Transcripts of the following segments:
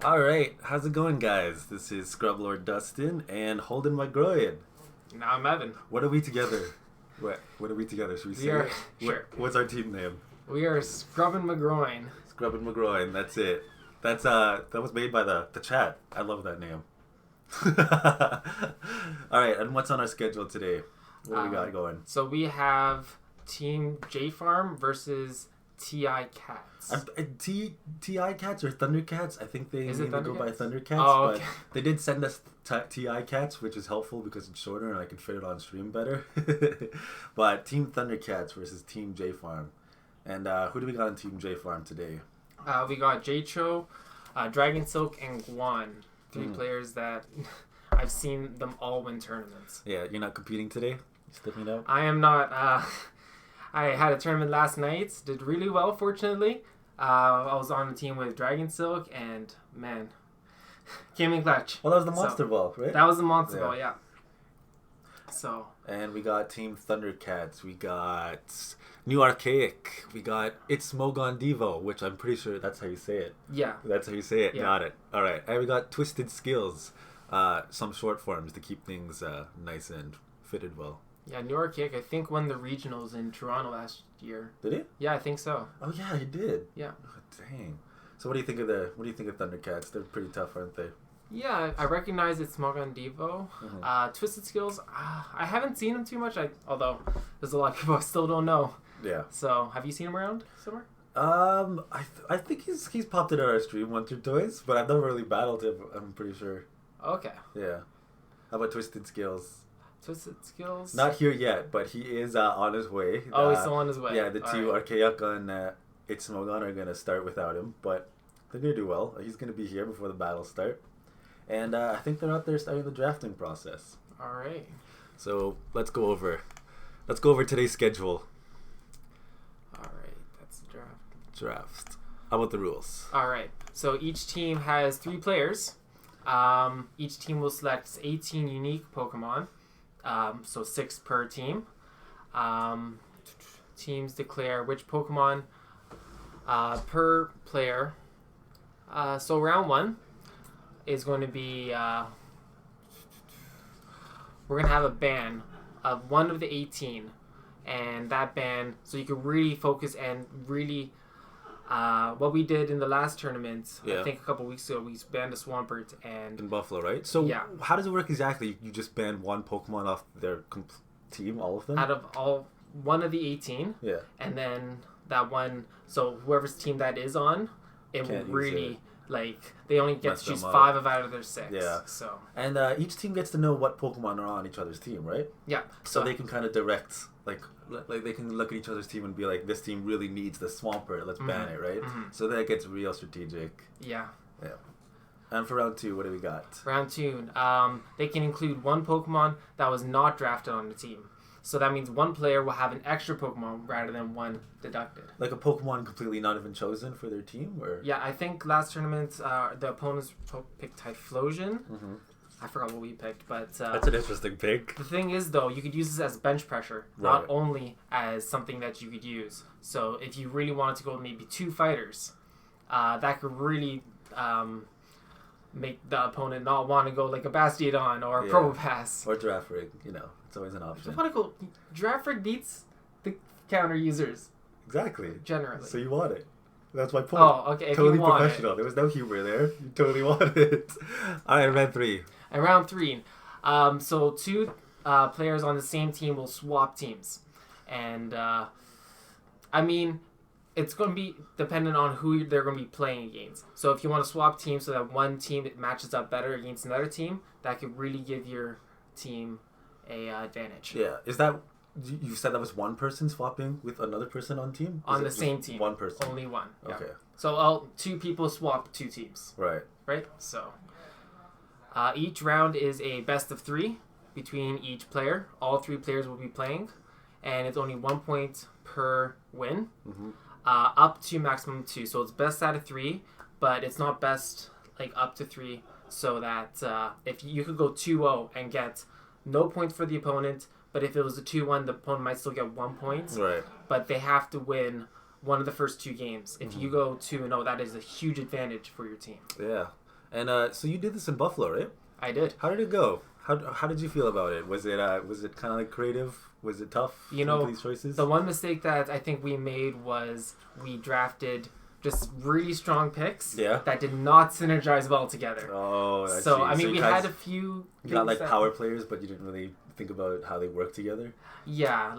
All right, how's it going, guys? This is Scrub Lord Dustin and Holden McGroyan. Now I'm Evan. What are we together? What are we together? Should we say it? Sure. What's our team name? We are Scrubbin' McGroin. Scrub and McGroyan. That's it. That was made by the chat. I love that name. All right, and what's on our schedule today? What do we got going? So we have Team JFARM versus TICATS. TICATS or Thundercats? I think they maybe go by Thundercats. Oh, okay. But they did send us TICATS, which is helpful because it's shorter and I can fit it on stream better. But Team Thundercats versus Team JFARM. And who do we got on Team JFARM today? We got Jcho, Dragon Silk, and Guan. Three players that I've seen them all win tournaments. Yeah, you're not competing today? You stepping out? I am not. I had a tournament last night. Did really well, fortunately. I was on the team with Dragon Silk, and man, came in clutch. Well, that was the Monster Ball, right? That was the Monster Ball, yeah. So. And we got Team Thundercats. We got New Archaic. We got It's Mogon Devo, which I'm pretty sure that's how you say it. Yeah. That's how you say it. Yeah. Got it. All right. And we got Twisted Skills. Some short forms to keep things nice and fitted well. Yeah, New Archaic, I think, won the regionals in Toronto last year. Did he? Yeah, I think so. Oh yeah, he did. Yeah. Oh, dang. So what do you think of Thundercats? They're pretty tough, aren't they? Yeah, I recognize it's Smogon Devo. Twisted Skills, I haven't seen him too much, although there's a lot of people I still don't know. Yeah. So, have you seen him around somewhere? I think he's popped it on our stream once or twice, but I've never really battled him, I'm pretty sure. Okay. Yeah. How about Twisted Skills? Twisted Skills? Not here yet, but he is on his way. Oh, he's still on his way. Yeah, the two, Archaic and It's Mogon, are going to start without him, but they're going to do well. He's going to be here before the battles start. And I think they're out there starting the drafting process. All right. So let's go over today's schedule. All right, that's the Draft. How about the rules? All right. So each team has 3 players. Each team will select 18 unique Pokemon. So 6 per team. Teams declare which Pokemon per player. So round 1 is going to be we're going to have a ban of one of the 18, and that ban, so you can really focus and really what we did in the last tournament, I think a couple weeks ago, we banned a Swampert and in Buffalo, right? So yeah. How does it work exactly? You just ban one Pokemon off their team, all of them? Out of one of the 18, yeah, and then that one, so whoever's team that is on, it will really they only get to choose 5 out of their 6. Yeah. So and each team gets to know what Pokemon are on each other's team, right? Yeah. So they can kind of direct, like they can look at each other's team and be like, this team really needs the Swampert, let's ban it, right? So that gets real strategic. Yeah. Yeah. And for round 2, what do we got? Round 2, they can include one Pokemon that was not drafted on the team. So that means one player will have an extra Pokemon rather than one deducted. Like a Pokemon completely not even chosen for their team? Or yeah, I think last tournament the opponents picked Typhlosion. I forgot what we picked, but that's an interesting pick. The thing is, though, you could use this as bench pressure, not only as something that you could use. So if you really wanted to go maybe 2 fighters, that could really make the opponent not want to go like a Bastiodon or a Probopass. Or Giraffe Rig, it's always an option. I want to go. Giraffe Rig beats the counter users. Exactly. Generally. So you want it. That's my point. Oh, okay. If totally you want professional. There was no humor there. You totally want it. All right, round 3. And round 3. So 2 players on the same team will swap teams. And, I mean, it's going to be dependent on who they're going to be playing against. So if you want to swap teams so that one team matches up better against another team, that could really give your team a advantage. Yeah. Is that... You said that was one person swapping with another person on team? On the same team. One person? Only one. Yeah. Okay. So 2 people swap 2 teams. Right. Right? So each round is a best of 3 between each player. All 3 players will be playing. And it's only 1 point per win. Up to maximum 2. So it's best out of 3, but it's not best up to 3. So that if you could go 2-0 and get no points for the opponent, but if it was a 2-1, the opponent might still get 1 point. Right. But they have to win one of the first 2 games. If you go 2-0, that is a huge advantage for your team. Yeah. And so you did this in Buffalo, right? I did. How did it go? How did you feel about it? Was it kind of like creative? Was it tough? You know, these choices? The one mistake that I think we made was we drafted just really strong picks that did not synergize well together. Oh, I see. I mean, we had a few. You got like power players, but you didn't really think about how they work together. Yeah,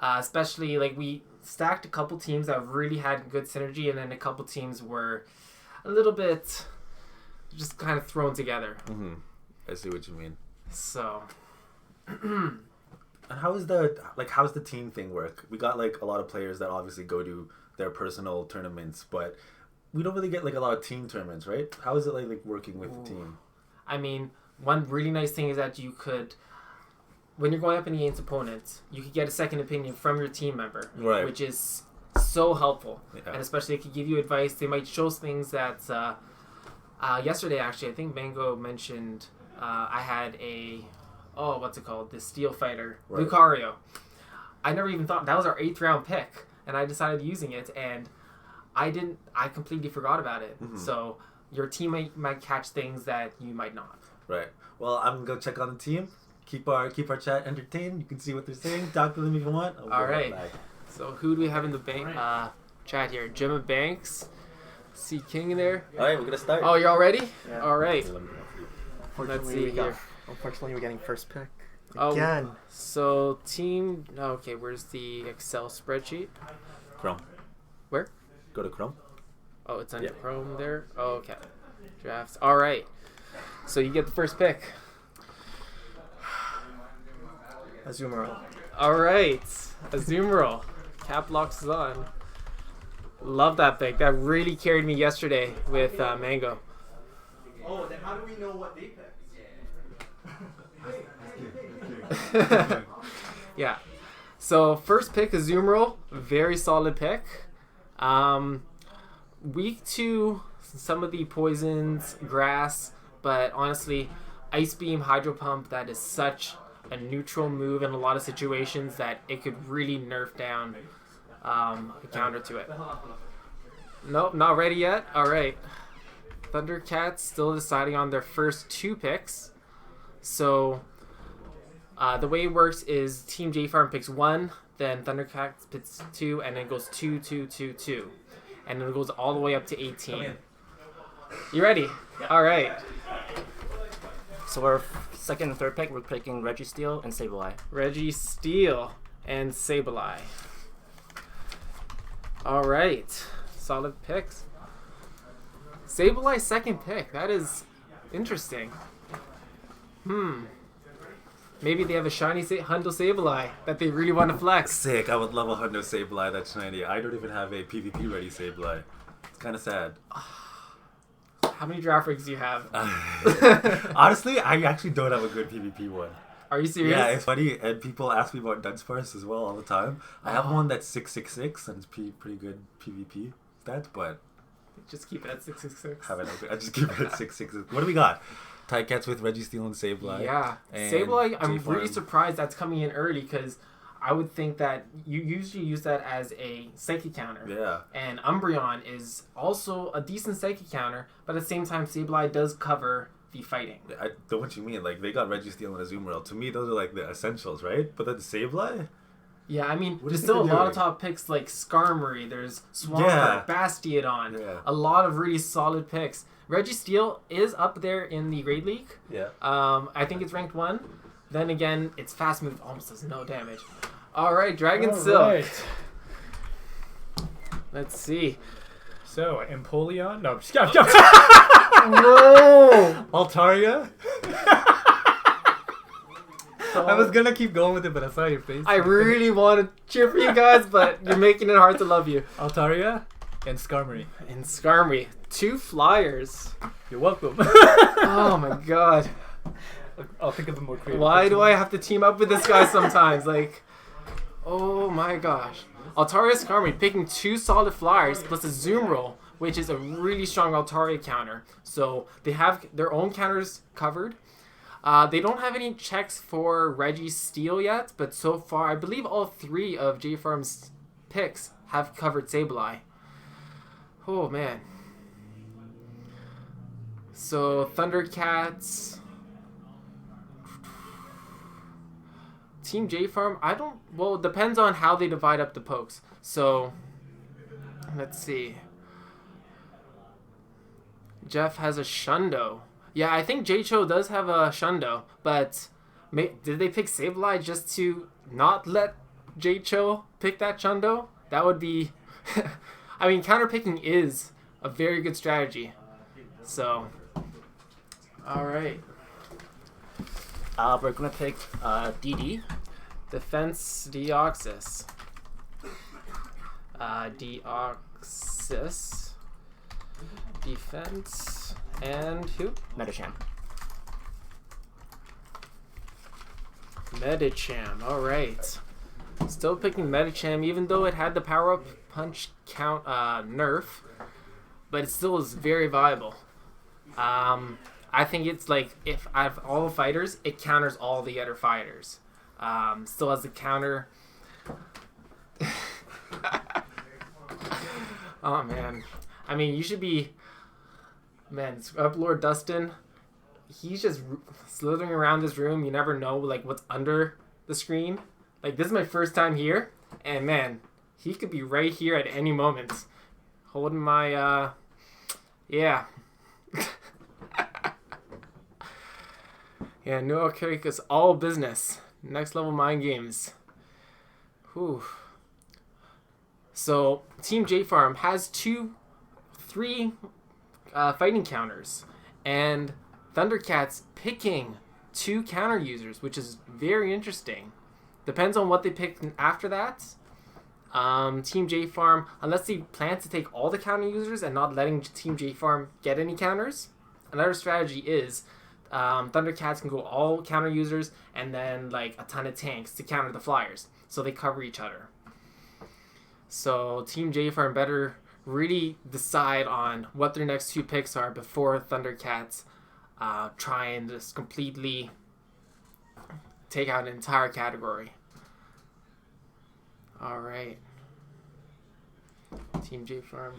especially like we stacked a couple teams that really had good synergy, and then a couple teams were a little bit just kind of thrown together. Mm-hmm. I see what you mean. So. And how's the team thing work? We got like a lot of players that obviously go to their personal tournaments, but we don't really get like a lot of team tournaments, right? How is it like working with the team? I mean, one really nice thing is that you could, when you're going up against opponents, you could get a second opinion from your team member, right? Which is so helpul. And especially they could give you advice. They might show things that yesterday actually I think Mango mentioned I had what's it called? The Steel Fighter, right. Lucario. I never even thought that was our 8th round pick, and I decided using it, and I completely forgot about it. Mm-hmm. So your team might catch things that you might not. Right. Well, I'm gonna go check on the team. Keep our chat entertained. You can see what they're saying. Talk to them if you want. All right. So who do we have in the chat here? Gemma Banks. See King in there. All right, we're gonna start. Oh, you're all ready? Yeah. All right. Let's see here. Unfortunately, we're getting first pick again. So team. Okay, where's the Excel spreadsheet? Chrome. Where? Go to Chrome. Oh, it's under Chrome there. Oh, okay. Drafts. All right. So you get the first pick. Azumarill. All right. Azumarill. Cap locks is on. Love that pick. That really carried me yesterday with Mango. Oh, then how do we know what they picked? Yeah. So first pick Azumarill, very solid pick. Weak to some of the poisons, grass, but honestly, Ice Beam, Hydro Pump, that is such a neutral move in a lot of situations that it could really nerf down a counter to it. Nope, not ready yet. All right. Thundercats still deciding on their first 2 picks. So the way it works is Team JFARM picks 1, then Thundercats picks 2, and then it goes 2, 2, 2, 2. And then it goes all the way up to 18. You ready? Yeah. All right. So our second and third pick, we're picking Registeel and Sableye. Registeel and Sableye. All right. Solid picks. Sableye's second pick. That is interesting. Maybe they have a shiny Hundo Sableye that they really want to flex. Sick. I would love a Hundo Sableye that's shiny. I don't even have a PvP ready Sableye. It's kind of sad. How many draft rigs do you have? Honestly, I actually don't have a good PvP one. Are you serious? Yeah, it's funny, and people ask me about Dunsparce as well all the time. I have one that's 666, and it's pretty good PvP stats, but... Just keep it at 666. I just keep it at 666. What do we got? TICATS with Registeel and Sableye. Yeah. Sableye, I'm really surprised that's coming in early, because I would think that you usually use that as a Psychic counter. Yeah. And Umbreon is also a decent Psychic counter, but at the same time, Sableye does cover the fighting. I know what you mean. Like, they got Registeel and Azumarill. To me, those are like the essentials, right? But then Sableye? Yeah, I mean, there's still a lot of top picks like Skarmory, there's Swampert, Bastiodon, a lot of really solid picks. Registeel is up there in the Great League. Yeah. I think it's ranked 1. Then again, its fast move almost does no damage. All right, Dragon Silk. Right. Let's see. So, Empoleon? No, just No! Altaria? I was gonna keep going with it, but I saw your face. I really want to cheer for you guys, but you're making it hard to love you. Altaria and Skarmory. And Skarmory. 2 flyers. You're welcome. Oh my god. I'll think of a more creative. Why do I have to team up with this guy sometimes? Like, oh my gosh. Altaria Skarmory picking 2 solid flyers plus a Azumarill, which is a really strong Altaria counter. So they have their own counters covered. They don't have any checks for Registeel yet, but so far, I believe all 3 of JFARM's picks have covered Sableye. Oh, man. So Thundercats, Team JFARM. Well, it depends on how they divide up the pokes. So let's see. Jeff has a Shundo. Yeah, I think J-Cho does have a Shundo, but did they pick Sableye just to not let J-Cho pick that Shundo? That would be... I mean, counterpicking is a very good strategy. So, alright. We're going to pick DD. Defense Deoxys. Deoxys. Defense. And who? Medicham. Medicham. Alright. Still picking Medicham, even though it had the power-up punch count nerf. But it still is very viable. I think it's like, if out of all the fighters, it counters all the other fighters. Still has the counter. Oh, man. I mean, you should be... Man, Scrub Lord Dustin, he's just slithering around this room. You never know, like, what's under the screen. Like, this is my first time here, and man, he could be right here at any moment. Holding my, yeah. Yeah, Noah Carrick is all business. Next level mind games. Whew. So, Team JFARM has three fighting counters, and Thundercats picking 2 counter users, which is very interesting. Depends on what they pick after that. Team JFARM, unless they plan to take all the counter users and not letting Team JFARM get any counters, another strategy is Thundercats can go all counter users and then like a ton of tanks to counter the flyers, so they cover each other. So Team JFARM better really decide on what their next 2 picks are before Thundercats try and just completely take out an entire category. Alright. Team JFARM.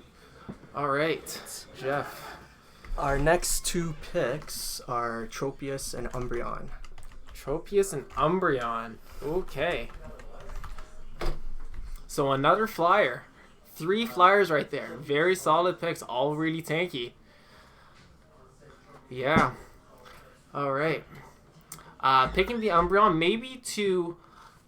Alright, Jeff. Our next 2 picks are Tropius and Umbreon. Tropius and Umbreon. Okay. So another flyer. 3 flyers right there. Very solid picks, all really tanky. Yeah. Alright. Picking the Umbreon maybe to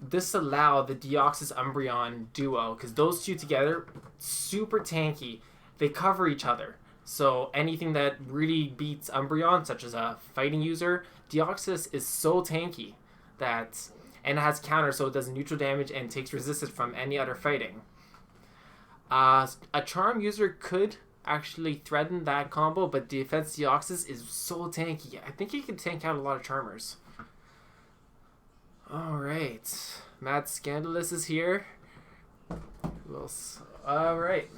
disallow the Deoxys Umbreon duo, because those 2 together, super tanky. They cover each other. So anything that really beats Umbreon, such as a fighting user, Deoxys is so tanky that, and it has counter, so it does neutral damage and takes resistance from any other fighting. A Charm user could actually threaten that combo, but Defense Deoxys is so tanky. I think he can tank out a lot of Charmers. Alright. Mad Scandalous is here. Who else? Alright.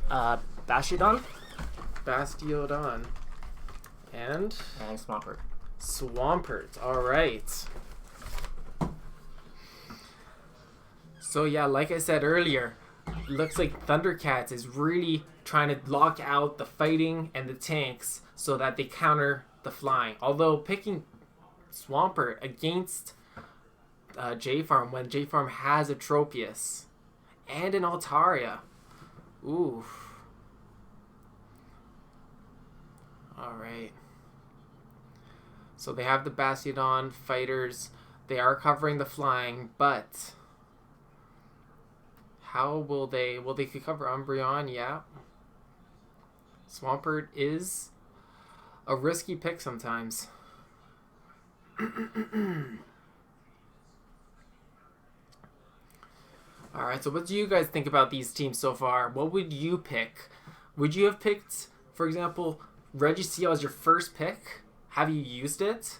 Bastiodon. Bastiodon. And Swampert. Swampert. Alright. So yeah, like I said earlier, looks like Thundercats is really trying to lock out the fighting and the tanks so that they counter the flying. Although picking Swampert against JFARM when JFARM has a Tropius and an Altaria. Ooh. Alright. So they have the Bastiodon fighters. They are covering the flying, but how will they cover Umbreon? Yeah. Swampert is a risky pick sometimes. Alright, so what do you guys think about these teams so far? What would you pick? Would you have picked, for example, Registeel as your first pick? Have you used it?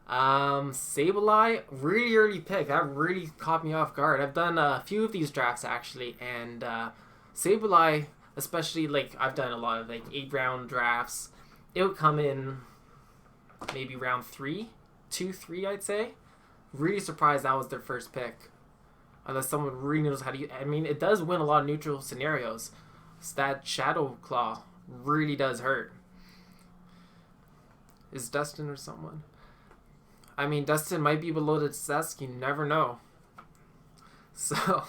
Sableye, really early pick. That really caught me off guard. I've done a few of these drafts actually, and Sableye, especially, like, I've done a lot of like 8-round drafts. It would come in maybe round 3, 2-3, I'd say. Really surprised that was their first pick. Unless someone really knows how to use. I mean, it does win a lot of neutral scenarios. It's that Shadow Claw really does hurt. Is Dustin or someone? I mean, Dustin might be below the desk. You never know. So,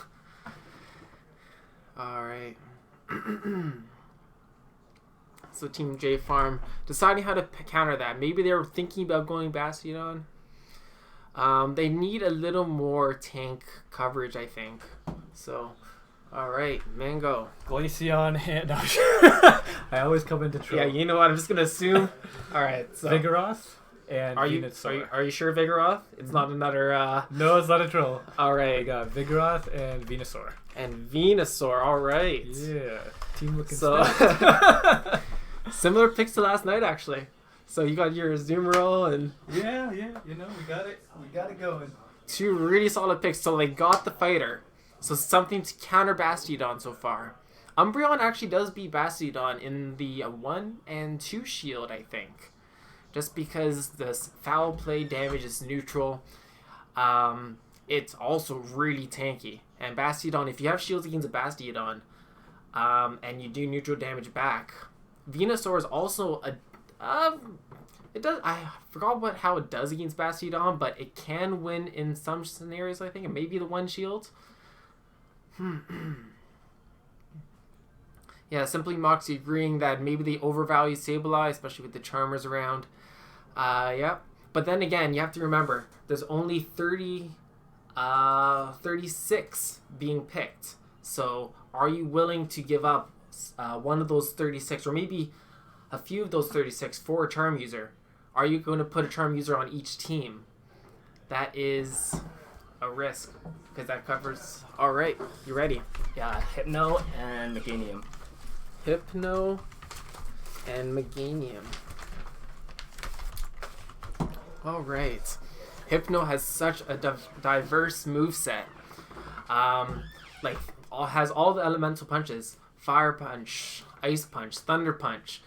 all right. So Team JFARM deciding how to counter that. Maybe they were thinking about going Bastiodon. They need a little more tank coverage, I think. So, all right, Mango. Glaceon and I always come into trouble. Yeah, you know what? I'm just gonna assume. All right. So, Vigoroth and are you Venusaur. sure Vigoroth? It's not another. No, it's not a troll. All I right. got Vigoroth and Venusaur. And Venusaur. All right. Yeah, team looking So stacked. similar picks to last night, actually. So you got your Azumarill and Yeah, you know, we got it going. two really solid picks. So they got the fighter. So something to counter Bastiodon so far. Umbreon actually does beat Bastiodon in the 1 and 2 shield, I think. Just because this foul play damage is neutral. It's also really tanky. And Bastiodon, if you have shields against a Bastiodon, and you do neutral damage back, Venusaur is also it does. I forgot how it does against Bastiodon, but it can win in some scenarios. I think, and maybe the 1 shield. Yeah, Simply Moxie agreeing that maybe they overvalue Sableye, especially with the Charmers around. Yeah. But then again, you have to remember, there's only 36 being picked. So are you willing to give up one of those 36, or maybe a few of those 36 for a Charm user? Are you going to put a Charm user on each team? That is a risk, because that covers... Alright, you ready? Yeah, Hypno and Meganium. Hypno and Meganium. Alright. Hypno has such a diverse moveset. Has all the elemental punches. Fire Punch, Ice Punch, Thunder Punch.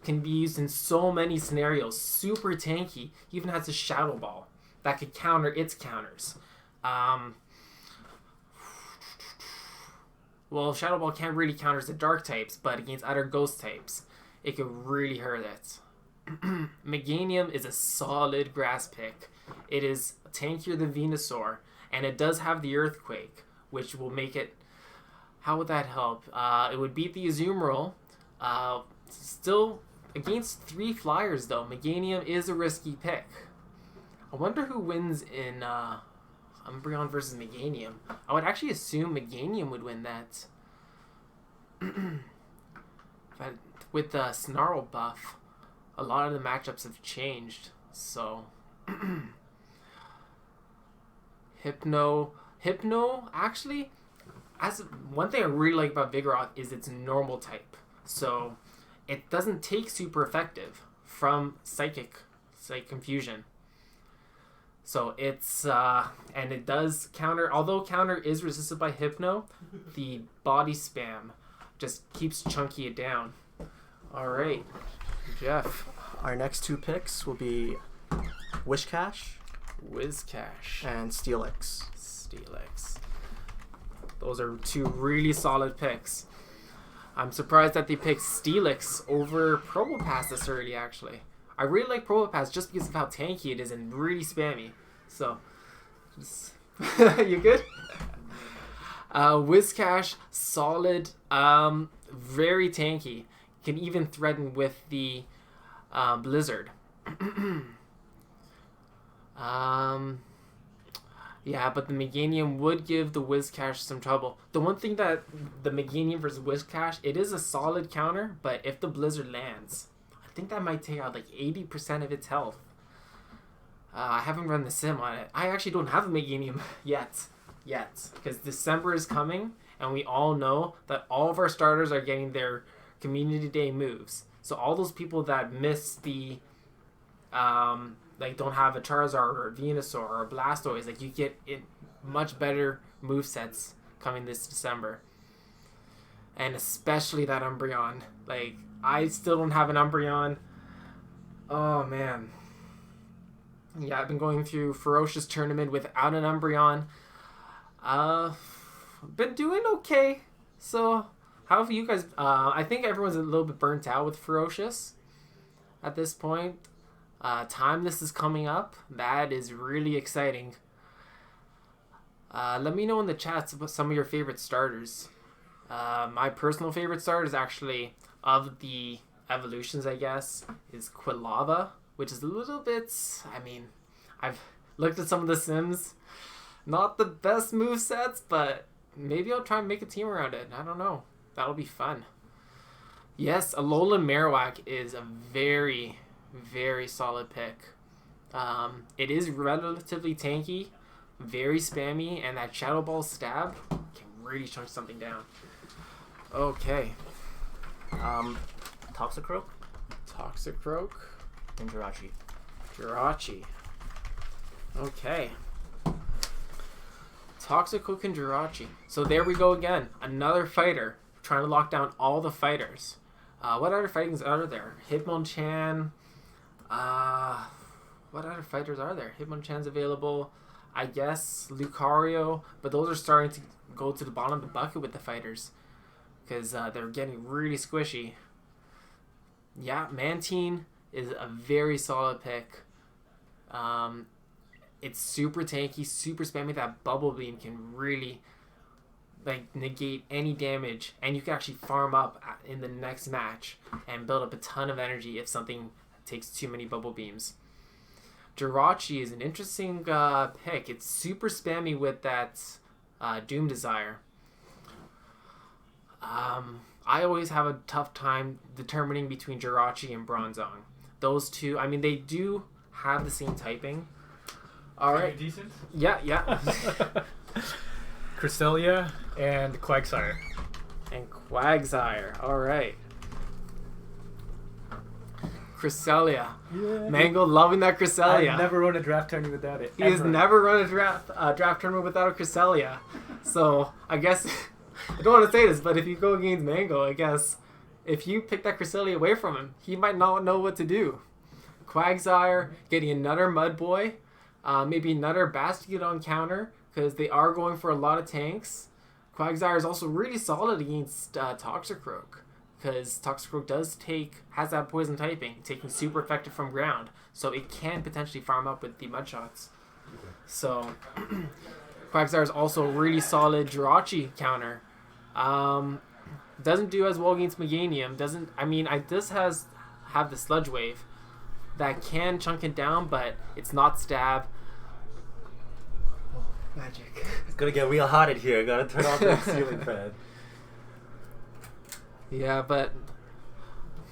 Can be used in so many scenarios. Super tanky. Even has a Shadow Ball that could counter its counters. Well, Shadow Ball can't really counter the dark types, but against other ghost types, it could really hurt it. Meganium is a solid grass pick. It is tankier than Venusaur, and it does have the Earthquake, which will make it... How would that help? It would beat the Azumarill. Still, against 3 flyers, though, Meganium is a risky pick. I wonder who wins in Umbreon versus Meganium. I would actually assume Meganium would win that. With the Snarl buff, a lot of the matchups have changed. So, Hypno, actually, one thing I really like about Vigoroth is its normal type. So, it doesn't take super effective from Psychic Confusion. So it's, and it does counter, although counter is resisted by Hypno, the body spam just keeps chunky it down. Alright, Jeff. Our next 2 picks will be Wishcash Wizcash. and Steelix. Steelix. Those are 2 really solid picks. I'm surprised that they picked Steelix over Probopass this early, actually. I really like Probopass just because of how tanky it is and really spammy. So, just you good? Wizcash, solid, very tanky. Can even threaten with the Blizzard. Yeah, but the Meganium would give the Wizcash some trouble. The one thing that the Meganium versus Wizcash, it is a solid counter, but if the Blizzard lands, I think that might take out like 80% of its health. I haven't run the sim on it. I actually don't have a Meganium yet. Because December is coming, and we all know that all of our starters are getting their Community Day moves. So all those people that miss the... don't have a Charizard or a Venusaur or a Blastoise, you get much better movesets coming this December. And especially that Umbreon. I still don't have an Umbreon. Oh, man. Yeah, I've been going through Ferocious Tournament without an Umbreon. Been doing okay. So, How have you guys? I think everyone's a little bit burnt out with Ferocious at this point. Timeless is coming up. That is really exciting. Let me know in the chats about some of your favorite starters. My personal favorite starter is actually, of the evolutions, I guess, is Quilava, which is a little bit, I mean, I've looked at some of the Sims. Not the best movesets, but maybe I'll try and make a team around it. I don't know. That'll be fun. Yes, Alola Marowak is a very, very solid pick. It is relatively tanky, very spammy, and that Shadow Ball stab can really chunk something down. Okay. Toxicroak Toxicroak. and Jirachi. Jirachi. Okay. Toxicroak and Jirachi. So there we go again. Another fighter. Trying to lock down all the fighters. What other fightings are there? Hitmonchan. What other fighters are there? Hitmonchan's available. I guess Lucario. But those are starting to go to the bottom of the bucket with the fighters. Because they're getting really squishy. Yeah, Mantine is a very solid pick. It's super tanky, super spammy. That Bubble Beam can really negate any damage, and you can actually farm up in the next match and build up a ton of energy if something takes too many Bubble Beams. Jirachi is an interesting pick. It's super spammy with that Doom Desire. I always have a tough time determining between Jirachi and Bronzong. Those two, I mean, they do have the same typing. All right. Decent. Yeah. Cresselia and Quagsire. And Quagsire. All right. Cresselia. Yeah. Mango loving that Cresselia. I've never run a draft tournament without it. He has never run a draft tournament without a Cresselia. So I guess I don't want to say this, but if you go against Mango, I guess if you pick that Cresselia away from him, he might not know what to do. Quagsire getting another Mud Boy, maybe another Bastiodon counter because they are going for a lot of tanks. Quagsire is also really solid against Toxicroak because Toxicroak has that poison typing, taking super effective from ground, so it can potentially farm up with the Mud Shots. So Quagsire is also a really solid Jirachi counter. Doesn't do as well against Meganium. It does have the Sludge Wave that can chunk it down, but it's not stab. Oh, magic. It's gonna get real hot in here. Gotta turn off the ceiling fan. Yeah, but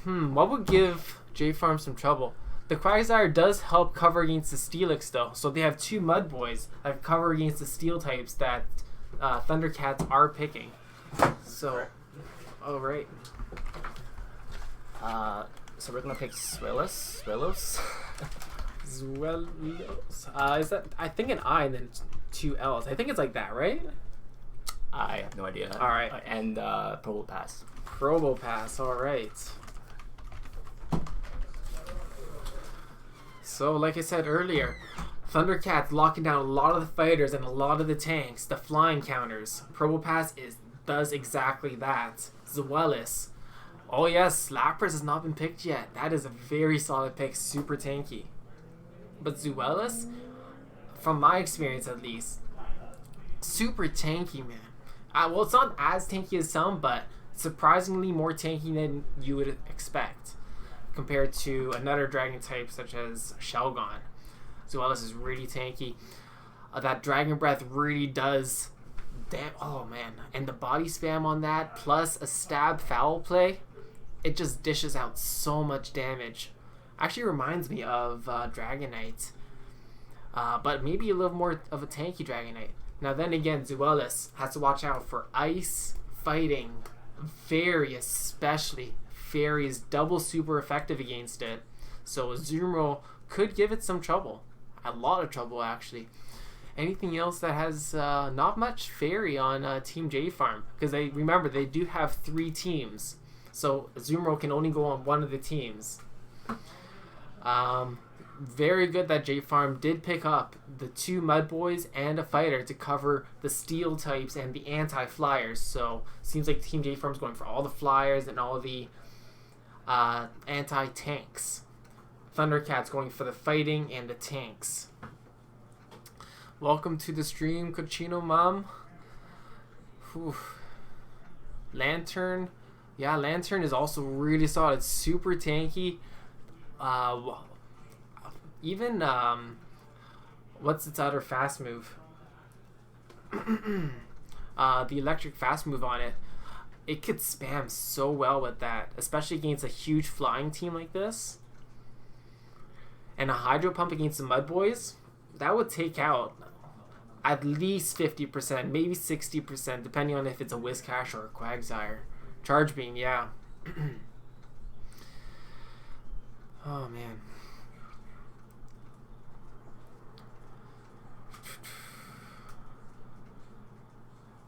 what would give JFARM some trouble? The Quagsire does help cover against the Steelix though, so they have two Mud Boys that cover against the Steel types that Thundercats are picking. So, alright. So we're gonna pick Swellos. Zwelos. Is that, I think, an I and then two L's. I think it's like that, right? I have no idea. All right. And Probopass. Probopass, alright. So, like I said earlier, Thundercats locking down a lot of the fighters and a lot of the tanks, the flying counters. Probopass does exactly that. Zwelos. Oh yes, Lapras has not been picked yet. That is a very solid pick, super tanky. But Zwelos, from my experience at least, super tanky, man. Well, it's not as tanky as some, but surprisingly more tanky than you would expect compared to another dragon type such as Shelgon. Zwelos is really tanky. That Dragon Breath really does... oh man. And the body spam on that, plus a stab foul play, it just dishes out so much damage. Actually reminds me of Dragonite. But maybe a little more of a tanky Dragonite. Now then again, Zwelos has to watch out for ice fighting. Especially Fairy is double super effective against it. So Azumarill could give it some trouble. A lot of trouble actually. Anything else that has not much Fairy on Team JFARM? Because they do have 3 teams. So Azumarill can only go on one of the teams. very good that JFARM did pick up the 2 Mud Boys and a fighter to cover the steel types and the anti-flyers. So seems like Team JFARM's going for all the flyers and all the anti-tanks. Thundercats going for the fighting and the tanks. Welcome to the stream, Cochino Mom. Whew. Lantern. Yeah, Lantern is also really solid. Super tanky. Even, what's its other fast move? The electric fast move on it. It could spam so well with that, especially against a huge flying team like this. And a Hydro Pump against the Mud Boys, that would take out at least 50%, maybe 60%, depending on if it's a Whiscash or a Quagsire. Charge Beam, yeah. Oh, man.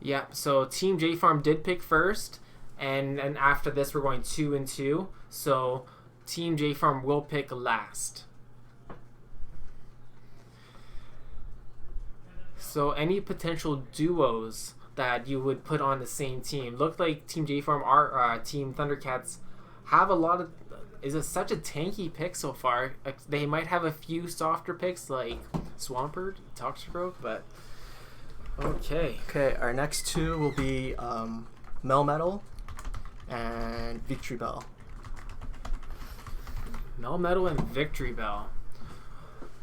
Yeah, so Team JFARM did pick first, and after this we're going 2 and 2. So Team JFARM will pick last. So any potential duos that you would put on the same team? Look like Team JFARM, Team Thundercats have a lot of... Is it such a tanky pick so far? They might have a few softer picks like Swampert, Toxicroak, but... Okay. Okay, our next 2 will be Melmetal and Victory Bell. Melmetal and Victory Bell.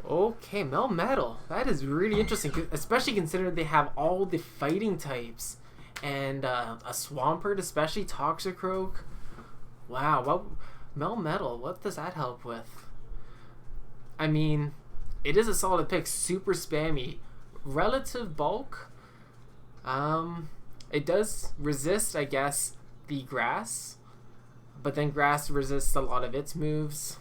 Okay, Melmetal. That is really interesting, especially considering they have all the fighting types. And a Swampert, especially Toxicroak. Wow, Melmetal, what does that help with? I mean, it is a solid pick. Super spammy. Relative bulk. It does resist, I guess, the grass. But then grass resists a lot of its moves.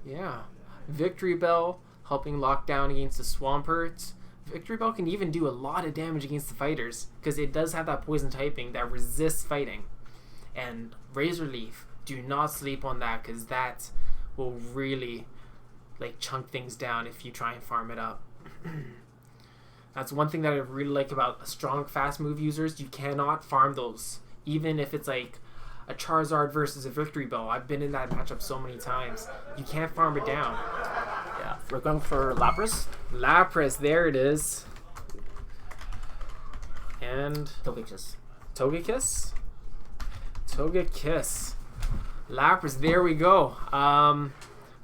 Yeah. Victory Bell helping lock down against the Swampert. Victory Bell can even do a lot of damage against the fighters because it does have that poison typing that resists fighting. And Razor Leaf, do not sleep on that because that will really chunk things down if you try and farm it up. That's one thing that I really like about strong fast move users. You cannot farm those, even if it's like a Charizard versus a Victory Bell. I've been in that matchup so many times. You can't farm it down. Yeah, we're going for Lapras. Lapras, there it is. And Togekiss. Togekiss? Togekiss. Lapras, there we go.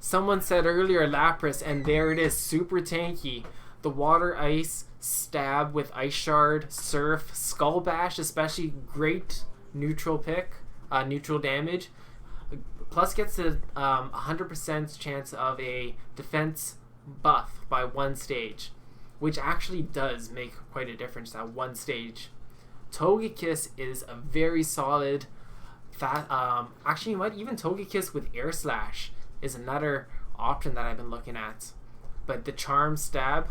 Someone said earlier Lapras, and there it is. Super tanky. The Water Ice, Stab with Ice Shard, Surf, Skull Bash, especially great neutral pick. Neutral damage. Plus gets a 100% chance of a defense buff by 1 stage, which actually does make quite a difference at 1 stage. Togekiss is a very solid actually, you might even Togekiss with Air Slash is another option that I've been looking at. But the Charm Stab,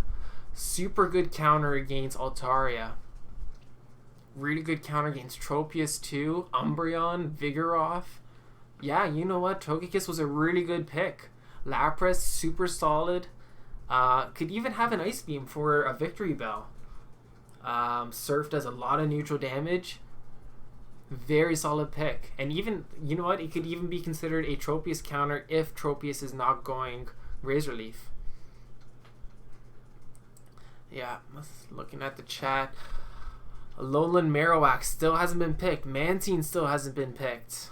super good counter against Altaria. Really good counter against Tropius too. Umbreon, Vigoroth. Yeah, you know what? Togekiss was a really good pick. Lapras, super solid. Could even have an Ice Beam for a Victory Bell. Surf does a lot of neutral damage. Very solid pick. And even, you know what? It could even be considered a Tropius counter if Tropius is not going Razor Leaf. Yeah, looking at the chat. Alolan Marowak still hasn't been picked. Mantine still hasn't been picked.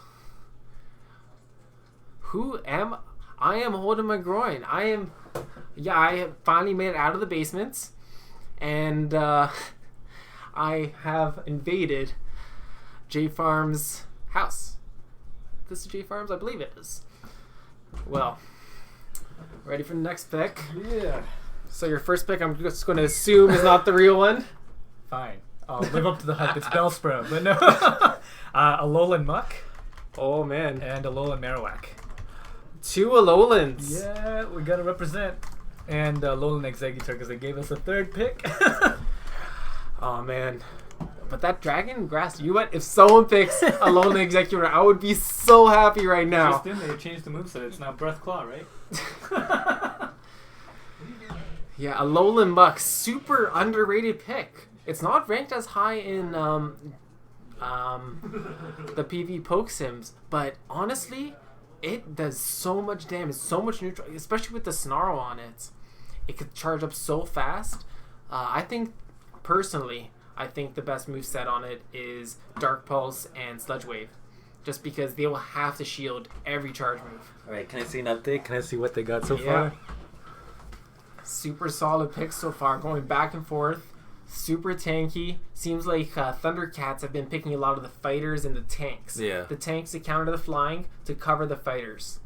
I am holding my groin. I have finally made it out of the basement. And I have invaded JFARM's house. This is JFARM's? I believe it is. Well, ready for the next pick? Yeah. So your first pick, I'm just going to assume is not the real one. Fine. I'll live up to the hype. It's Bellsprout. But no. Alolan Muck. Oh, man. And Alolan Marowak. 2 Alolans. Yeah, we got to represent. And Alolan Exeggutor because they gave us a 3rd pick. Oh, man. But that Dragon Grass, you know what? If someone picks Alolan Exeggutor, I would be so happy right now. Just in there, changed the moveset. It's now Breath Claw, right? Yeah, a Alolan Muck, super underrated pick. It's not ranked as high in the PV Poke Sims, but honestly, it does so much damage, so much neutral, especially with the Snarl on it. It could charge up so fast. I think, personally, the best moveset on it is Dark Pulse and Sludge Wave. Just because they will have to shield every charge move. Alright, can I see an update? Can I see what they got so Yeah. far? Super solid picks so far, going back and forth. Super tanky. Seems like Thundercats have been picking a lot of the fighters and the tanks. Yeah. The tanks to counter the flying, to cover the fighters.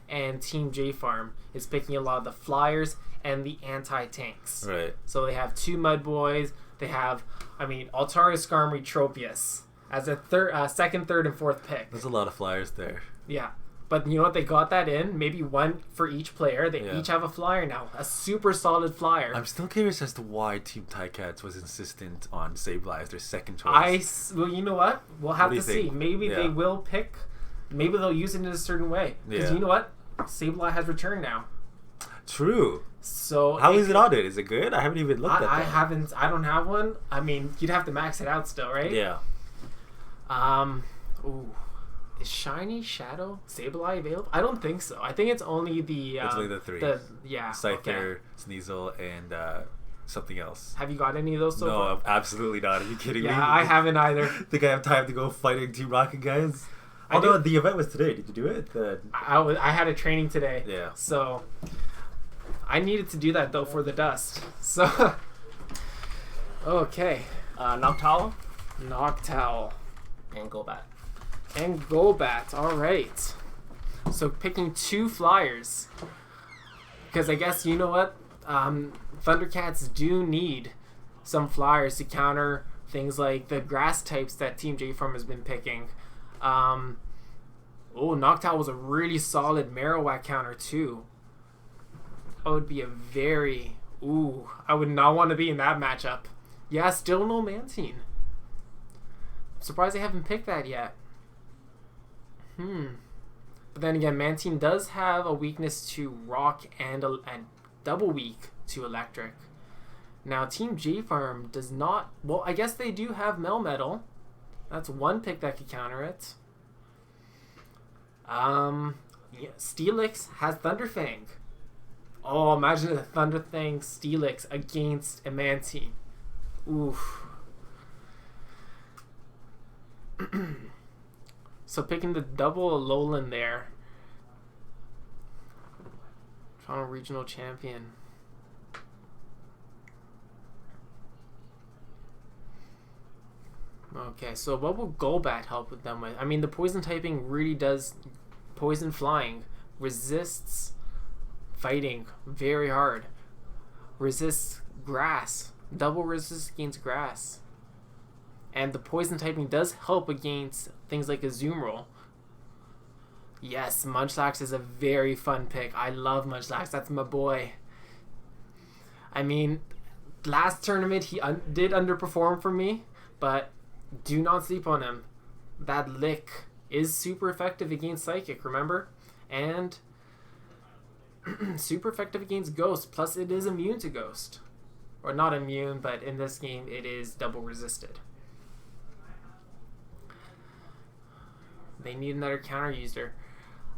And Team JFARM is picking a lot of the flyers and the anti-tanks. Right. So they have 2 Mud Boys. They have, Altarius, Skarmory, Tropius as a second, third, and fourth pick. There's a lot of flyers there. Yeah. But you know what? They got that in. Maybe one for each player. They each have a flyer now. A super solid flyer. I'm still curious as to why Team TICATS was insistent on Sableye as their second choice. Well, you know what? We'll have to see. think? Maybe they will pick. Maybe they'll use it in a certain way. Because you know what? Sableye has returned now. True. So how is it on it? Is it good? I haven't even looked at that. I don't have one. You'd have to max it out still, right? Yeah. Ooh. Is Shiny Shadow Sableye available? I don't think so. I think it's only the... it's only the 3. Scyther, okay. Sneasel, and something else. Have you got any of those so far? No, absolutely not. Are you kidding me? Yeah, I haven't either. Think I have time to go fighting Team Rocket guys? Although the event was today. Did you do it? I had a training today. Yeah. So I needed to do that though for the dust. So okay. Noctowl Noctowl. and Golbat. And Golbat. All right. So picking 2 flyers. Because I guess, you know what? Thundercats do need some flyers to counter things like the grass types that Team JFARM has been picking. Noctowl was a really solid Marowak counter too. That would be a very... I would not want to be in that matchup. Yeah, still no Mantine. Surprised they haven't picked that yet. But then again, Mantine does have a weakness to rock and double weak to electric. Now, Team JFARM does not... Well, I guess they do have Melmetal. That's one pick that could counter it. Steelix has Thunderfang. Oh, imagine a Thunderfang Steelix against a Mantine. Oof. So picking the double Alolan there. Toronto Regional Champion. Okay, so what will Golbat help with them with? The poison typing really does... Poison flying. Resists fighting very hard. Resists grass. Double resist against grass. And the poison typing does help against things like a Zoomroll. Yes, Munchlax is a very fun pick. I love Munchlax. That's my boy. Last tournament he did underperform for me, but do not sleep on him. That Lick is super effective against Psychic, remember? And super effective against Ghost. Plus, it is immune to Ghost. Or not immune, but in this game, it is double resisted. They need another counter user.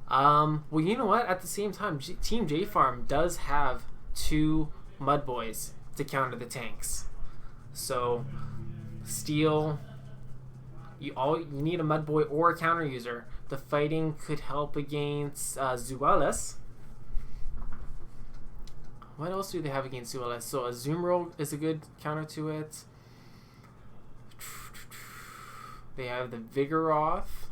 Well, you know what? At the same time, Team JFARM does have 2 Mud Boys to counter the tanks. So, Steel... You need a Mud Boy or a counter user. The fighting could help against Zuelis. What else do they have against Zuelis? So a Zoomroll is a good counter to it. They have the Vigoroth.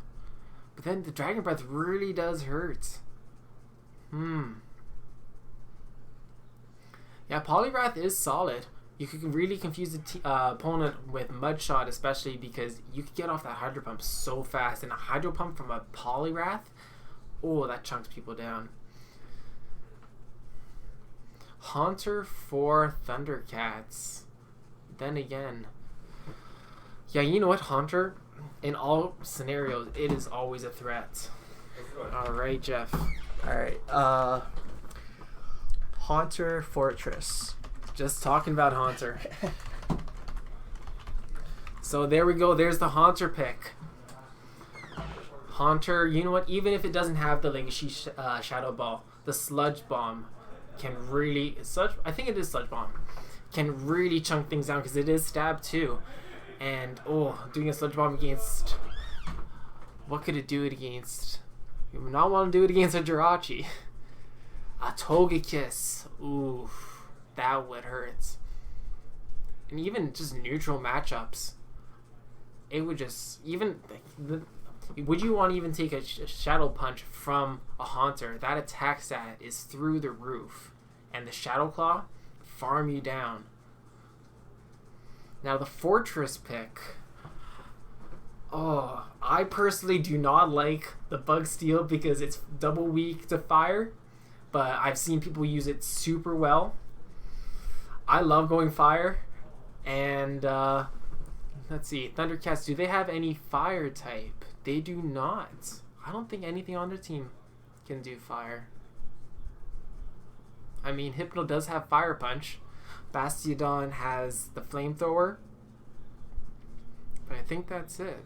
But then the Dragon Breath really does hurt. Yeah, Poliwrath is solid. You can really confuse the opponent with Mudshot, especially because you could get off that Hydro Pump so fast. And a Hydro Pump from a Poliwrath, that chunks people down. Haunter for Thundercats. Then again, yeah, you know what, Haunter, in all scenarios, it is always a threat. All right, Jeff. All right. Haunter Fortress. Just talking about Haunter. So there we go. There's the Haunter pick. Haunter, you know what? Even if it doesn't have the Legacy Shadow Ball, the Sludge Bomb can really... I think it is Sludge Bomb. Can really chunk things down because it is stab too. And, doing a Sludge Bomb against... What could it do it against? You would not want to do it against a Jirachi. A Togekiss. Ooh, that would hurt. And even just neutral matchups. It would just... would you want to even take a Shadow Punch from a Haunter? That attack stat is through the roof. And the Shadow Claw, farm you down. Now the Fortress pick. I personally do not like the Bug Steel because it's double weak to fire. But I've seen people use it super well. I love going fire. And, let's see. Thundercats, do they have any fire type? They do not. I don't think anything on their team can do fire. I mean, Hypno does have Fire Punch. Bastiodon has the Flamethrower. But I think that's it.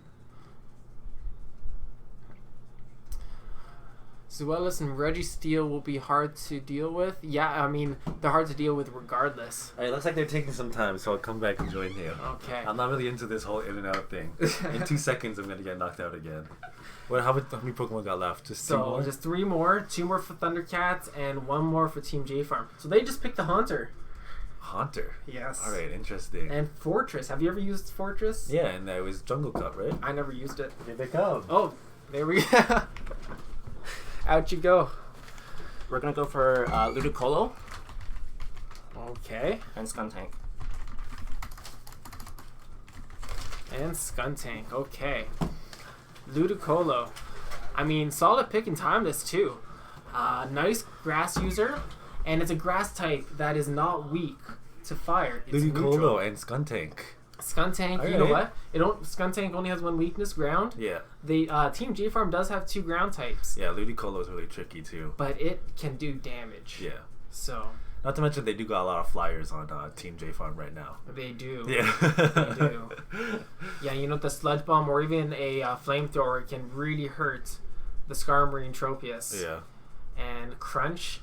Zuelis and Registeel will be hard to deal with. Yeah, I mean, they're hard to deal with regardless. Alright, looks like they're taking some time, so I'll come back and join you. Okay. I'm not really into this whole in and out thing. In 2 seconds, I'm going to get knocked out again. How many Pokemon got left? Just 2 more? Just 3 more. 2 more for Thundercats and 1 more for Team JFARM. So they just picked the Haunter. Haunter? Yes. Alright, interesting. And Fortress. Have you ever used Fortress? Yeah, and it was Jungle Cup, right? I never used it. Here they come. Oh, there we go. Out you go. We're gonna go for Ludicolo Okay. and Skuntank. And Skuntank. Okay. Ludicolo. I mean, solid pick and timeless too. Nice grass user. And it's a grass type that is not weak to fire. It's Ludicolo neutral. and Skuntank. Skuntank, you know what? Skuntank only has 1 weakness, ground. Yeah. The Team JFARM does have 2 ground types. Yeah, Ludicolo is really tricky too. But it can do damage. Yeah. So. Not to mention they do got a lot of flyers on Team JFARM right now. They do. Yeah. They do. Yeah, you know, the Sludge Bomb or even a Flamethrower can really hurt the Skarmory and Tropius. Yeah. And Crunch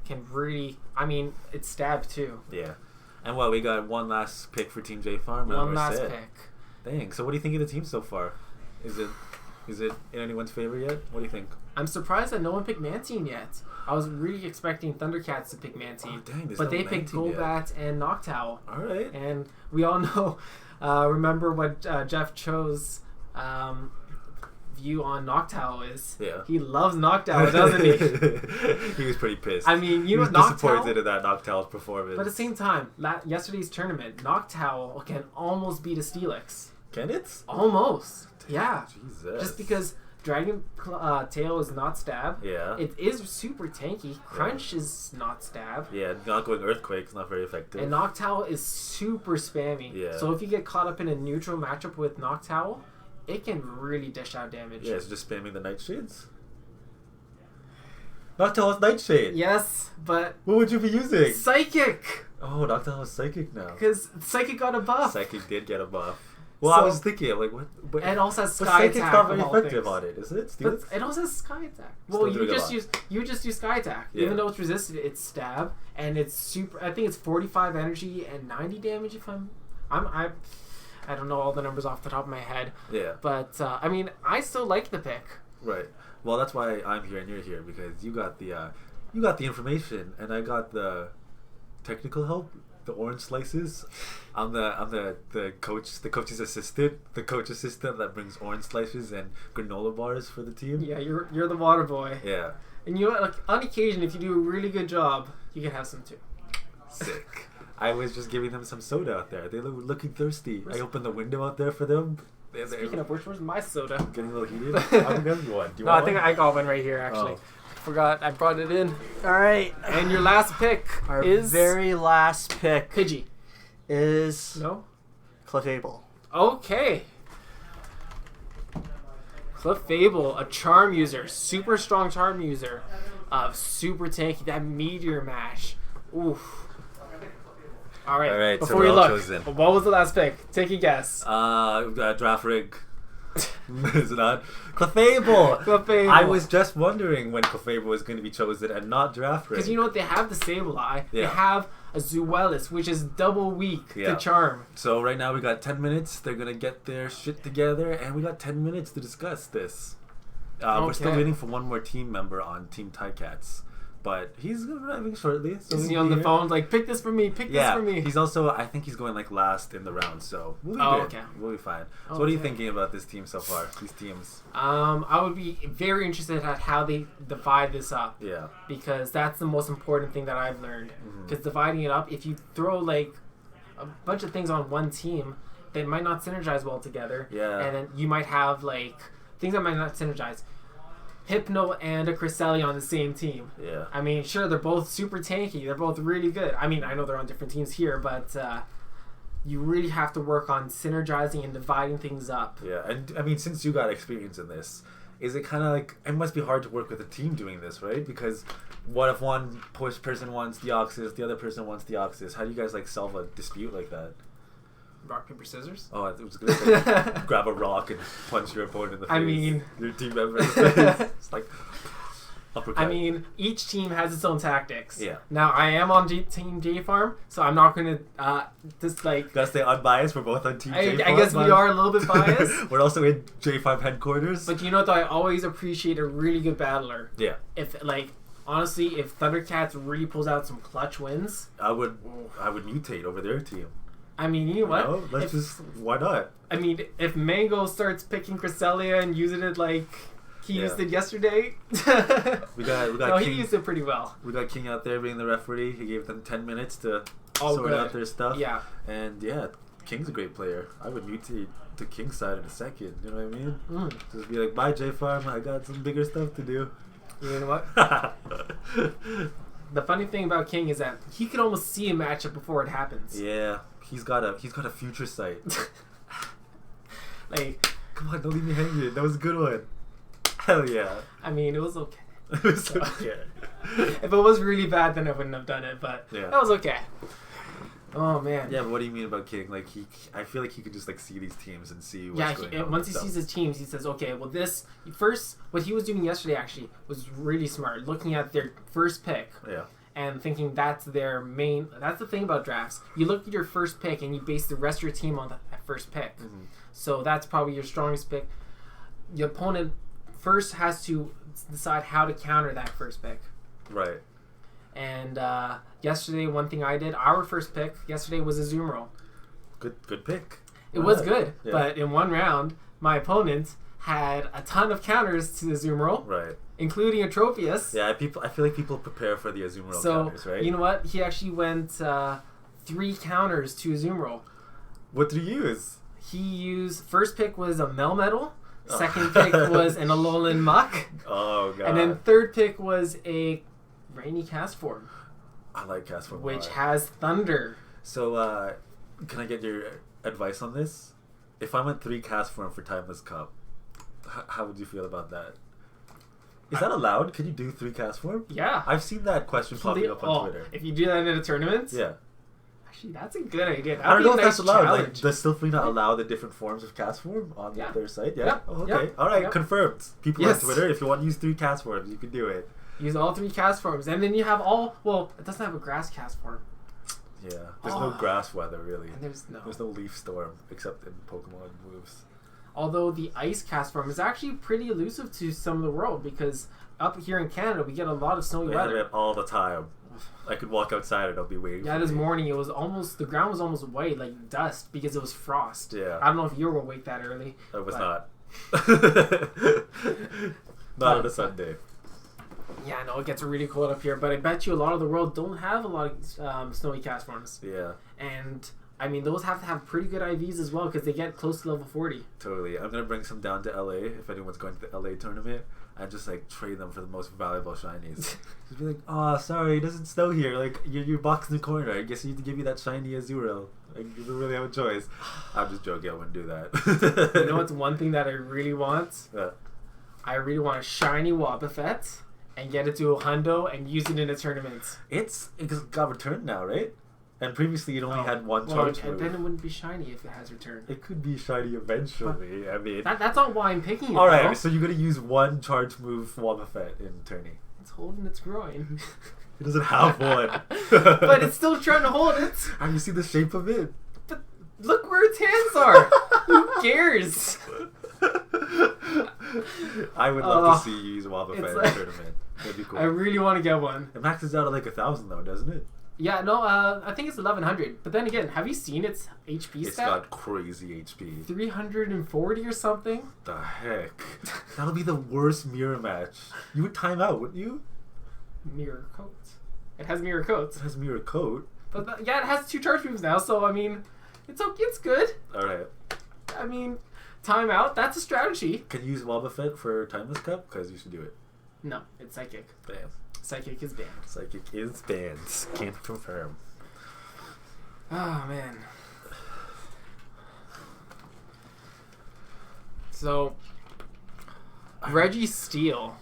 can really... I mean, it's stab too. Yeah. And we got one last pick for Team JFARM. One last pick. Dang. So what do you think of the team so far? Is it in anyone's favor yet? What do you think? I'm surprised that no one picked Mantine yet. I was really expecting Thundercats to pick Mantine. Oh, dang, but they picked Golbat and Noctowl. Alright. And we all know, remember what Jeff Cho's view on Noctowl is. Yeah. He loves Noctowl, doesn't he? He was pretty pissed. I mean, you know, he was disappointed in that Noctow's performance. But at the same time, yesterday's tournament, Noctowl can almost beat a Steelix. Can it? Almost. Damn, yeah. Jesus. Just because Dragon Tail is not stab. Yeah. It is super tanky. Crunch is not stab. Yeah, not going Earthquake's not very effective. And Noctowl is super spammy. Yeah. So if you get caught up in a neutral matchup with Noctowl, it can really dish out damage. Yeah, it's just spamming the Nightshades. Noctowl is Nightshade. Yes, but... What would you be using? Psychic! Oh, Noctowl is Psychic now. Because Psychic got a buff. Psychic did get a buff. Well, I was thinking, I'm like, what? And it also has But Sky Psychic's Attack. not very of all effective things. on it, is it? But it also has Sky Attack. Well, Still you doing a just lot. use Sky Attack. Yeah. Even though it's resisted, it's stab, and it's super. I think it's 45 energy and 90 damage. If I don't know all the numbers off the top of my head. Yeah. But I mean, I still like the pick. Right. Well, that's why I'm here and you're here, because you got the information and I got the technical help, the orange slices. I'm the coach's assistant, the coach assistant that brings orange slices and granola bars for the team. Yeah, you're the water boy. Yeah. And you know, like, on occasion, if you do a really good job, you can have some too. Sick. I was just giving them some soda out there. They were looking thirsty. I opened the window out there for them. Speaking of which, where's my soda? Getting a little heated. I think you want. Do you No, I want think one? I got one right here, actually. Oh. Forgot I brought it in. All right. And your last pick Our is... very last pick Pidgey. is No? Clefable. Okay. Clefable, a charm user, super strong charm user, super tanky. That Meteor Mash Oof. All right. All right, so Before we're we all look, chosen. what was the last pick? Take a guess. Draft rig. Is it not? Clefable! Clefable. I was just wondering when Clefable was going to be chosen and not draft rig. Because you know what? They have the Sableye. They Yeah. have a Zuelis, which is double weak Yeah. to charm. So right now we got 10 minutes. They're going to get their shit together, and we got 10 minutes to discuss this. We're still Okay. waiting for one more team member on Team TICATS. But he's arriving shortly. So Is we'll he on be the here. phone like, pick this for me, pick Yeah, this for me? he's also, I think he's going like last in the round, so we'll be Oh, good. okay. We'll be fine. So what are you Okay. thinking about this team so far, these teams? I would be very interested at how they divide this up. Yeah. Because that's the most important thing that I've learned. Mhm. Because dividing it up, if you throw like a bunch of things on one team, they might not synergize well together. Yeah. And then you might have like things that might not synergize. Hypno and a Cresselia on the same team. Yeah. I mean, sure, they're both super tanky. They're both really good. I mean, I know they're on different teams here, but you really have to work on synergizing and dividing things up. Yeah, and I mean, since you got experience in this, is it kind of like, it must be hard to work with a team doing this, right? Because what if one person wants Deoxys, the other person wants Deoxys? How do you guys like solve a dispute like that? Rock, paper, scissors? Oh, I was gonna say grab a rock and punch your opponent in the face. I mean- your team member in the face. It's like uppercut. I mean, each team has its own tactics. Yeah. Now, I am on Team JFARM, so I'm not going to just like... Gotta stay unbiased. We're both on Team I JFARM. guess we are a little bit biased. We're also in JFARM headquarters. But you know what, though? I always appreciate a really good battler. Yeah, If, like, honestly, if Thundercats really pulls out some clutch wins, I would mutate over their team. I mean, you know what? No, let's just, why not? I mean, if Mango starts picking Cresselia and using it like he used Yeah. it yesterday, We got no, he King. used it pretty well. We got King out there being the referee. He gave them 10 minutes to Oh, sort good. out their stuff. Yeah. And yeah, King's a great player. I would mutate to King's side in a second. You know what I mean? Mm. Just be like, bye, J Farm. I got some bigger stuff to do. You know what? The funny thing about King is that he can almost see a matchup before it happens. Yeah, he's got a future sight. Like, Come on, don't leave me hanging. That was a good one. Hell yeah. I mean, it was okay. It was okay. If it was really bad, then I wouldn't have done it. But Yeah. that was okay. Oh man. Yeah, but what do you mean about King? Like I feel like he could just like see these teams and see what's Yeah, going on. once he with sees them. his teams, he says, okay, well, this first, what he was doing yesterday actually was really smart. Looking at their first pick Yeah. and thinking that's their main. That's the thing about drafts. You look at your first pick and you base the rest of your team on that first pick. Mhm. So that's probably your strongest pick. Your opponent first has to decide how to counter that first pick. Right. And yesterday, one thing I did, our first pick yesterday was a Zoom roll. Good pick. It was Right. good, Yeah. but in one round, my opponent had a ton of counters to the Zoom roll, Right. including a Tropius. Yeah, I feel like people prepare for the Azumarill So, counters, right? you know what? He actually went 3 counters to a Zoom roll. What did you use? He used, first pick was a Melmetal, Oh. second pick was an Alolan Muck, Oh god. and then third pick was a Rainy Cast Form, I like Casper. which has Thunder. So, can I get your advice on this? If I went 3 cast form for Timeless Cup, how would you feel about that? Is that allowed? Can you do 3 cast form? Yeah. I've seen that question popping up on Twitter. If you do that in a tournament, Yeah. actually, that's a good idea. I don't That'd know be if a that's nice allowed. Like, challenge. does Still Free not allow the different forms of cast form on Yeah. their site? Yeah. Yep. Oh, okay. Yep. All right. Yep. Confirmed. People Yes. on Twitter, if you want to use 3 cast forms, you can do it. Use all 3 cast forms, and then you have all. Well, it doesn't have a grass cast form, Yeah. There's no Oh. grass weather really. and there's no. There's no leaf storm except in Pokemon moves. Although the ice cast form is actually pretty elusive to some of the world because up here in Canada we get a lot of snowy We have weather. it all the time. I could walk outside and I'll be waiting. Yeah, for this me. morning it was almost the ground was almost white like dust because it was frost. Yeah. I don't know if you were awake that early. I was but- not. Not on a Sunday. Yeah, I know it gets really cold up here, but I bet you a lot of the world don't have a lot of snowy cast forms. Yeah, And I mean, those have to have pretty good IVs as well because they get close to level 40. totally. I'm gonna bring some down to LA if anyone's going to the LA tournament and just like trade them for the most valuable shinies. Just be like, oh, sorry, it doesn't snow here. Like you're boxed in the corner. I guess you need to give me that shiny Azurill. Like you don't really have a choice. I'm just joking. I wouldn't do that. You know what's one thing that I really want? Yeah. I really want a shiny Wobbuffet and get it to a hundo and use it in a tournament. It's got returned now, right? And previously it only had one charge and move. then it wouldn't be shiny if it has returned. It could be shiny eventually. I mean, That's not why I'm picking it. alright, though. so you're gonna use one charge move Wobbuffet in tourney. It's holding its groin. It doesn't have one. But it's still trying to hold it. Have you seen the shape of it? But look where its hands are. Who cares? I would love to see you use Wobbuffet in like- a tournament. That'd be cool. I really want to get one. It maxes out at like 1,000 though, doesn't it? Yeah, no, I think it's 1100. But then again, have you seen its HP It's stat? got crazy HP. 340 or something? The heck? That'll be the worst mirror match. You would time out, wouldn't you? Mirror coat. It has mirror coats. It has mirror coat. But yeah, it has 2 charge moves now, so I mean, it's okay, it's good. Alright. I mean, timeout, that's a strategy. Can you use Wobbuffet for Timeless Cup? Because you should do it. No, it's psychic. Bam. Psychic is banned. Psychic is banned. Can't confirm. Oh, man. So, Reggie Steele.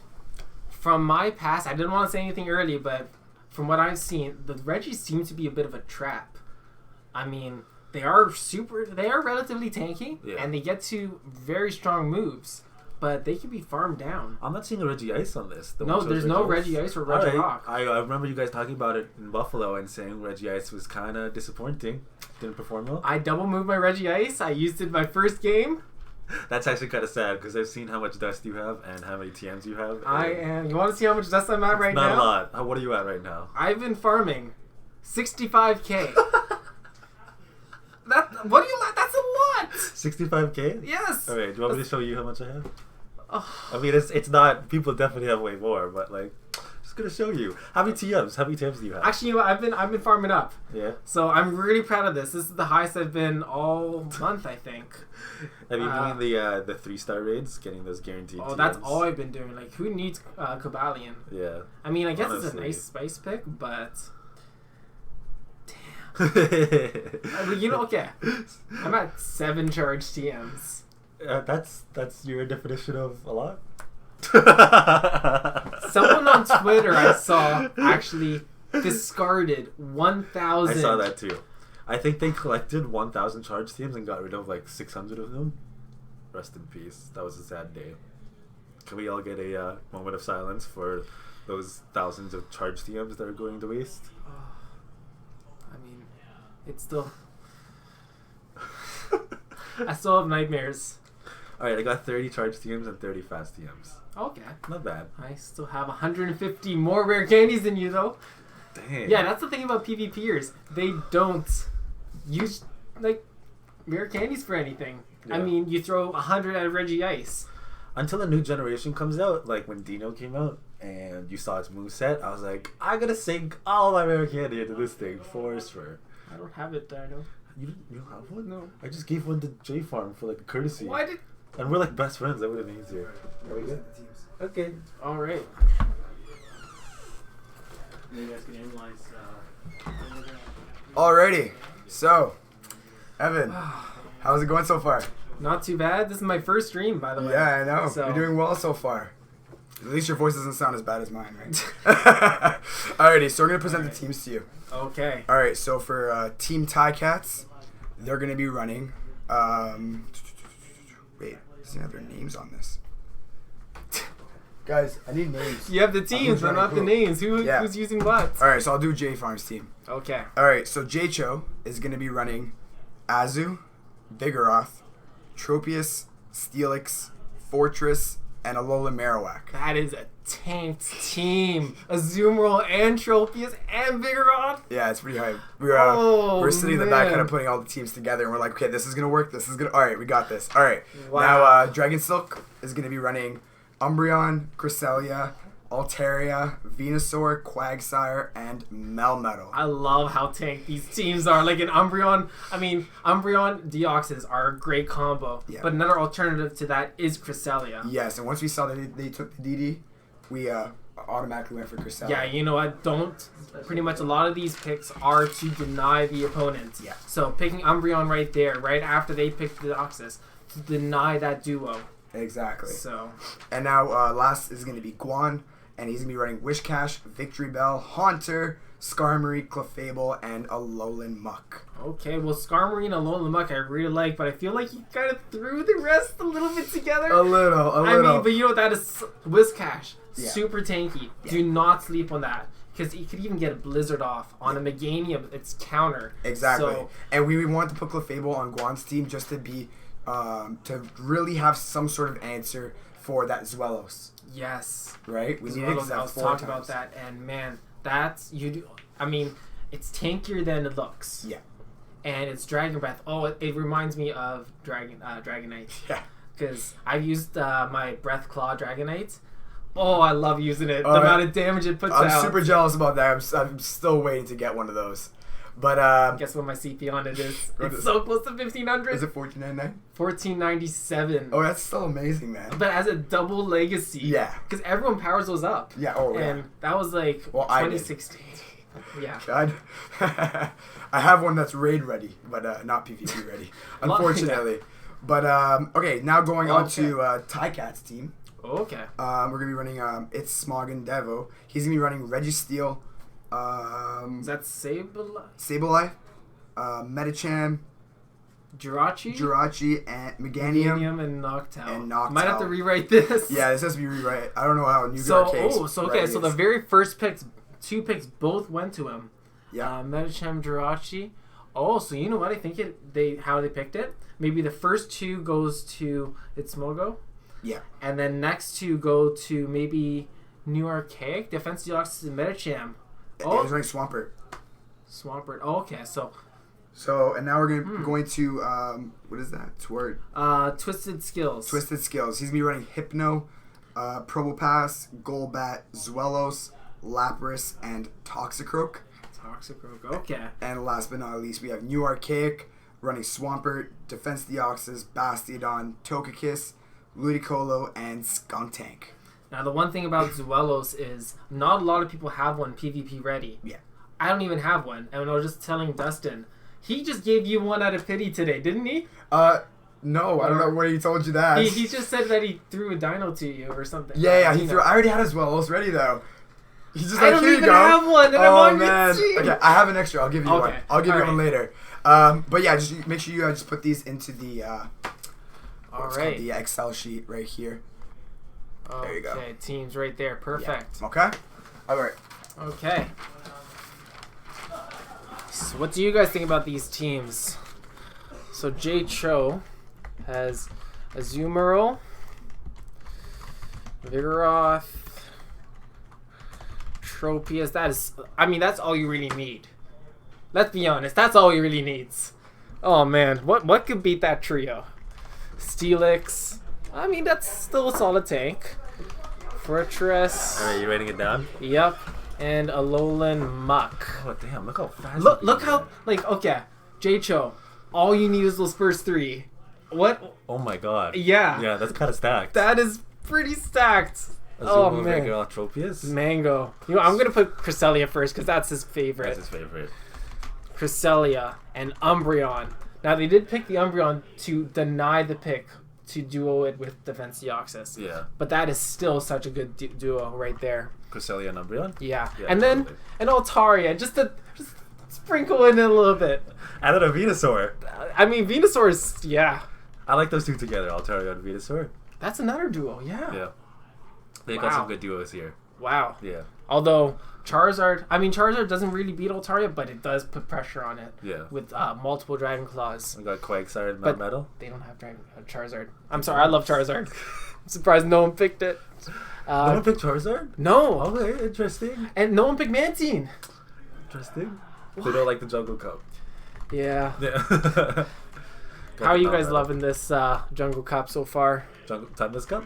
From my past, I didn't want to say anything early, but from what I've seen, the Reggies seem to be a bit of a trap. I mean, they are relatively tanky, Yeah. and they get to very strong moves, but they can be farmed down. I'm not seeing a Reggie Ice on this. The No, one shows there's no Reggie Reggie Ice or Reggie Alright. Rock. I remember you guys talking about it in Buffalo and saying Reggie Ice was kind of disappointing. Didn't perform well. I double moved my Reggie Ice. I used it in my first game. That's actually kind of sad because I've seen how much dust you have and how many TMs you have. You want to see how much dust I'm at right Not now? a lot. What are you at right now? I've been farming 65k. That's a lot. 65k? Yes. Alright, do you want me to show you how much I have? Oh, I mean, it's not. People definitely have way more, but like, just gonna show you. How many TMs? How many TMs do you have? actually, you know, I've been farming up, Yeah. so I'm really proud of this. This is the highest I've been all month, I think. Have you been doing the 3-star raids, getting those guaranteed? Oh, TMs? that's all I've been doing. Like, who needs Kabalion? Yeah. I mean, I guess it's a Honestly. nice spice pick, but That's you know, okay. I'm at 7 charged TMs. that's your definition of a lot. Someone on Twitter I saw actually discarded 1,000. I saw that too. I think they collected 1,000 charge teams and got rid of like 600 of them. Rest in peace. That was a sad day. Can we all get a moment of silence for those thousands of charge TMs that are going to waste? I mean, it's still. I still have nightmares. Alright, I got 30 charge TMs and 30 fast TMs. Okay. Not bad. I still have 150 more rare candies than you, though. Dang. Yeah, that's the thing about PvPers. They don't use, like, rare candies for anything. I Yeah. mean, you throw 100 at Reggie Ice. Until a new generation comes out, like when Dino came out and you saw its moveset, I was like, I gotta sink all my rare candy into this thing for sure. I don't have it, Dino. You don't have one? No. I just gave one to JFARM for like a courtesy. Why did... And we're like best friends. That would have been easier. Are we good? Okay. Alright. You guys can analyze. Alrighty, so Evan, how's it going so far? Not too bad. This is my first stream, by the way. Yeah, I know. So- You're doing well so far. At least your voice doesn't sound as bad as mine, right? Alrighty, so we're gonna present the teams to you. Okay. Alright, so for Team TICATS, they're gonna be running. Wait, does it have their names on this? Guys, I need names. You have the teams, but not the names. Who's using what? Alright, so I'll do JFARM's team. Okay. Alright, so Jcho is going to be running Azu, Vigoroth, Tropius, Steelix, Fortress, and Alola Marowak. That is a tanked team. Azumarill and Tropius and Vigoroth. Yeah, it's pretty hype. Oh, We're sitting in the back man. kind of putting all the teams together, and we're like, okay, this is going to work. This is going to... Alright, we got this. Alright, Wow. now Dragon Silk is going to be running Umbreon, Cresselia, Altaria, Venusaur, Quagsire, and Melmetal. I love how tanked these teams are. Like an Umbreon. I mean, Umbreon Deoxys are a great combo. Yeah. But another alternative to that is Cresselia. Yes, and once we saw that they took the DD, we automatically went for Cresselia. Yeah, you know what? Pretty much a lot of these picks are to deny the opponent. Yeah. So picking Umbreon right there, right after they picked Deoxys, to deny that duo. Exactly. So, And now last is going to be Guan and he's going to be running Wishcash, Victory Bell, Haunter, Skarmory, Clefable, and Alolan Muck. Okay, well, Skarmory and Alolan Muck I really like, but I feel like he kind of threw the rest a little bit together. A little. I mean, but you know what that is? Whiscash. Yeah. Super tanky. Yeah. Do not sleep on that. Because he could even get a Blizzard off. On a Meganium, it's counter. Exactly. So, And we want to put Clefable on Guan's team just to be, to really have some sort of answer for that Zwelos. yes. Right? We need Zwelos, that I was 4 talking times. about that, and man, that's, I mean, it's tankier than it looks. Yeah. And it's Dragon Breath. Oh, it reminds me of Dragonite. Yeah. Because I've used my Breath Claw Dragonite. Oh, I love using it. The Oh, amount of damage it puts I'm out. super jealous about that. I'm still waiting to get one of those. But Guess what my CP on it is? What It's is so close to 1,500. is it $14.99? 1497. Oh, that's still amazing, man. But as a double legacy. Yeah. Because everyone powers those up. Yeah. Oh, yeah. And that was like Well, I did. 2016. Yeah. God. I have one that's raid ready, but not PvP ready, unfortunately. But okay, now going on to TICATS team. Okay. We're gonna be running it's Smog and Devo. He's gonna be running Registeel, Is that Sableye? Sableye, Medicham, Jirachi, and Meganium. and Noctowl. And Noctowl. Might have to rewrite this. Yeah, this has to be rewrite. I don't know how new So, case. okay, so the very first picks, 2 picks both went to him. Yeah. Medicham, Jirachi. Oh, so you know what? I think how they picked it. Maybe the first 2 goes to Itsmogo. Yeah. And then next 2 go to maybe New Archaic, Defense Deoxys, and Medicham. Oh, he's running Swampert. Swampert. Oh, okay, so And now we're going to what is that? Tword. Twisted Skills. Twisted Skills. He's gonna be running Hypno, Probopass, Golbat, Zwelos, Lapras, and Toxicroak. Toxicroak. Okay. And last but not least, we have New Archaic running Swampert, Defense Deoxys, Bastiodon, Togekiss, Ludicolo, and Skuntank. Now, the one thing about Zwelos is not a lot of people have one PvP ready. Yeah. I don't even have one. And I was just telling Dustin, he just gave you one out of pity today, didn't he? No, I don't know where he told you that. He just said that he threw a dino to you or something. Yeah, he threw. I already had his Zwelos ready though. He's just I like, don't here you even go. have one, and I'm Oh on man. your team. Okay, I have an extra. I'll give you one. Okay, I'll give you all one right. later. But yeah, just make sure you just put these into the the Excel sheet right here. There you go. Okay, teams right there. Perfect. Yeah. Okay. All right. Okay. So what do you guys think about these teams? So Jay Cho has Azumarill, Vigoroth, Tropius. That's all you really need. Let's be honest, that's all he really needs. Oh man, what could beat that trio? Steelix. I mean, that's still a solid tank. Fortress. Alright, you writing it down? Yep. And Alolan Muck. Oh damn! Look how fast. Look how okay, J-Cho. All you need is those first 3. What? Oh my god. Yeah. Yeah, that's kind of stacked. That is pretty stacked. Azumarill, man. Vigoroth, Tropius. Mango. You know, I'm gonna put Cresselia first because that's his favorite. That's his favorite. Cresselia and Umbreon. Now they did pick the Umbreon to deny the pick to duo it with Defense Deoxys. Yeah. But that is still such a good duo right there. Cresselia and Umbreon. Yeah. Yeah, And then an Altaria just to sprinkle in a little bit. And then a Venusaur. I mean, Venusaur is, yeah. I like those two together, Altaria and Venusaur. That's another duo, yeah. Yeah. They got Wow. some good duos here. Wow. Yeah. Although Charizard doesn't really beat Altaria, but it does put pressure on it Yeah. with multiple Dragon Claws. We got Quagsire and But- Metal. They don't have Charizard. I'm sorry, I love Charizard. I'm surprised no one picked it. No one picked Charizard? No. Okay, interesting. And no one picked Mantine. Interesting. They don't like the Jungle Cup. Yeah. Yeah. How are you guys loving this Jungle Cup so far? Timeless Cup?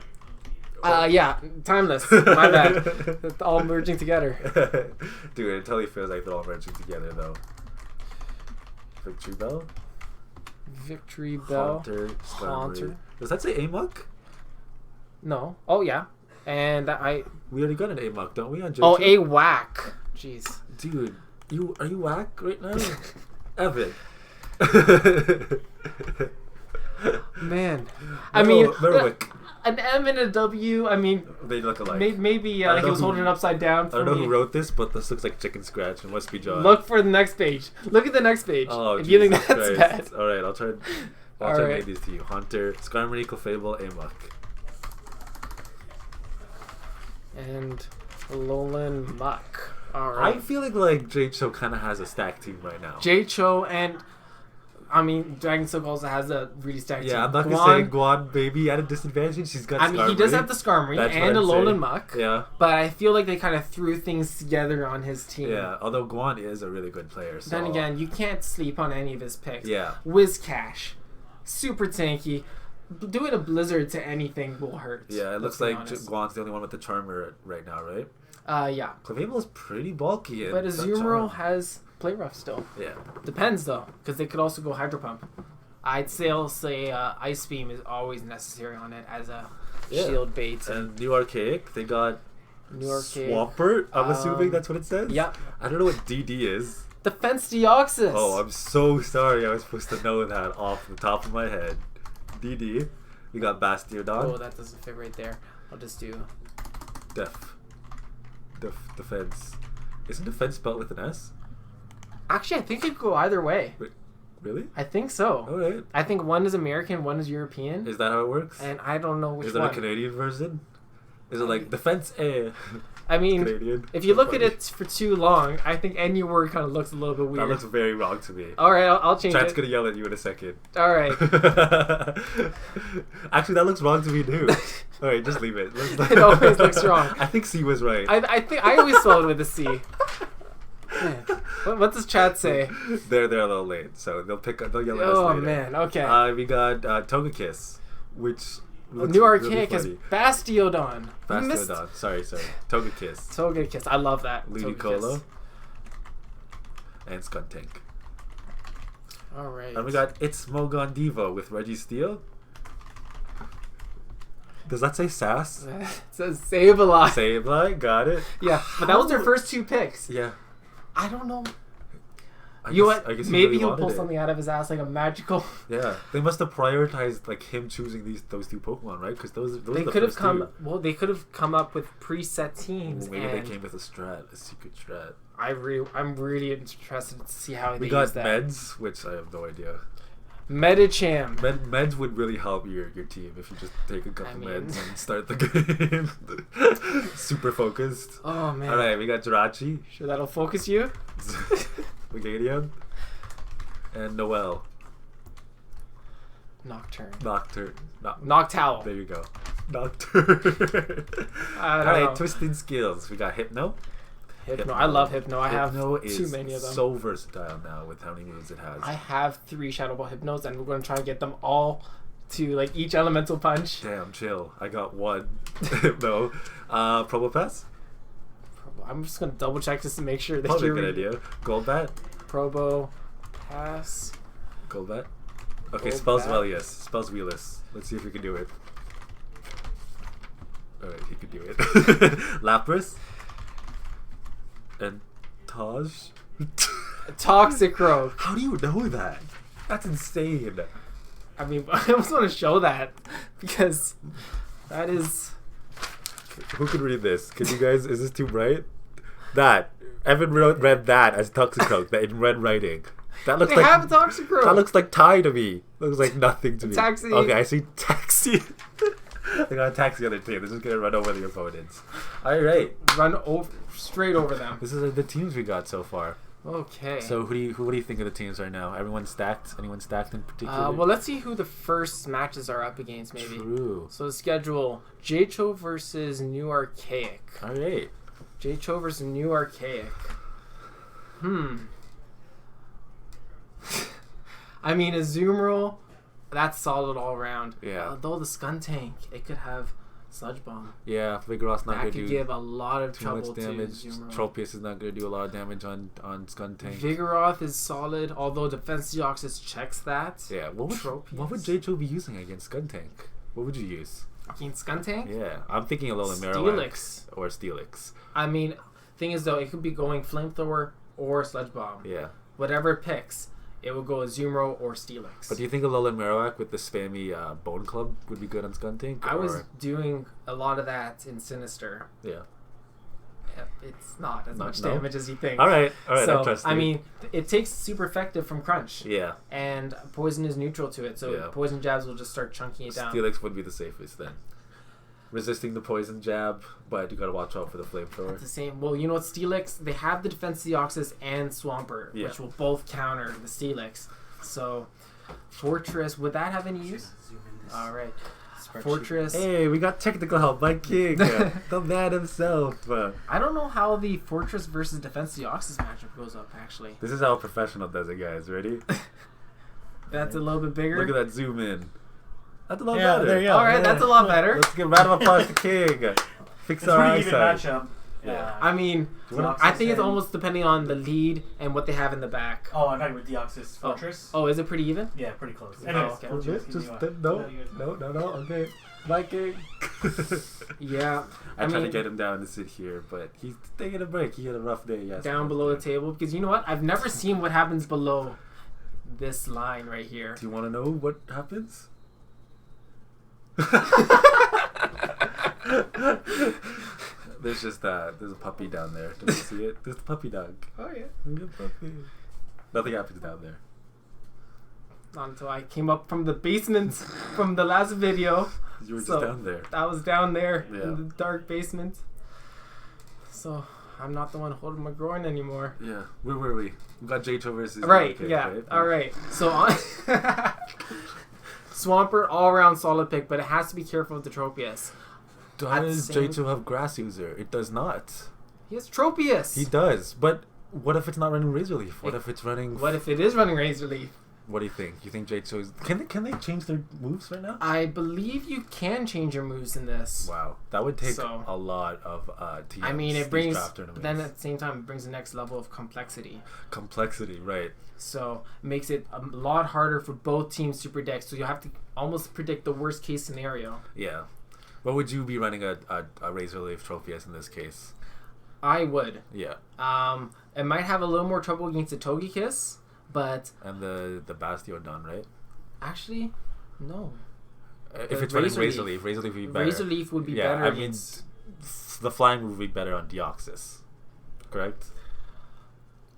Yeah, Timeless. My bad. It's all merging together. Dude, it totally feels like they're all merging together, though. Victory Bell? Victory Bell. Haunter. Haunter. Skarmory. Does that say Amok? No. Oh, yeah. And We already got an Amok, don't we? On Oh, JFARM? a whack. Jeez. Dude, are you whack right now? Evan. Man. No, Merwick. An M and a W. I mean, They look alike. maybe I don't he know was who- holding it upside down. I For don't know me. who wrote this, but this looks like chicken scratch. It must be John. Look for the next page. Look at the next page. Oh, if you think Jesus that's Christ. bad. All right, I'll try. I'll All try to right. make these to you. Hunter, Skarmory, Clefable, Amok. And Alolan Muck. All I'm right. feeling like J-Cho kind of has a stack team right now. J-Cho and I mean Dragon Silk also has a really stacked team. Yeah, I'm not gonna Guan, say Guan baby at a disadvantage. She's got. I mean, he does Skarmory. have the Skarmory That's what and I'm Alolan saying. Muck. Yeah, But I feel like they kind of threw things together on his team. yeah. Although Guan is a really good player. So. Then again, you can't sleep on any of his picks. Yeah. Wizcash, super tanky. Doing a blizzard to anything will hurt. Yeah, it looks let's be like honest. Guan's the only one with the Charmer right now, right? Yeah. Clefable's pretty bulky. But and that Azumarill Charm- has Play Rough still. Yeah. Depends though, because they could also go Hydro Pump. I'd say Ice Beam is always necessary on it as a Yeah. shield bait. And New Archaic, they got New Arcade. Swampert. I'm assuming Um, that's what it says. Yep. I don't know what DD is. Defense Deoxys. Oh, I'm so sorry. I was supposed to know that off the top of my head. DD. We got Bastiodon. Oh, that doesn't fit right there. I'll just do. Defense. Isn't defense spelled with an S? Actually, I think it could go either way. Really? I think so. Alright. I think one is American, one is European, Is that how it works? and I don't know which Is there one. a Canadian version? Is it like defense A? I mean, Canadian? if you look Funny. at it for too long, I think any word kind of looks a little bit weird. That looks very wrong to me. All right, I'll change Chat's it. gonna yell at you in a second. All right. Actually, that looks wrong to me too. Alright, just leave it. It always looks wrong. I think C was right. I think I always spell it with a C. Man, what does chat say? They're a little late, so they'll yell at us Oh later. man, okay. We got Togekiss, which looks New really Archaic has funny. Bastiodon. You missed Bastiodon. Sorry. Togekiss, Togekiss. I love that. Ludicolo, Togekiss. and Skuntank. All right. And we got It's Mogon Devo with Registeel. Does that say Sass? It says Sableye. Sableye, got it. Yeah, but that was their first two picks. Yeah. I don't know. I You know guess- what? I guess he Maybe really he'll wanted pull it. something out of his ass like a magical. Yeah, they must have prioritized like him choosing those two Pokemon, right? Because those They are the could have first come. two. Well, they could have come up with preset teams. Ooh, maybe and they came with a secret strat. I'm really interested to see how We they got use that. Meds, which I have no idea. Medicham. Meds would really help your team if you just take a couple I mean- meds and start the game. Super focused. Oh man. All right, we got Jirachi, Sure, that'll focus you. Leganium, and Noel. Nocturne. Nocturne. Noctowl. There you go. Nocturne. I All don't know. right, twisted skills. We got Hypno. Hypno. I love Hypno. I have Hypno is too many of them. so versatile now with how many moves it has. I have 3 Shadow Ball Hypnos, and we're going to try to get them all to like each elemental punch. Damn, chill. I got one. Hypno. Probopass? I'm just going to double check just to make sure that Probably a you're good idea. Golbat? Probo Pass. Golbat? Okay, Golbat. spells Velius. Spells Wheelus. Let's see if we can do it. Alright, he can do it. Lapras? And Taj? Toxicroak. How do you know that? That's insane. I mean, I just want to show that because that is. Who can read this? Can you guys? Is this too bright? That Evan read that as Toxicroak. That in red writing. That looks They like have a Toxicroak. that looks like tie to me. Looks like nothing to me. Taxi. Okay, I see taxi. They got a taxi on their team. They're just gonna run over the opponents. All right. Run straight over them. This is the teams we got so far. Okay. So what do you think of the teams right now? Everyone stacked? Anyone stacked in particular? well, let's see who the first matches are up against, maybe. True. So the schedule: J-Cho versus New Archaic. All right. J-Cho versus New Archaic. I mean, Azumarill, that's solid all around. Yeah. Although the Skuntank, it could have Sludge Bomb. Yeah, Vigoroth's not That gonna could do give a lot of too trouble much to damage. Azumarill. Tropius is not gonna do a lot of damage on Skuntank. Vigoroth is solid, although Defense Deoxys checks that. Yeah, what would Tropius. J-Cho be using against Skuntank? What would you use? Against Skuntank? Yeah, I'm thinking a little Steelix. or Steelix. I mean, thing is though, it could be going Flamethrower or Sludge Bomb. Yeah, Whatever it picks. it will go Azumarill or Steelix. But do you think Alolan Marowak with the spammy Bone Club would be good on Skuntank? I was doing a lot of that in Sinister. Yeah. It's not as much No? damage as you think. All right. I So, trust I you. mean, it takes super effective from Crunch. Yeah. And Poison is neutral to it, so Yeah. Poison Jabs will just start chunking it down. Steelix would be the safest then. Resisting the poison jab, but you gotta watch out for the flamethrower. It's the same. Well, you know what, Steelix, they have the Defense Deoxys and Swampert, Yeah. which will both counter the Steelix. So, Fortress, would that have any use? All right. Fortress. Hey, we got technical help by King, the man himself. I don't know how the Fortress versus Defense Deoxys matchup goes up, actually. This is how a professional does it, guys. Ready? That's a little bit bigger. Look at that zoom in. That's a lot Yeah, better. there you go. All right, that's a lot better. Let's give a round of applause to King. Fix It's our pretty even eyesight. matchup. Yeah. I mean, Deoxys I think it's and- almost depending on the lead and what they have in the back. Oh, I'm talking about Deoxys Fortress. Oh, is it pretty even? Yeah, pretty close. Oh, Anyways, okay. we'll just Just continue on. no. Okay, bye, King. Yeah. I tried to mean, get him down to sit here, but he's taking a break. He had a rough day yesterday. down below the table, because you know what? I've never seen what happens below this line right here. Do you want to know what happens? There's just there's a puppy down there. Do you see it? There's the puppy dog. Oh yeah. Good puppy. Nothing happens down there. Not until I came up from the basement from the last video. You were just So, down there. I was down there Yeah. in the dark basement. So I'm not the one holding my groin anymore. Yeah. Where were we? We got J2 versus Right, Marowak, yeah. right? All right. So on Swampert, all around solid pick, but it has to be careful with the Tropius. Does same- J2 have Grass User? It does not. He has Tropius. He does. But what if it's not running Razor Leaf? What if it's running... What if it is running Razor Leaf? What do you think? You think J2 is... Can they change their moves right now? I believe you can change your moves in this. Wow. That would take So- a lot of TMs. I mean, these it brings, draft tournaments. then at the same time, it brings the next level of complexity. Complexity, right. So it makes it a lot harder for both teams to predict. So you have to almost predict the worst case scenario. Yeah. What would you be running a Razor Leaf Tropius in this case? I would. Yeah. It might have a little more trouble against the Togekiss, but And the Bastiodon, right? actually, no. If it's running Razor Leaf would be better. Razor Leaf would be Yeah, better I mean, against... the flying move would be better on Deoxys. Correct?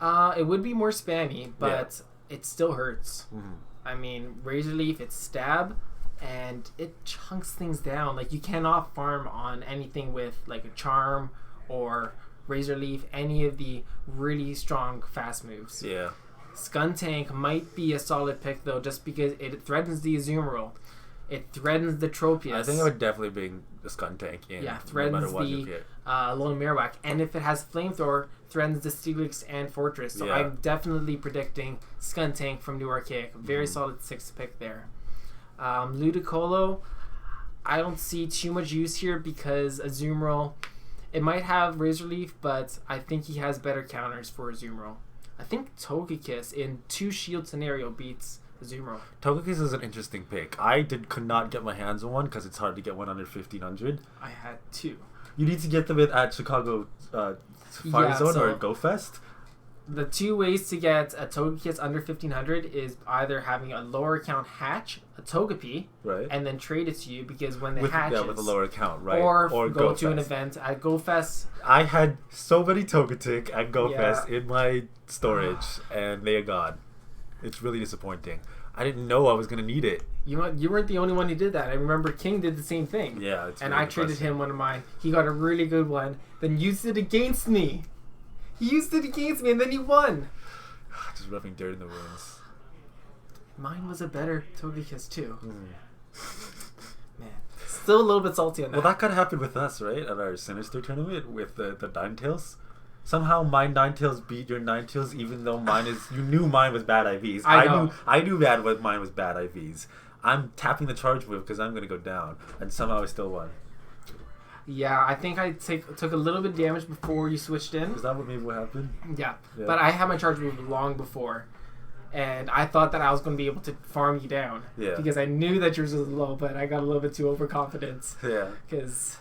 It would be more spammy, but it still hurts. Mm-hmm. I mean, Razor Leaf, it's stab, and it chunks things down. Like, you cannot farm on anything with, like, a Charm or Razor Leaf, any of the really strong fast moves. Yeah. Skuntank might be a solid pick, though, just because it threatens the Azumarill. It threatens the Tropius. I think I would definitely bring the Skuntank in. Yeah, no threatens matter what you the get. Alolan Marowak. And if it has Flamethrower, threatens the Steelix and Fortress. So Yeah. I'm definitely predicting Skuntank from New Archaic. Very Mm-hmm. solid 6th pick there. Ludicolo, I don't see too much use here because Azumarill, it might have Razor Leaf, but I think he has better counters for Azumarill. I think Togekiss in 2-shield scenario beats Azumarill. Togekiss is an interesting pick. I could not get my hands on one because it's hard to get one under 1500. I had 2. You need to get them at Chicago Fire Yeah, Zone so- or Go Fest. The 2 ways to get a Togekiss under 1500 is either having a lower count hatch, a Togepi, Right. and then trade it to you because when they with, hatch yeah, with a lower count, right? or go to an Fest. event at GoFest. I had so many Togetic at Go Yeah. Fest in my storage, and they are gone. It's really disappointing. I didn't know I was gonna need it. You weren't the only one who did that. I remember King did the same thing. Yeah, it's And really I traded depressing. him one of mine. He got a really good one, then used it against me. He used it against me, and then he won. Just rubbing dirt in the wounds. Mine was a better Togekiss too. Mm. Man, still a little bit salty on that. Well, that could happen with us, right? At our Sinister tournament with the Ninetales. Somehow my Ninetales beat your Ninetales, even though mine is. You knew mine was bad IVs. I know. I knew mine was bad IVs. I'm tapping the charge move because I'm gonna go down, and somehow I still won. Yeah, I think I took a little bit of damage before you switched in. Is that what maybe what happened? Yeah, Yeah. but I had my charge move long before, and I thought that I was going to be able to farm you down. Yeah. Because I knew that yours was low, but I got a little bit too overconfident. Yeah. Because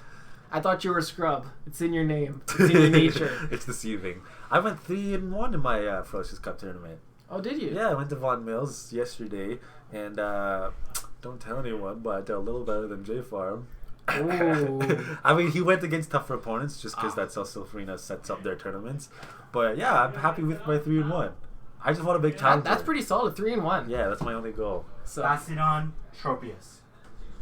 I thought you were a scrub. It's in your name. It's in your nature. It's deceiving. I went 3-1 in my Ferocious Cup tournament. Oh, did you? Yeah, I went to Von Mills yesterday, and don't tell anyone, but I did a little better than JFARM. Ooh. I mean, he went against tougher opponents just because that's how Silverina sets up their tournaments. But yeah, I'm happy with my 3-1. I just want a big challenge. That's pretty solid. 3-1. Yeah, that's my only goal. So Bastidon, Tropius.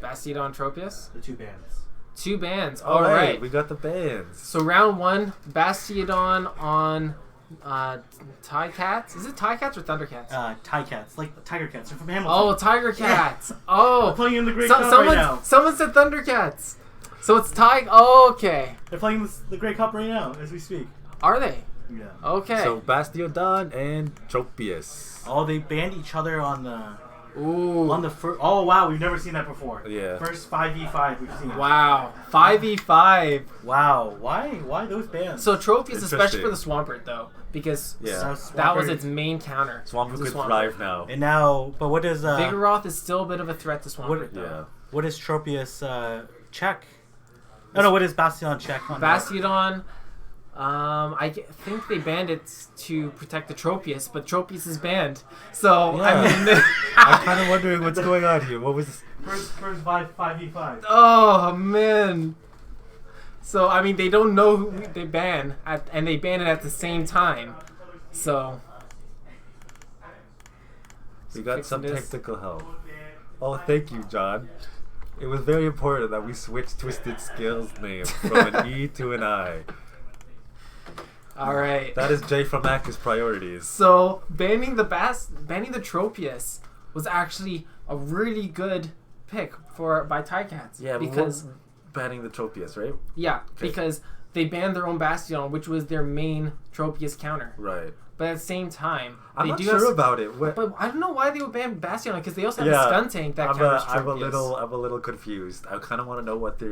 Bastidon, Tropius. The two bands. 2 bands. All All right, right. we got the bands. So round 1, Bastidon on TICATS. Is it TICATS or Thundercats? TICATS, like Tiger Cats. They're from Hamilton. Oh, Tiger Cats. Oh. They're playing in the Great Cup right now. Someone said Thundercats. So it's Oh, okay. They're playing the Great Cup right now as we speak. Are they? Yeah. Okay. So Bastiodon and Tropius. Oh, they banned each other on the Ooh. first. Oh wow, we've never seen that before. Yeah. First 5v5 we've seen. Wow. 5v5. Wow. Why those bans? So Tropius, especially Interesting. for the Swampert, though, because Yeah. So that was Swampert- its main counter. Swampert The could Swampert. thrive now. And now, but what does Vigoroth is still a bit of a threat to Swampert, though. Yeah. what does Tropius check? No, what does Bastion check on? Bastiodon, think they banned it to protect the Tropius, but Tropius is banned. So, I Yeah. mean... I'm kind of wondering what's going on here. What was... First 5v5. Oh, man. So, I mean, they don't know who they ban, and they ban it at the same time. So... We got fixing some this. technical help. Oh, thank you, John. It was very important that we switched Twisted Skills name from an E to an I. All right. That is J from Actus priorities. So banning the Tropius was actually a really good pick by TICATS. Yeah, because banning the Tropius, right? because they banned their own Bastion, which was their main Tropius counter. Right. But at the same time, I'm they not do sure have, about it. But I don't know why they would ban Bastion because they also have Yeah, a Skun Tank that counters Tropius. I'm a little confused. I kind of want to know what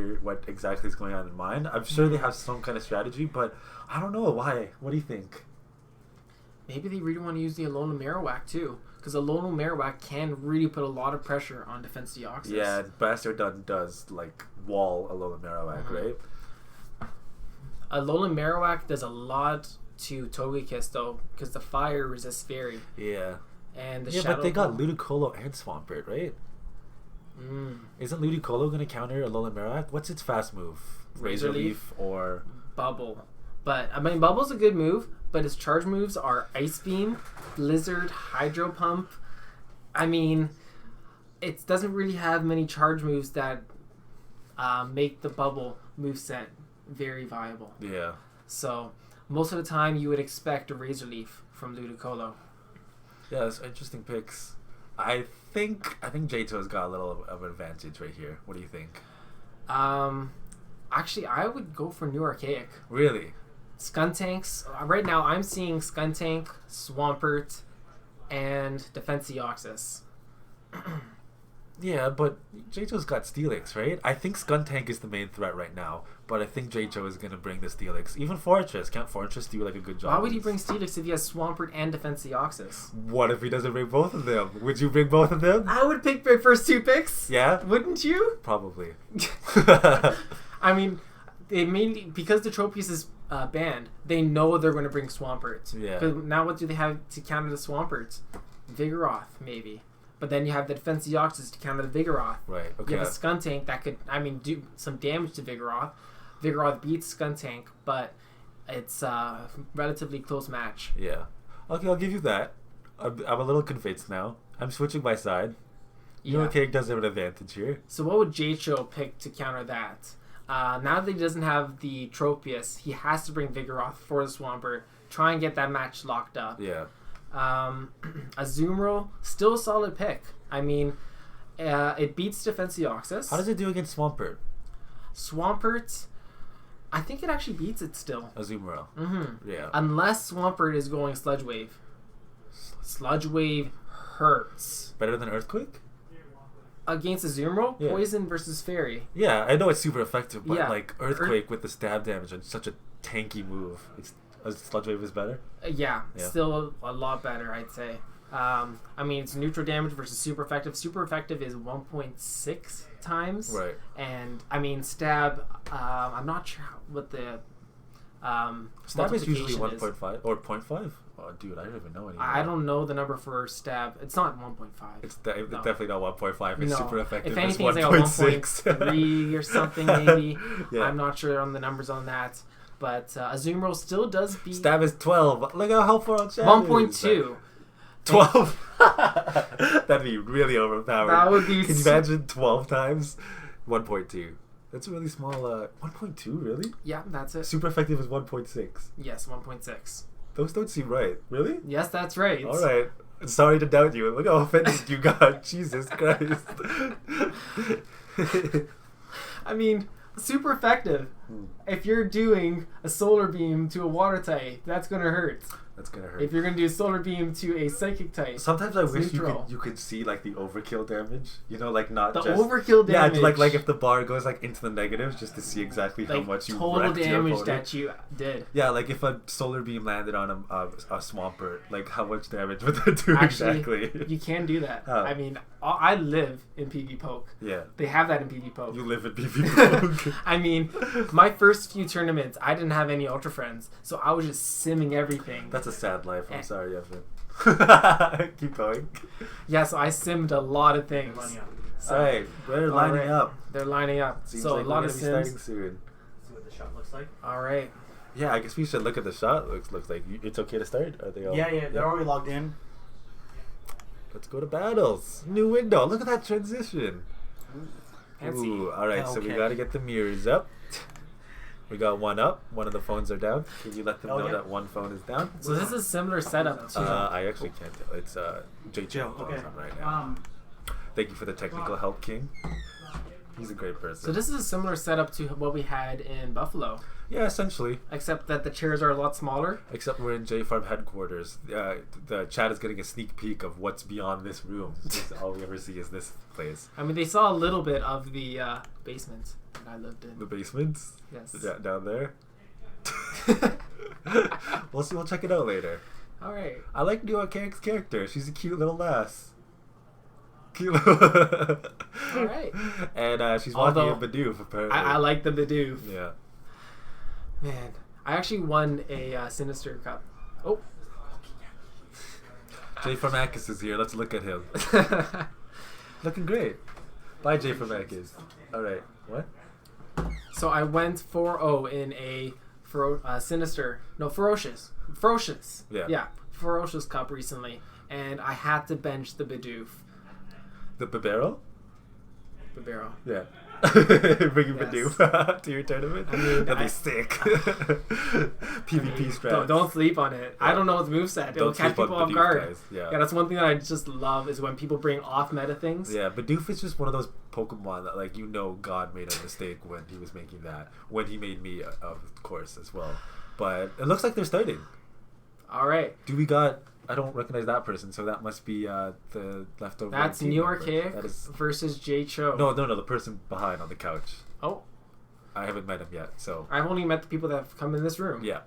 exactly is going on in mind. I'm sure they have some kind of strategy, but I don't know why. What do you think? Maybe they really want to use the Alolan Marowak too, because Alolan Marowak can really put a lot of pressure on Defense Deoxys. Yeah, Bastiodon does like wall Alolan Marowak, right? Alolan Marowak does a lot to Togekiss though, because the fire resists Fairy. Yeah. And the Yeah, Shadow but they got Ball. Ludicolo and Swampert, right? Mm. Isn't Ludicolo going to counter Alolan Marowak? What's its fast move? Razor Razor Leaf? Leaf or... Bubble. But, I mean, Bubble's a good move, but its charge moves are Ice Beam, Blizzard, Hydro Pump. I mean, it doesn't really have many charge moves that make the Bubble moveset very viable. Yeah. So, most of the time, you would expect a Razor Leaf from Ludicolo. Yeah, that's interesting picks. I think Jato's got a little of an advantage right here. What do you think? Actually, I would go for New Archaic. Really? Skuntanks. Right now, I'm seeing Skuntank, Swampert, and Defense Deoxys. Yeah, but Jato's got Steelix, right? I think Skuntank is the main threat right now, but I think Jato is going to bring the Steelix. Even Fortress. Can't Fortress do like a good job? Why would he bring Steelix if he has Swampert and Defense Deoxys? What if he doesn't bring both of them? Would you bring both of them? I would pick my first 2 picks. Yeah? Wouldn't you? Probably. I mean, they mainly because the Tropius is banned, they know they're going to bring Swampert. Yeah. But now what do they have to counter the Swampert? Vigoroth, maybe. But then you have the Defense Deoxys to counter the Vigoroth. Right, okay. You have a Skuntank that could, do some damage to Vigoroth. Vigoroth beats Skuntank, but it's a relatively close match. Yeah. Okay, I'll give you that. I'm a little convinced now. I'm switching my side. Yeah. Eurocake does have an advantage here. So what would Jatro pick to counter that? Now that he doesn't have the Tropius, he has to bring Vigoroth for the Swampert, try and get that match locked up. Yeah. Azumarill, still a solid pick. I mean, it beats Defense Deoxys. How does it do against Swampert? Swampert, I think it actually beats it still. Azumarill. Mm-hmm. Yeah. Unless Swampert is going Sludge Wave. Sludge Wave hurts. Better than Earthquake? Against Azumarill, Yeah. Poison versus Fairy. Yeah, I know it's super effective, but Yeah. like Earthquake with the stab damage and such a tanky move. Sludge Wave is better? Yeah, Yeah. still a lot better, I'd say. I mean, it's neutral damage versus super effective. Super effective is 1.6 times. Right. And, I mean, stab, I'm not sure what the Stab is usually multiplication 1.5 or 0.5. Oh, dude, I don't even know anymore. I don't know the number for stab. It's not 1.5. It's definitely not 1.5. It's No. super effective. If anything, it's it's like a 1.3 or something, maybe. Yeah. I'm not sure on the numbers on that. But Azumarill still does beat Stab is 12. Look how far out chat 1.2. 12. That'd be really overpowered. That would be Can you imagine 12 times 1.2? That's a really small. 1.2, really? Yeah, that's it. Super effective is 1.6. Yes, 1.6. Those don't seem right. Really? Yes, that's right. All right. Sorry to doubt you. Look how offended you got. Jesus Christ. I mean, super effective. If you're doing a solar beam to a water type, that's gonna hurt. That's gonna hurt. If you're gonna do a solar beam to a psychic type, Sometimes I it's wish neutral. you could see like the overkill damage. You know, like not The just overkill damage. Yeah, like if the bar goes like into the negatives, just to see exactly how like much you total wrecked your damage opponent. that you did. Yeah, like if a solar beam landed on a Swampert, like how much damage would that do Actually, exactly? you can do that. Oh. I mean, I live in PV Poke. Yeah, They have that in PV Poke. you live in PvP. I mean, my first few tournaments, I didn't have any Ultra Friends, so I was just simming everything. That's a sad life. I'm Eh. sorry, Evan. Keep going. Yeah, so I simmed a lot of things. So, All right, they're all lining right. up. They're lining up. Seems So like a lot we're of gonna be starting sims. soon. See what the shot looks like. All right. Yeah, I guess we should look at the shot. Looks like it's okay to start. Are they all? Yeah, they're already logged in. Let's go to battles. New window. Look at that transition. Fancy. Ooh, all right. So we Okay. gotta get the mirrors up. We got one up. One of the phones are down. Can you let them Oh, know yeah. that one phone is down? So this is a similar setup to. I actually can't tell. It's J. Joe, okay. on right now. Thank you for the technical help, King. He's a great person. So this is a similar setup to what we had in Buffalo, Yeah, essentially. except that the chairs are a lot smaller. Except we're in JFARM headquarters. The chat is getting a sneak peek of what's beyond this room. All we ever see is this place. I mean, they saw a little bit of the basement that I lived in. The basement. Yes. Yeah, down there. We'll see. We'll check it out later. All right. I like New York's character. She's a cute little lass. Cute little. All right. And she's walking Although, a Bidoof, apparently. I like the Bidoof. Yeah. Man, I actually won a Sinister Cup. Oh. Jay Farmakis is here. Let's look at him. Looking great. Bye, Jay Farmakis. All right. What? So I went 4-0 in a Ferocious. Yeah. Yeah. Ferocious Cup recently. And I had to bench the Bidoof. The Bibero? Bibero. Yeah. Bringing Yes. Bidoof to your tournament? I mean, That'd I- be sick. PvP strats. Don't sleep on it. I don't know its moveset. It'll Don't catch sleep on people off Bidoof, guard. guys. Yeah. Yeah, that's one thing that I just love is when people bring off meta things. Yeah, Bidoof is just one of those Pokemon that, like, God made a mistake when he was making that. When he made me, of course, as well. But it looks like they're starting. All right. I don't recognize that person, so that must be the leftover. That's team New member. Archaic That is versus Jay Cho. no, the person behind on the couch. Oh, I haven't met him yet, so I've only met the people that have come in this room. yeah.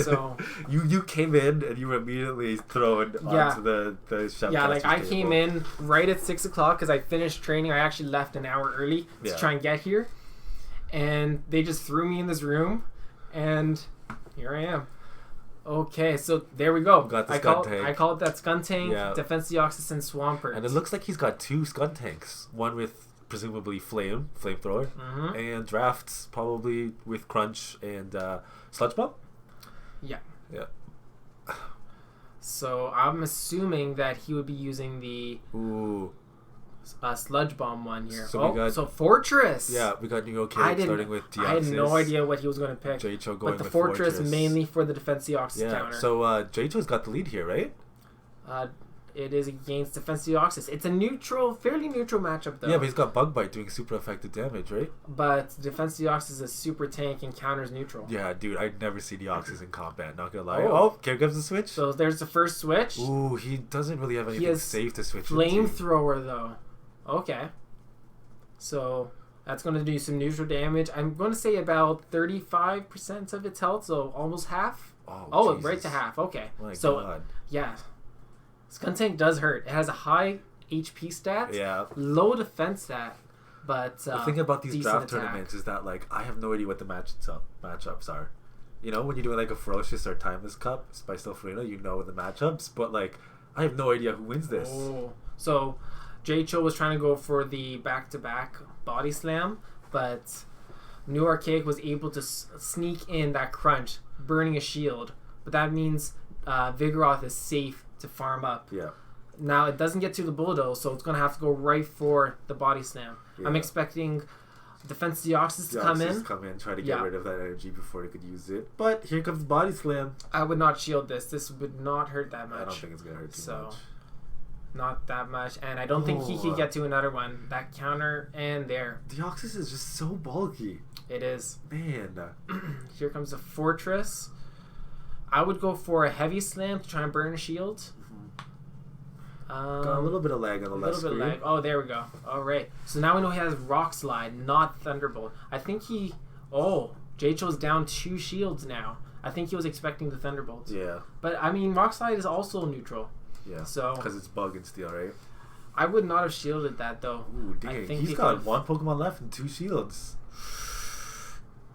So- you came in and you were immediately thrown Yeah. onto the chef. Yeah, like I caster's came table. in right at 6 o'clock because I finished training. I actually left an hour early to Yeah. try and get here, and they just threw me in this room, and here I am. Okay, so there we go. Got the I call Skuntank. I call it that Skuntank, Yeah. Defenseoxys, and Swampert. And it looks like he's got two Skuntanks. One with presumably flamethrower, Mhm. and drafts probably with Crunch and Sludge Bomb. Yeah. Yeah. So I'm assuming that he would be using the Ooh. Sludge Bomb one here. So we got- so Fortress. Yeah, we got New York I starting with Deoxys. I had no idea what he was going to pick. J-Cho going But the with Fortress mainly for the Defenseoxys Yeah, counter. so J-Cho's got the lead here, right? It is against Defenseoxys. It's a fairly neutral matchup though. Yeah, but he's got Bug Bite doing super effective damage, right? But Defenseoxys is super tank and counters neutral. Yeah, dude, I'd never see Deoxys in combat, not gonna lie. Oh. Oh, here comes the switch. So there's the first switch. Ooh, he doesn't really have anything has safe to switch into. Flamethrower though. Okay. So that's going to do some neutral damage. I'm going to say about 35% of its health, so almost half. Oh, Jesus. right to half. Okay. My so God. yeah, Skuntank does hurt. It has a high HP stat, Yeah. low defense stat, but The thing about these decent draft attack. tournaments is that, like, I have no idea what the matchups are. You know, when you're doing like a Ferocious or Timeless Cup by Stelfrino, you know the matchups, but like I have no idea who wins this. Oh. So JHO was trying to go for the back-to-back body slam, but New Archaic was able to sneak in that crunch, burning a shield. But that means Vigoroth is safe to farm up. Yeah. Now it doesn't get to the Bulldo, so it's going to have to go right for the body slam. Yeah. I'm expecting Defense Deoxys to come in. Try to get rid of that energy before they could use it. But here comes the body slam. I would not shield this. This would not hurt that much. I don't think it's gonna hurt too much. Not that much, and I don't think he can get to another one. That counter and there. Deoxys is just so bulky. It is. Man. Here comes a Fortress. I would go for a heavy slam to try and burn a shield. Got a little bit of lag on the left screen. Lag. Oh, there we go. All right. So now we know he has Rock Slide, not Thunderbolt. I think he... Oh, JHO's down 2 shields now. I think he was expecting the Thunderbolt. Yeah. But, I mean, Rock Slide is also neutral. Yeah. So because it's bug and steel, right? I would not have shielded that, though. Ooh, dang. He's got 1 Pokemon left and 2 shields.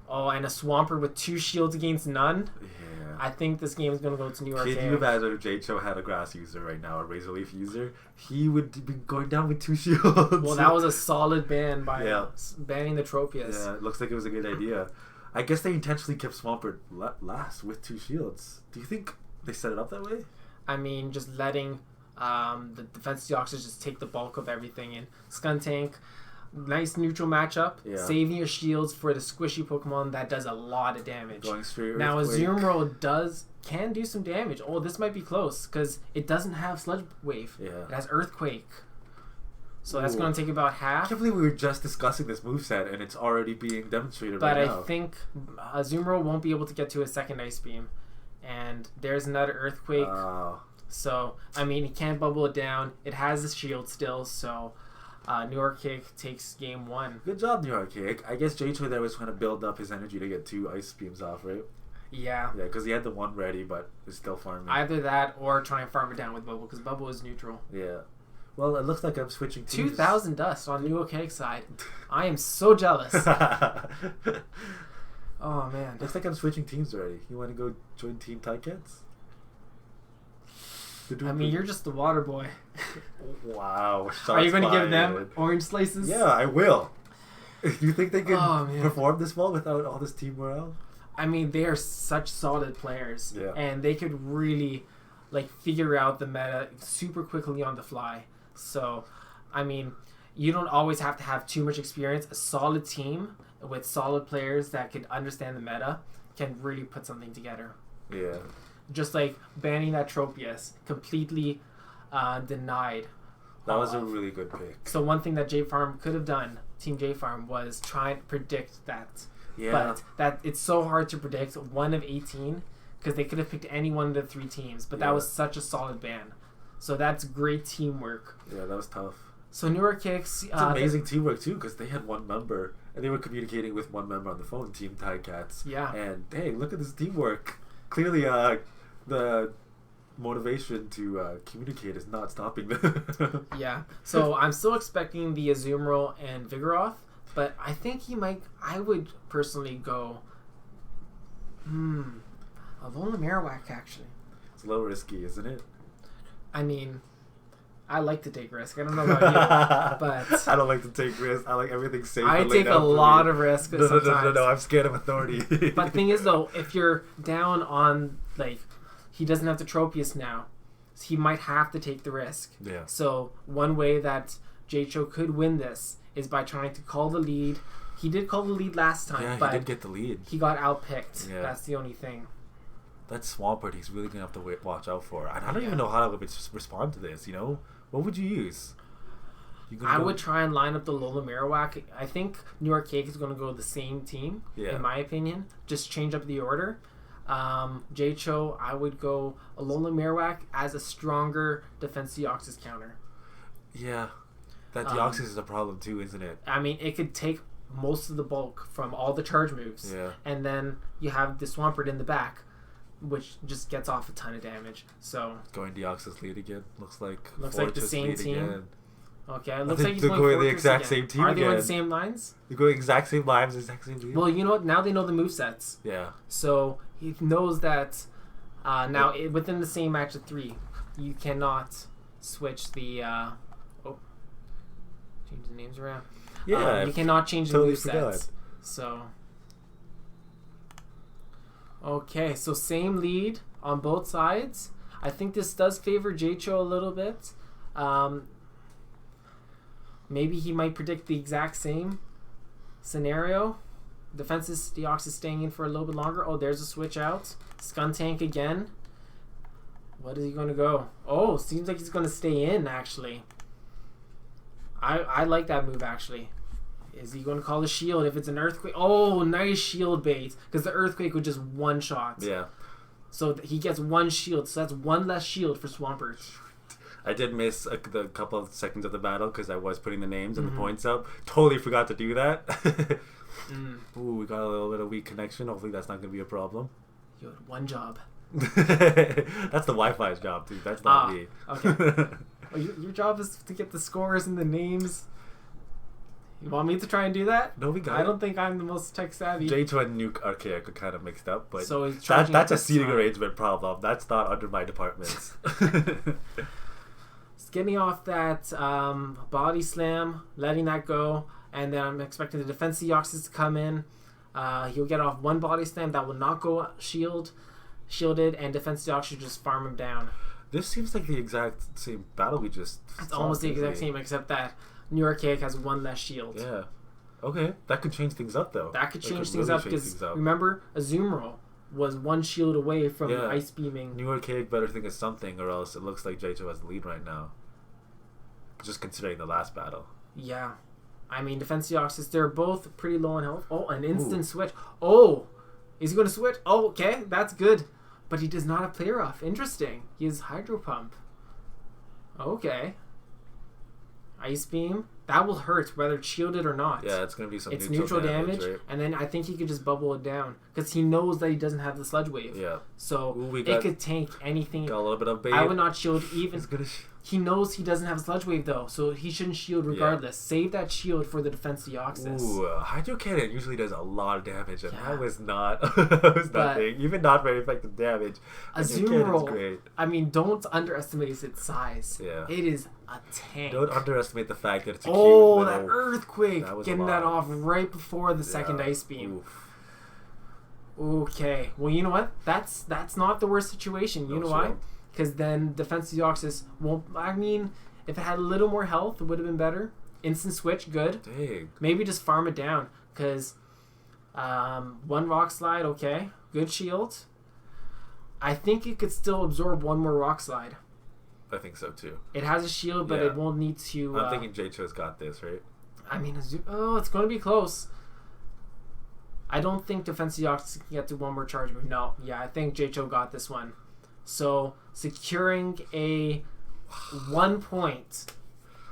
Oh, and a Swampert with 2 shields against none? Yeah. I think this game is going to go to New York. Can you imagine if JHO had a grass user right now, a Razor Leaf user? He would be going down with 2 shields. Well, that was a solid ban by banning the Tropius. Yeah, it looks like it was a good idea. I guess they intentionally kept Swampert last with 2 shields. Do you think they set it up that way? I mean, just letting the Defense Deoxys just take the bulk of everything. And Skuntank, nice neutral matchup. Yeah. Saving your shields for the squishy Pokemon that does a lot of damage. Going straight now, Earthquake. Azumarill can do some damage. Oh, this might be close because it doesn't have Sludge Wave. Yeah. It has Earthquake. So that's going to take about I half. can't believe we were just discussing this moveset and it's already being demonstrated But right now. I think Azumarill won't be able to get to a second Ice Beam. And there's another Earthquake. So, I mean, he can't bubble it down. It has a shield still, so New Archaic takes game 1. Good job, New Archaic. I guess JHO there was trying to build up his energy to get 2 Ice Beams off, right? Yeah. Yeah, because he had the 1 ready, but is still farming. Either that or try and farm it down with Bubble, because Bubble is neutral. Yeah. Well, it looks like I'm switching teams. 2,000 dust on New Archaic side. I am so jealous. Oh, man. Looks like I'm switching teams already. You want to go join Team TICATS? I mean, you're just the water boy. Wow. Are you going to give fired. them orange slices? Yeah, I will. You think they can Oh, man. perform this well without all this team morale? I mean, they are such solid players. Yeah. And they could really, figure out the meta super quickly on the fly. So, I mean, you don't always have to have too much experience. A solid team with solid players that can understand the meta can really put something together. Yeah. Just like banning that Tropius, completely denied. That was a really good pick. So one thing that JFARM could have done, Team JFARM, was try and predict that. Yeah. But that it's so hard to predict 1 of 18 because they could have picked any one of the 3 teams. But that was such a solid ban. So that's great teamwork. Yeah, that was tough. So New Archaic's... It's amazing teamwork, too, because they had 1 member, and they were communicating with 1 member on the phone, Team TICATS. Yeah. And, dang, look at this teamwork. Clearly, the motivation to communicate is not stopping them. Yeah. So I'm still expecting the Azumarill and Vigoroth, but I think he might... I would personally go... Alola Marowak, actually. It's a little risky, isn't it? I mean... I like to take risk. I don't know about you, but I don't like to take risks. I like everything safe. I and laid take a out for lot me. of risk No, sometimes. I'm scared of authority. But the thing is, though, if you're down on, he doesn't have the Tropius now, so he might have to take the risk. Yeah. So one way that JHO could win this is by trying to call the lead. He did call the lead last time, Yeah, but he did get the lead. he got outpicked. Yeah. That's the only thing. That Swampert, he's really going to have to watch out for. And I don't even know how to respond to this, you know? What would you use? I would try and line up the Lola Marowak. I think New Archaic is going to go the same team, in my opinion. Just change up the order. JHO, I would go Alola Marowak as a stronger Defense Deoxys counter. Yeah. That Deoxys is a problem too, isn't it? I mean, it could take most of the bulk from all the charge moves. Yeah. And then you have the Swampert in the back, which just gets off a ton of damage. So Going Deoxys lead again. Looks like the Fortress same lead team. again. Okay, it looks think like he's they're going going the Fortress exact again. same team Are they on the again. same lines? They're going exact same lives, exact same team. Well, you know what? Now they know the movesets. Yeah. So he knows that within the same match of 3, you cannot switch the... change the names around. Yeah. You cannot change the totally movesets. forgot. So... Okay, so same lead on both sides. I think this does favor Jaycho a little bit. Maybe he might predict the exact same scenario. Defenses, Deox is staying in for a little bit longer. Oh, there's a switch out. Skuntank again. What is he going to go? Oh, seems like he's going to stay in, actually. I like that move, actually. Is he going to call a shield if it's an earthquake? Oh, nice shield bait. Because the earthquake would just one shot. Yeah. So he gets one shield. So that's one less shield for Swampert. I did miss the couple of seconds of the battle because I was putting the names and the points up. Totally forgot to do that. Ooh, we got a little bit of weak connection. Hopefully that's not going to be a problem. You had one job. That's the Wi-Fi's job, dude. That's not me. Okay. Well, your job is to get the scores and the names. You want me to try and do that? No, we got I it. don't think I'm the most tech savvy. J2 and Nuke Archaic are kind of mixed up, but So he's charging that's a at this seating time. arrangement problem. That's not under my department. Just getting off that body slam, letting that go, and then I'm expecting the defense Deoxys to come in. He'll get off one body slam that will not go shielded, and defense Deoxys just farm him down. This seems like the exact same battle we just It's saw, almost the exact isn't it? same, except that New Archaic has one less shield. Yeah. Okay, that could change things up though. That could change things really up change because things up. remember, Azumarill was one shield away from Yeah. ice beaming. New Archaic better think of something, or else it looks like J2 has the lead right now. Just considering the last battle. Yeah. I mean, Defense Deoxys, they're both pretty low on health. Oh, an instant switch. Oh! Is he going to switch? Oh, okay. That's good. But he does not have player off. Interesting. He has Hydro Pump. Okay. Ice Beam. That will hurt whether it's shielded or not. Yeah, it's gonna be some It's neutral damage, right? and then I think he could just bubble it down because he knows that he doesn't have the Sludge Wave. Yeah. So Ooh, we it got- could tank anything. Got a little bit of bait. I would not shield even. He's gonna He knows he doesn't have a Sludge Wave though, so he shouldn't shield regardless. Save that shield for the Defense Deoxys. Ooh, Hydro Cannon usually does a lot of damage, and Yeah. that was not that was But- nothing. Even not very effective damage. Hydro Cannon's Azumarill, great. I mean, don't underestimate its size. Yeah. It is a tank. Don't underestimate the fact that it's a Oh, cute that little... earthquake! That was a Getting that lot. off right before the second Yeah. ice beam. Oof. Okay, well, you know what? That's not the worst situation. You No know why? shield. Because then Defense Deoxys won't. I mean, if it had a little more health, it would have been better. Instant switch, good. Dang. Maybe just farm it down. Because one rock slide, okay. Good shield. I think it could still absorb one more rock slide. I think so too. It has a shield, but Yeah. it won't need to. I'm thinking J2's got this, right? I mean, it's going to be close. I don't think Defense Deoxys can get to one more charge move. No, yeah, I think J-Cho got this one. So, securing a 1 point.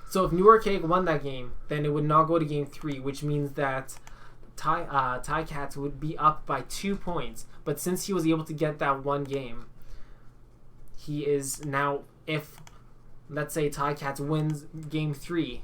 So, if New Archaic won that game, then it would not go to game 3, which means that TICATS would be up by 2 points. But since he was able to get that one game, he is now, if, let's say, TICATS wins game 3,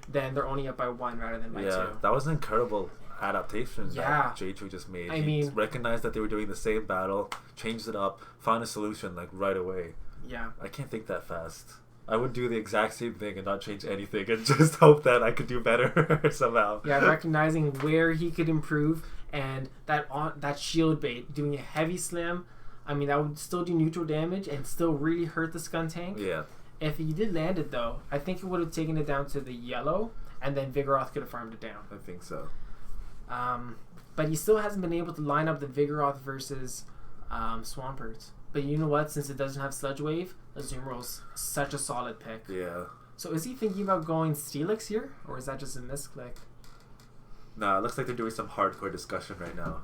then they're only up by 1 rather than by 2. Yeah, that was an incredible adaptation Yeah. that J2 just made. I He mean- recognized that they were doing the same battle, changed it up, found a solution like right away. Yeah. I can't think that fast. I would do the exact same thing and not change anything and just hope that I could do better somehow. Yeah, recognizing where he could improve, and that shield bait, doing a heavy slam, I mean, that would still do neutral damage and still really hurt the Skuntank. Yeah. If he did land it, though, I think it would have taken it down to the yellow, and then Vigoroth could have farmed it down. I think so. But he still hasn't been able to line up the Vigoroth versus Swampert. But you know what? Since it doesn't have Sludge Wave, Azumarill's such a solid pick. Yeah. So is he thinking about going Steelix here, or is that just a misclick? Nah, it looks like they're doing some hardcore discussion right now.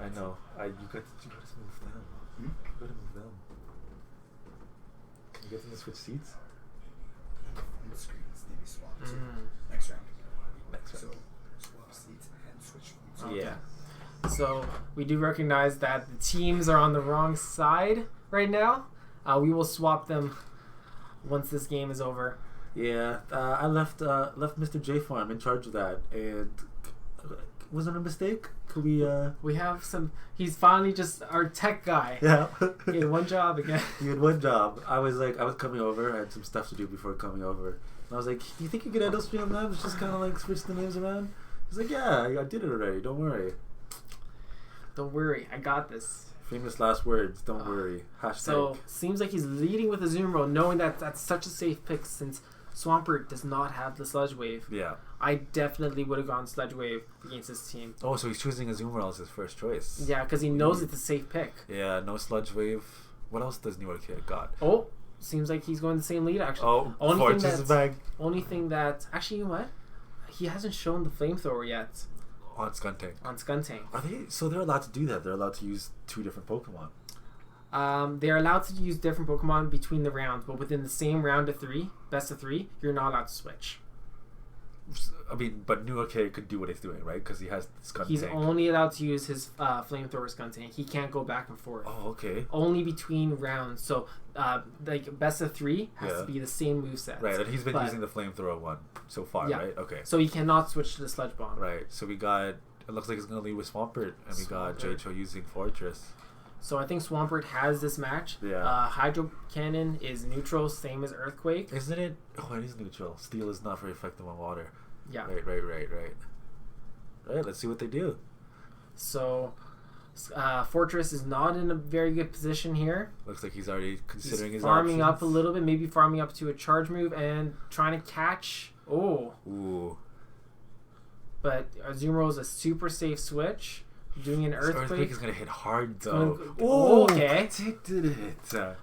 I know. You got to move them. You got to move them. Can you get them to switch seats? On the screens, maybe swap. So Mm. next round. Next round. So swap seats and switch seats. Okay. Yeah. So we do recognize that the teams are on the wrong side right now. We will swap them once this game is over. Yeah, I left Mr. JFARM in charge of that, and wasn't a mistake. Could we? We have some. He's finally just our tech guy. Yeah. He had one job again. You had one job. I was coming over. I had some stuff to do before coming over. And I was like, "You think you could handle Streamlabs? Just kind of like switch the names around?" He's like, "Yeah, I did it already. Don't worry." Don't worry, I got this. Famous last words. Don't worry. Hashtag. So seems like he's leading with a Zoom roll, knowing that that's such a safe pick since Swampert does not have the Sludge Wave. Yeah. I definitely would have gone Sludge Wave against this team. Oh, so he's choosing Azumarill as his first choice. Yeah, because he knows it's a safe pick. Yeah. No Sludge Wave. What else does New York Kid got? Oh, seems like he's going the same lead actually. Oh, only Fortress is back only thing that actually, you know what? He hasn't shown the flamethrower yet on Skuntank. on Skuntank. Are they? So they're allowed to do that. They're allowed to use 2 different Pokemon. They're allowed to use different Pokemon between the rounds, but within the same round of 3, best of 3, you're not allowed to switch. I mean, but New York Kid could do what he's doing, right? Because he has Skuntank. He's only allowed to use his flamethrower Skuntank. He can't go back and forth. Oh, okay. Only between rounds. So, like best of 3 has Yeah. to be the same moveset. Right, and he's been But- using the Flamethrower one so far, Yeah. right? Okay. So he cannot switch to the Sludge Bomb. Right, so we got... It looks like he's going to lead with Swampert, and we got Swampert. J-Cho using Fortress. So I think Swampert has this match. Yeah. Hydro Cannon is neutral, same as Earthquake. Isn't it? Oh, it is neutral. Steel is not very effective on water. Yeah. Right. Right, let's see what they do. So Fortress is not in a very good position here. Looks like he's already considering He's his farming up a options. little bit, maybe farming up to a charge move and trying to catch. Oh, Ooh. but Azumarill is a super safe switch. Doing an This Earthquake. is going to hit hard, gonna though. go- okay. Predicted it.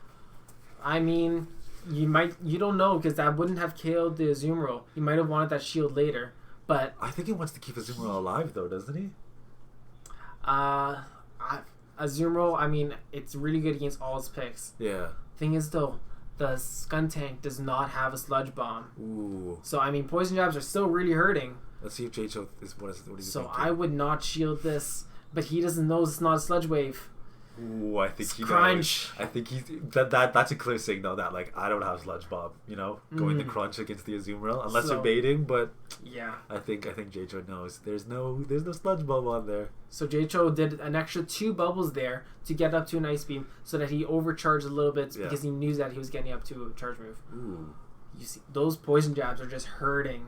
I mean, you don't know because that wouldn't have killed the Azumarill. You might have wanted that shield later, but I think he wants to keep Azumarill alive, though, doesn't he? Azumarill, I mean, it's really good against all its picks. Yeah. Thing is, though, the Skuntank does not have a Sludge Bomb. Ooh. So, I mean, Poison Jabs are still really hurting. Let's see if J-Cho is what he's So, thinking. I would not shield this, but he doesn't know it's not a Sludge Wave. Ooh, I think he Crunch. knows. I think he's that's a clear signal that like I don't have Sludge Bomb, you know, going the Mhm. crunch against the Azumarill unless So- they're baiting. But Yeah. I think J-Cho knows there's no Sludge Bomb on there. So, J-Cho did an extra 2 bubbles there to get up to an Ice Beam so that he overcharged a little bit Yeah. because he knew that he was getting up to a charge move. Ooh. You see, those Poison Jabs are just hurting.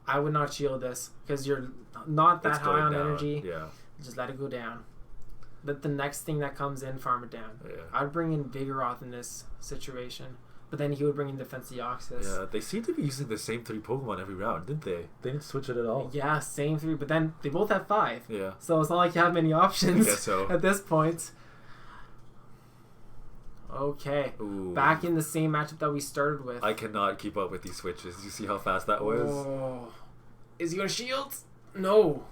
I would not shield this because you're not that It's high going on down. energy. Yeah. Just let it go down. Let the next thing that comes in, farm it down. Yeah. I'd bring in Vigoroth in this situation, but then he would bring in Defense Deoxys. Yeah. They seem to be using the same 3 Pokemon every round, didn't they? They didn't switch it at all. Yeah, same 3, but then they both have 5. Yeah. So it's not like you have many options I guess so. at this point. Okay. Ooh. Back in the same matchup that we started with. I cannot keep up with these switches. You see how fast that was? Oh. Is he going to shield? No.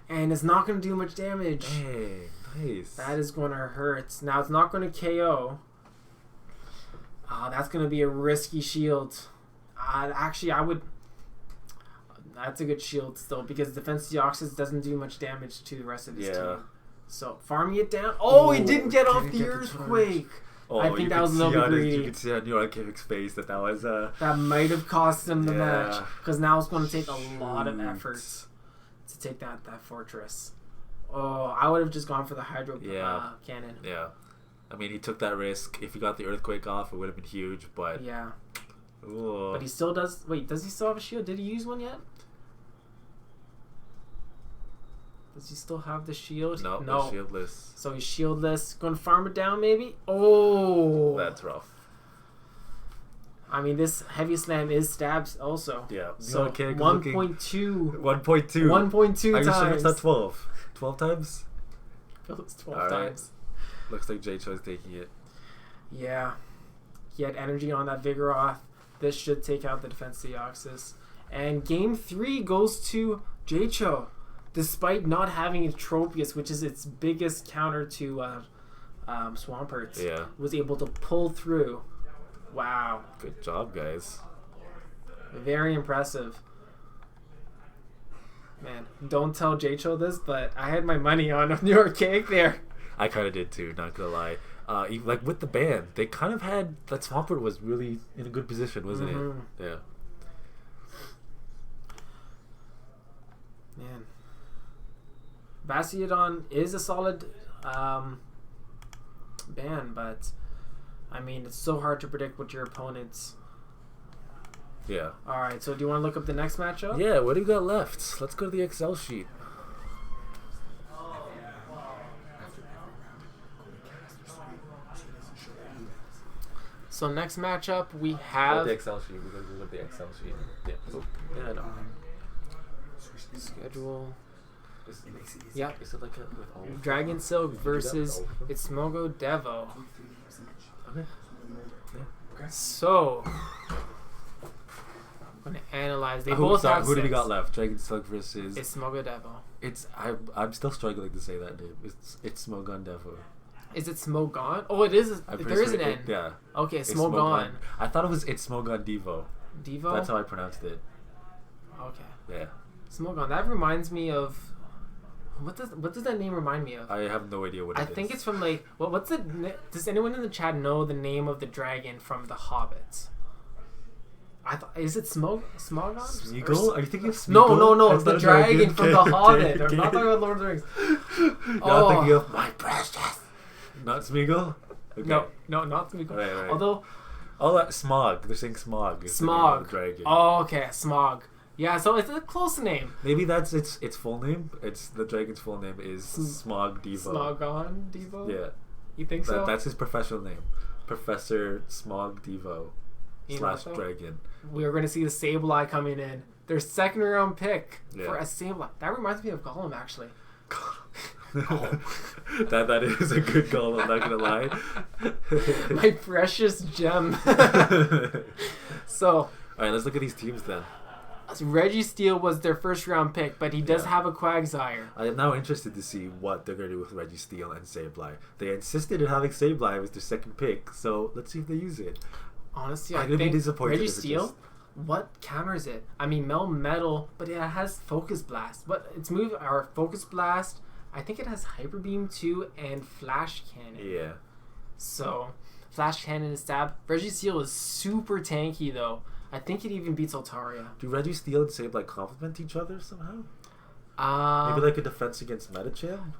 And it's not going to do much damage. Hey, nice. That is going to hurt. Now, it's not going to KO. That's going to be a risky shield. Actually, I would... That's a good shield still, because Defense Deoxys doesn't do much damage to the rest of his team. So, farming it down... Oh, he didn't get off the Earthquake! Oh, I think you that could was a little see bit on his- greedy. You could see on New York Kid's face that was... That might have cost him the Yeah. match, because now it's going to take a lot of Shoot. effort to take that fortress. Oh, I would have just gone for the Hydro Cannon. Yeah. I mean, he took that risk. If he got the Earthquake off, it would have been huge, but... Yeah. Ooh. But he still does... Wait, does he still have a shield? Did he use one yet? Does he still have the shield? No, No. they're shieldless. So he's shieldless. Going to farm it down, maybe? Oh! That's rough. I mean, this Heavy Slam is stabs also. Yeah. So New York Kid 1.2. 1.2. 1.2 Are you sure times. it's not 12? 12 times? It was 12 All right. times. Looks like J-Cho's taking it. Yeah. He had energy on that Vigoroth. This should take out the Defense Deoxys. And game 3 goes to J-Cho. Despite not having a Tropius, which is its biggest counter to Swampert, Yeah. was able to pull through. Wow. Good job, guys. Very impressive. Man, don't tell J-Cho this, but I had my money on New York Cake there. I kind of did too, not gonna lie. Like with the ban, they kind of had that Swampert was really in a good position, wasn't it? Yeah. Man, Bastiodon is a solid ban, but I mean it's so hard to predict what your opponents. Yeah. All right, so do you want to look up the next matchup? Yeah. What do you got left? Let's go to the Excel sheet. So next matchup we Go have to the Excel sheet. We're gonna go to the Excel sheet. Yeah. Oh, yeah. No. schedule. Yeah. Is it like a with all? Dragon Silk versus with Itsmogo Devo. Okay. So I'm gonna analyze. They both have Who do we 6. got left? Dragon Silk versus. Itsmogo Devo. I'm still struggling to say that name. It's Smogon Devo. Is it Smogon? Oh, it is. I'm There is an pretty N. sure yeah. Okay, It's Smogon. I thought it was It's Smogon Devo. Devo. That's how I pronounced it. Okay. Yeah. Smogon. That reminds me of. What does that name remind me of? I have no idea what I it is. think it's from like what's the does anyone in the chat know the name of the dragon from the Hobbits? I thought is it Smogon? Smeagol? Are you thinking of Smeagol? No, That's the not a dragon from the okay, Hobbit. I'm okay. not talking about Lord of the Rings. Not thinking of my precious. Not Smeagol? Okay. No, not Smeagol. Right. Although Oh, that Smog. They're saying Smog. Is the name of Smog. the dragon. Oh, okay, Smog. Yeah, so it's a close name. Maybe that's its full name. It's the dragon's full name is Smog Devo. Smogon Devo. Yeah. You think so? That's his professional name. Professor Smog Devo You know / so? dragon. We're going to see the Sableye coming in. Their second round pick Yeah. for a Sableye. That reminds me of Gollum, actually. that is a good goal. I'm not gonna lie. My precious gem. So, All right, let's look at these teams then. Reggie Steele was their first round pick, but he does Yeah. have a Quagsire. I am now interested to see what they're gonna do with Reggie Steele and Sableye. They insisted on having Sableye as their second pick, so let's see if they use it. Honestly, I'm I gonna be think disappointed Reggie if it Steele, just- what counters it? I mean, Metal, but it has Focus Blast. But its move are Focus Blast. I think it has Hyper Beam too and Flash Cannon. Yeah. So, Flash Cannon and Stab. Reggie Steele is super tanky though. I think it even beats Altaria. Do Reggie Steele and Sableye complement each other somehow? Uh, Maybe like a defense against Medicham?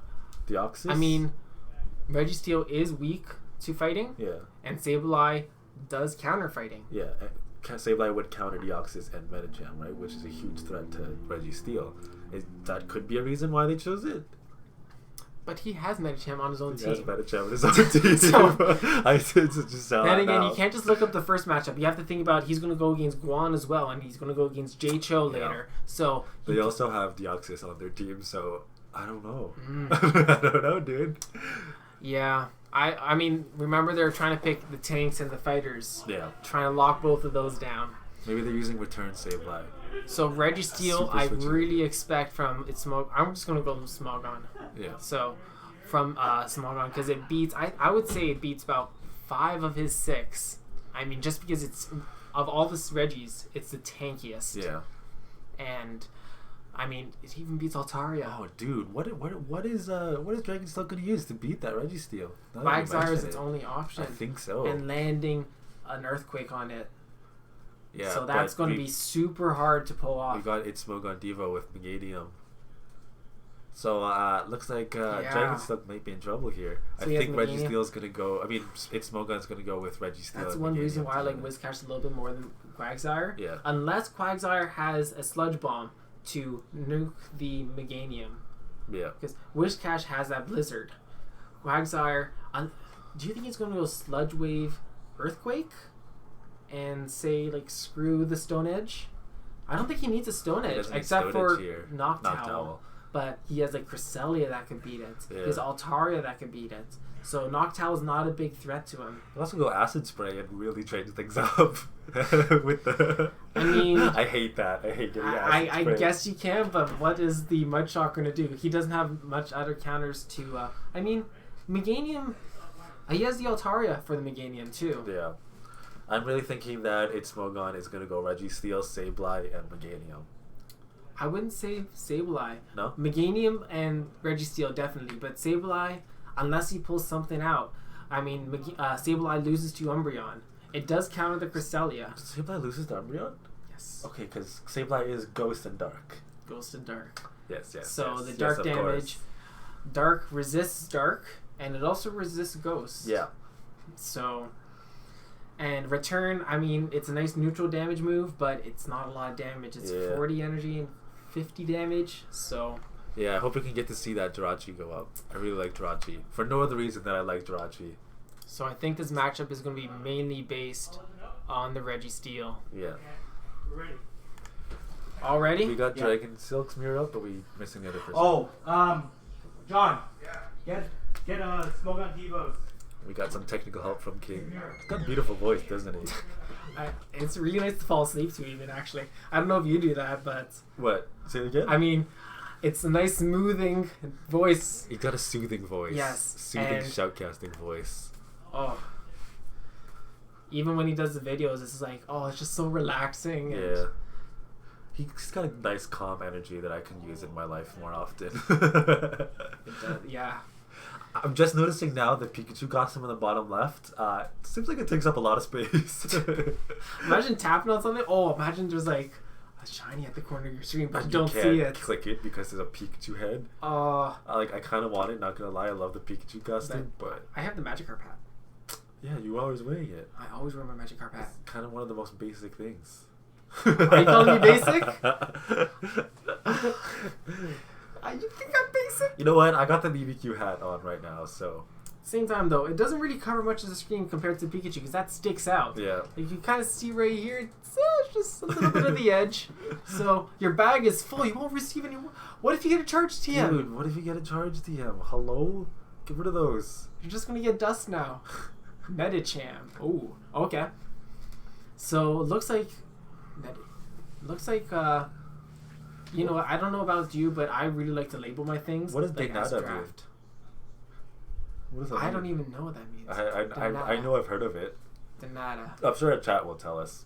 Deoxys? I mean, Reggie Steele is weak to fighting, Yeah. and Sableye does counter fighting. Yeah. Sableye would counter Deoxys and Medicham, right? Which is a huge threat to Reggie Steele. That could be a reason why they chose it. But he has Medicham on his own He has team. Medicham on his own team. So- I just sound Then that again, now. you can't just look up the first matchup. You have to think about he's going to go against Guan as well, and he's going to go against Jay Cho Yeah. later. So They also have Deoxys on their team, so I don't know. Mm. I don't know, dude. yeah, I mean, remember they're trying to pick the tanks and the fighters, Yeah. trying to lock both of those down. Maybe they're using Return Sableye. So Reggie Steele, Super I switchy. really expect from its Smog. I'm just going to go with Smogon. Yeah. So from Smogon, because it beats. I would say it beats about 5 of his 6. I mean, just because it's of all the Reggies, it's the tankiest. Yeah. And I mean, it even beats Altaria. Oh, dude, what is Dragon Steele gonna use to beat that Reggie Steele? Now that you Quagsire is mention its it, only option. I think so. And landing an earthquake on it. Yeah. So that's but going to be super hard to pull We off. got its Smogon Devo with Meganium. So looks like Yeah. Dragon Steele might be in trouble here. So I he has think Reggie Meganium. Steele's gonna go. I mean, its Smogon's gonna go with Reggie Steele. That's and one Meganium reason why I like together. Wizcash a little bit more than Quagsire. Yeah. Unless Quagsire has a Sludge Bomb to nuke the Meganium. Yeah. Because Wishcash has that Blizzard. Quagsire, do you think he's going to go Sludge Wave Earthquake? And say, like, screw the Stone Edge? I don't think he needs a Stone He Edge, doesn't need except Stone for Edge here. Noctowl. Noctowl. But he has, like, Cresselia that could beat it. Yeah. He has Altaria that could beat it. So Noctowl is not a big threat to him. I'll also go Acid Spray and really change things up with the. I mean, I hate that. I hate getting Acid I Spray. guess you can, but what is the Mudshot going to do? He doesn't have much other counters to... I mean, Meganium... he has the Altaria for the Meganium, too. Yeah. I'm really thinking that its Smogon is going to go Reggie Steele, Sableye, and Meganium. I wouldn't say Sableye. No? Meganium and Reggie Steele, definitely. But Sableye, unless he pulls something out. I mean, Sableye loses to Umbreon. It does counter the Cresselia. Sableye loses to Umbreon? Yes. Okay, because Sableye is Ghost and Dark. Ghost and Dark. Yes, yes. So yes, the yes, dark of damage, course. Dark resists Dark, and it also resists Ghost. Yeah. So, and Return, I mean, it's a nice neutral damage move, but it's not a lot of damage. It's 40 energy and 50 damage, so... Yeah, I hope we can get to see that Jirachi go up. I really like Jirachi. For no other reason than I like Jirachi. So I think this matchup is going to be mainly based on the Registeel. Yeah. All ready? We got Dragon Silk's mirror up, but we missing the other person. Oh, John. Yeah. Get Smoke on Devos. We got some technical help from King. He's got a beautiful voice, doesn't he? It's really nice to fall asleep to even, actually. I don't know if you do that, but... What? Say it again? I mean, it's a nice smoothing voice. He's got a soothing voice. Yes. Soothing And- shoutcasting voice. Oh. Even when he does the videos, it's like, oh, it's just so relaxing. And Yeah. He's got a nice calm energy that I can use in my life more often. it does, yeah. I'm just noticing now the Pikachu costume in the bottom left. Seems like it takes up a lot of space. Imagine tapping on something. Oh, imagine there's like a shiny at the corner of your screen, but you don't can't see it. click it because there's a Pikachu head. I kind of want it. Not gonna lie, I love the Pikachu costume, but I have the Magikarp hat. yeah, you always wearing it. I always wear my Magikarp hat. It's kind of one of the most basic things. Are you calling me basic? You think I'm basic? You know what? I got the BBQ hat on right now, so Same time though, it doesn't really cover much of the screen compared to Pikachu because that sticks out. yeah. Like, you kind of see right here, it's just a little bit of the edge. So your bag is full. You won't receive any more. What if you get a charge TM? Dude, what if you get a charge TM? Hello? Get rid of those. You're just gonna get dust now. Medicham. Oh, okay. So it looks like, you know what? I don't know about you, but I really like to label my things. What does like as Denada mean? draft. What does that I mean? don't even know what that means. I know I've heard of it. Denada. I'm sure a chat will tell us.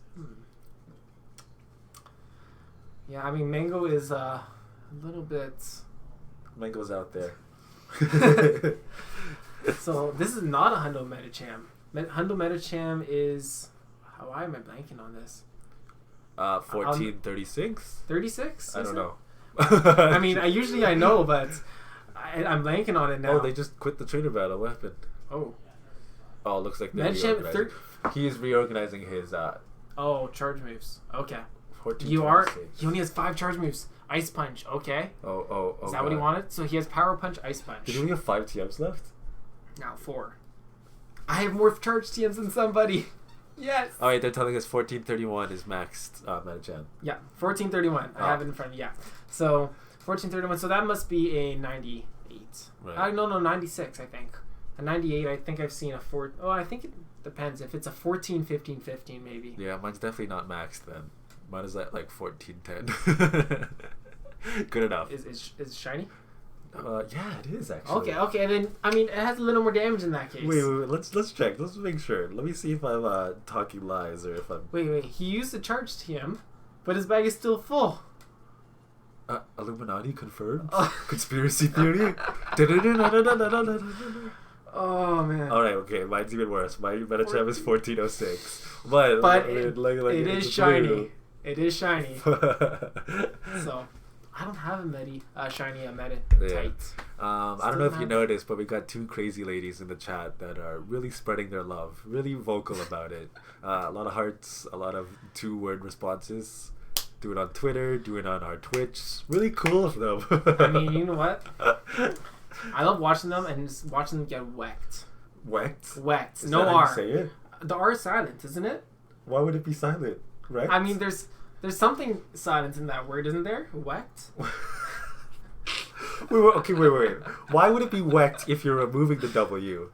Yeah, I mean, Mango is a little bit. Mango's out there. So this is not a Hundo Medicham. Hundo Medicham is. Why am I blanking on this? 1436? 36? I don't know. I mean, I know, but I'm blanking on it now. Oh, they just quit the trainer battle. What happened? Oh, Look like they're Medicham. reorganizing. He is reorganizing his Charge moves. Okay. 1426. He only has 5 charge moves. Ice Punch. Okay. Oh. Is that what he wanted? So he has Power Punch, Ice Punch. Did we have 5 TMs left? Now 4. I have more charge TMs than somebody. Yes. Oh, wait, they're telling us 1431 is maxed Medicham. Yeah, 1431. I have it in front of me. Yeah. So 1431. So that must be a 98. Right. No, 96. I think a 98. I think I've seen a 4. Oh, I think it depends. If it's a 14, 15, 15, maybe. Yeah, mine's definitely not maxed then. Mine is at like 1410. Good enough. Is it shiny? Yeah, it is actually. Okay. Then I mean, it has a little more damage in that case. Wait. Let's check. Let's make sure. Let me see if I'm talking lies or if I'm. Wait. He used the charge TM, but his bag is still full. Illuminati confirmed. Conspiracy theory. Oh man. All right. Okay. Mine's even worse. My Medicham is 1406. But it is shiny. It is shiny. So. I don't have a shiny Meditite. I don't know if you noticed, but we got 2 crazy ladies in the chat that are really spreading their love, really vocal about it. A lot of hearts, a lot of 2-word responses. Do it on Twitter, do it on our Twitch. Really cool of them. I mean, you know what? I love watching them and just watching them get whacked. Whacked? Whacked. Is No that how R. you say it? The R is silent, isn't it? Why would it be silent? Right? I mean, there's something silent in that word, isn't there? Whacked? Wait. Why would it be wrecked if you're removing the W?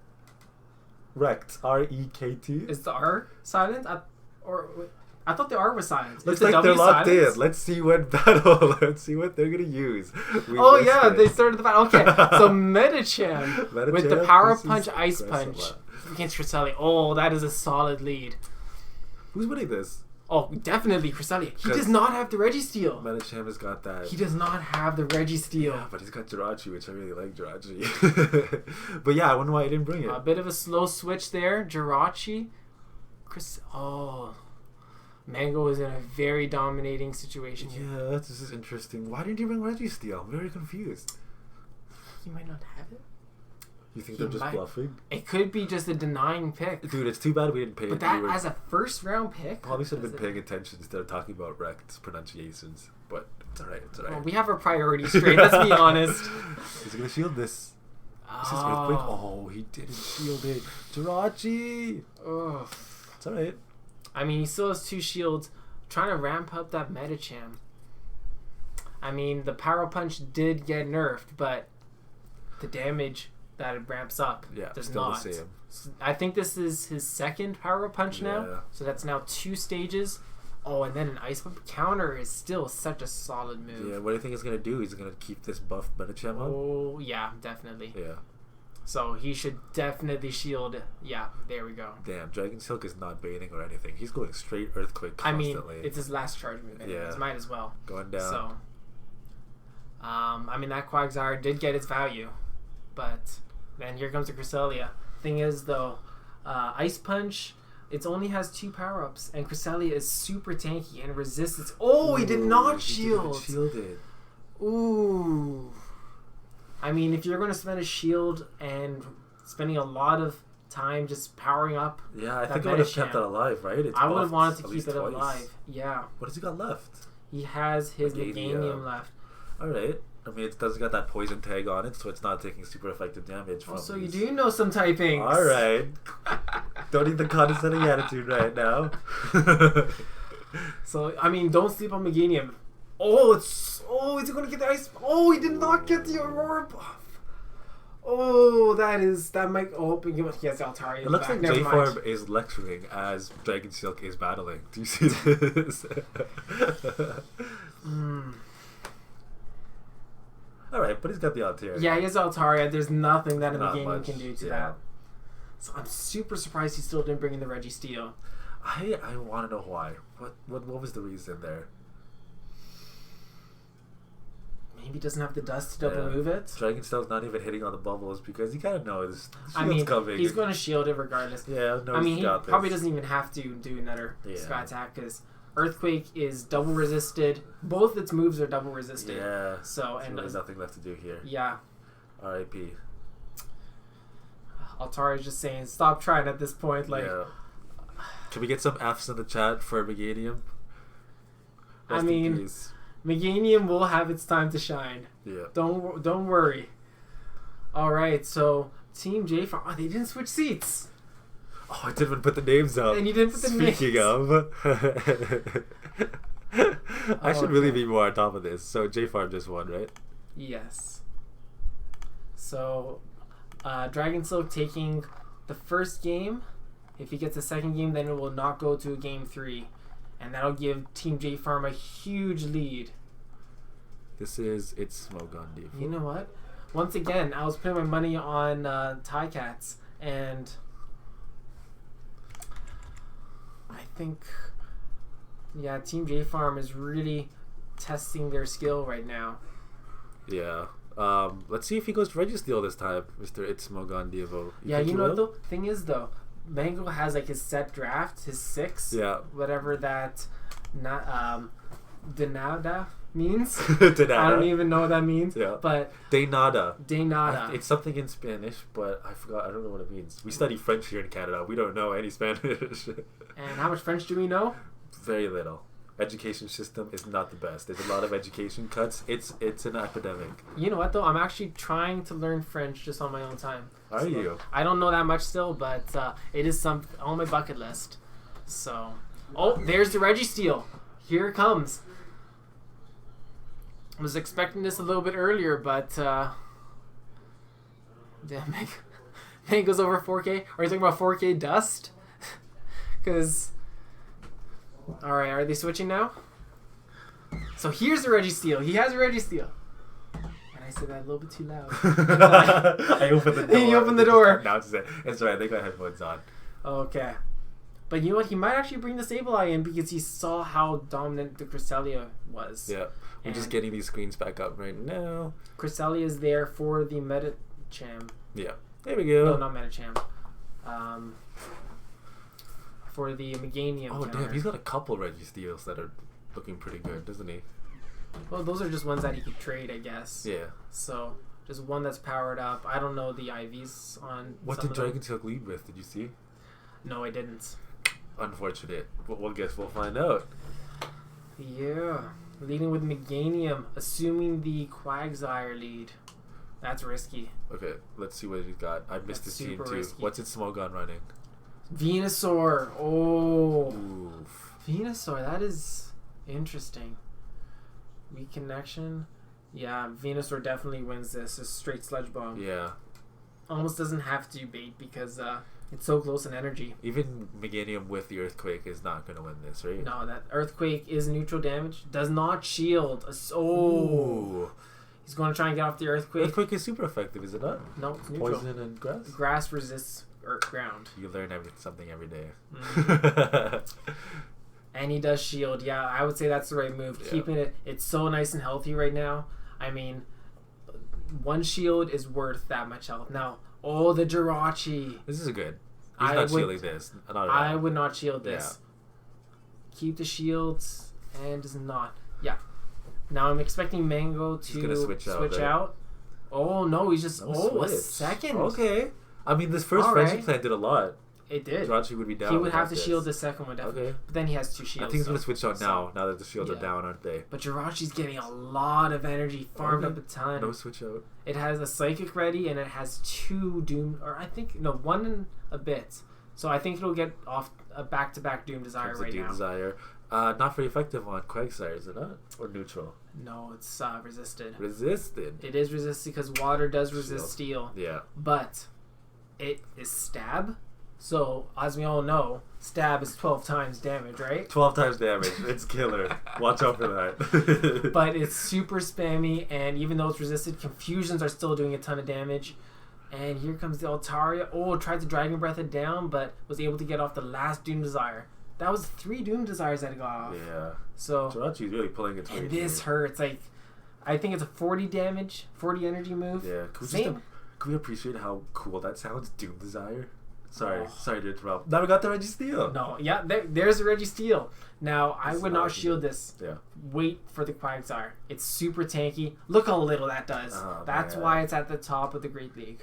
Wrecked. R-E-K-T? Is the R silent? I thought the R was silent. Looks Is the like W they're locked silent? in. Let's see what battle. Let's see what they're gonna use. Oh yeah, they started the battle. Okay, so Medicham with the Power Punch, Ice Punch against Cresselia. Oh, that is a solid lead. Who's winning this? Oh, definitely Cresselia. He 'Cause does not have the Registeel. Medicham has got that. He does not have the Registeel. Yeah, but he's got Jirachi, which I really like Jirachi. But yeah, I wonder why he didn't bring it. A bit of a slow switch there. Jirachi. Mango is in a very dominating situation here. Yeah, this is interesting. Why didn't you bring Registeel? I'm very confused. He might not have it. You think He they're just might. bluffing? It could be just a denying pick. Dude, it's too bad we didn't pay But that, as a first round pick, probably should have as been a- paying attention instead of talking about Rect's pronunciations. But it's alright, it's alright. Well, we have our priorities straight. Let's be honest. He's gonna shield this. This is Oh. Earthquake. Oh, he didn't shield it. Jirachi! Ugh. It's alright. I mean, he still has 2 shields. Trying to ramp up that Medicham. I mean, the Power Punch did get nerfed, but the damage that it ramps up Yeah, does still not. the same. I think this is his second Power Punch Yeah. now, so that's now 2 stages. Oh, and then an Ice Pump counter is still such a solid move. Yeah, what do you think he's gonna do? He's gonna keep this buff Medicham up? Oh, yeah, definitely. Yeah. So he should definitely shield. Yeah, there we go. Damn, Dragon Silk is not baiting or anything. He's going straight Earthquake I mean, constantly. it's his last charge move. Anyways. Yeah. Might as well. Going down. So, I mean, that Quagsire did get its value, but then here comes the Cresselia. Thing is, though, Ice Punch, it only has 2 power-ups, and Cresselia is super tanky and resists its... Oh, he did not shield! He didn't shield it. Ooh. I mean, if you're going to spend a shield and spending a lot of time just powering up, Yeah, I that think I would have Medicham, kept that alive, right? It's I would have buffed wanted to at keep least it twice. alive. Yeah. What has he got left? He has his Meganium. Meganium left. Alright. I mean, it doesn't got that poison tag on it, so it's not taking super effective damage from So you these. do know some typings. Alright. Don't need the condescending attitude right now. So, I mean, don't sleep on Meganium. Oh, is he going to get the ice? Oh, he did not get the Aurora buff. Oh, that might, he has Altari. It looks like JFARM is lecturing as Dragon Silk is battling. Do you see this? Alright, but he's got the Altair. Yeah, he has Altaria. There's nothing that a Not Meganium much, can do to yeah. that. So I'm super surprised he still didn't bring in the Registeel. I want to know why. What was the reason there? Maybe he doesn't have the dust to double Yeah. move it. Dragon Steel's not even hitting on the bubbles because he kind of knows the shield's I mean, coming. he's going to shield it regardless. Yeah, no, I mean, he's he got this. probably doesn't even have to do another Yeah. Sky Attack because Earthquake is double resisted. Both its moves are double resisted. Yeah. So, There's and really nothing left to do here. yeah, R.I.P. Altari's just saying, stop trying at this point. Like, yeah. Can we get some Fs in the chat for Meganium? I Rest in mean, peace. Meganium will have its time to shine. Yeah. Don't worry. All right, so Team JFARM. Oh, they didn't switch seats. Oh, I didn't even put the names up. And you didn't put the Speaking names. of, I should really Okay. be more on top of this. So JFARM just won, right? Yes. So, Dragon Silk taking the first game. If he gets a second game, then it will not go to a game 3. And that'll give Team JFARM a huge lead. This is It's Smoke on Deep. You know what? Once again, I was putting my money on TICATS, and I think, yeah, Team JFARM is really testing their skill right now. Yeah. Let's see if he goes to Registeel this time, Mr. It's Smoke on Devo. Yeah, think you he know what will? though? Thing is though, Mango has like his set draft, his 6. Yeah. Whatever that, Denada means. De I don't nada. even know what that means. Yeah. But De nada. Denada. It's something in Spanish, but I forgot. I don't know what it means. We study French here in Canada. We don't know any Spanish. And how much French do we know? Very little. Education system is not the best. There's a lot of education cuts. It's an epidemic. You know what though? I'm actually trying to learn French just on my own time. Are you? I don't know that much still, but it is on my bucket list. So, oh, there's the Registeel. Here it comes. I was expecting this a little bit earlier, but damn, Meg goes over 4K. Are you talking about 4K dust? Because, all right, are they switching now? So here's the Registeel. He has a Registeel. And I said that a little bit too loud. I opened the door. You opened the door. Now it's right. They got headphones on. Okay. But you know what? He might actually bring the Sableye in because he saw how dominant the Cresselia was. Yeah. We're just getting these screens back up right now. Cresselia is there for the Medicham. Yeah. There we go. No, not Medicham. For the Meganium. Oh, counter. damn. He's got a couple Registeals that are looking pretty good, doesn't he? Well, those are just ones that he could trade, I guess. Yeah. So, just one that's powered up. I don't know the IVs on. What some did of them. Dragon Tail lead with? Did you see? No, I didn't. Unfortunate. But we'll find out. Yeah. Leading with Meganium, assuming the Quagsire lead. That's risky. Okay, let's see what he's got. I missed That's this team super too. risky. What's its Smogon running? Venusaur. Oh. Oof. Venusaur, that is interesting. Weak connection. Yeah, Venusaur definitely wins this. It's straight Sludge Bomb. Yeah. Almost doesn't have to bait because it's so close in energy. Even Meganium with the Earthquake is not going to win this, right? No, that Earthquake is neutral damage. Does not shield. Ooh. He's going to try and get off the Earthquake. Earthquake is super effective, is it not? No, it's neutral. Poison and grass? Grass resists ground. You learn something every day. And he does shield. Yeah, I would say that's the right move. Yeah. Keeping it, it's so nice and healthy right now. I mean, one shield is worth that much health. Now, the Jirachi. This is good. He's I not would- shielding this. Not at all. I would not shield this. Keep the shields and does not. Yeah. Now I'm expecting Mango to He's gonna switch out, out. Oh no, he's just a Switch. second. Okay. I mean, this first All friendship right. plan did a lot. It did. Jirachi would be down. He would have without to shield the second one definitely. Okay. But then he has two shields. I think he's so- going to switch out so- now that the shields are yeah. down, aren't they? But Jirachi's getting a lot of energy farmed Okay. up a ton. No switch out. It has a Psychic ready and it has two Doom, or I think, no, one and a bit. So I think it'll get off a back-to-back Doom Desire Comes right the Doom now. Desire. Not very effective on Quagsire, is it not? Or neutral? No, it's resisted. Resisted. It is resisted because water does resist Shield. steel. Yeah. But it is stab. So, as we all know, stab is 12 times damage, right? 12 times damage. It's killer. Watch out for that. But it's super spammy, and even though it's resisted, Confusions are still doing a ton of damage. And here comes the Altaria. Oh, tried to Dragon Breath it down, but was able to get off the last Doom Desire. That was 3 Doom Desires that it got off. Yeah. So, Jirachi's really pulling its weight. and this here. hurts. Like, I think it's a 40 damage, 40 energy move. Yeah. Can we appreciate how cool that sounds? Doom Desire? Sorry to interrupt. Now we got the Registeel. No, yeah, there's a Registeel. Now, I This would is not awesome. shield this. Yeah. Wait for the Quagsire. It's super tanky. Look how little that does. Oh, That's man. why it's at the top of the Great League.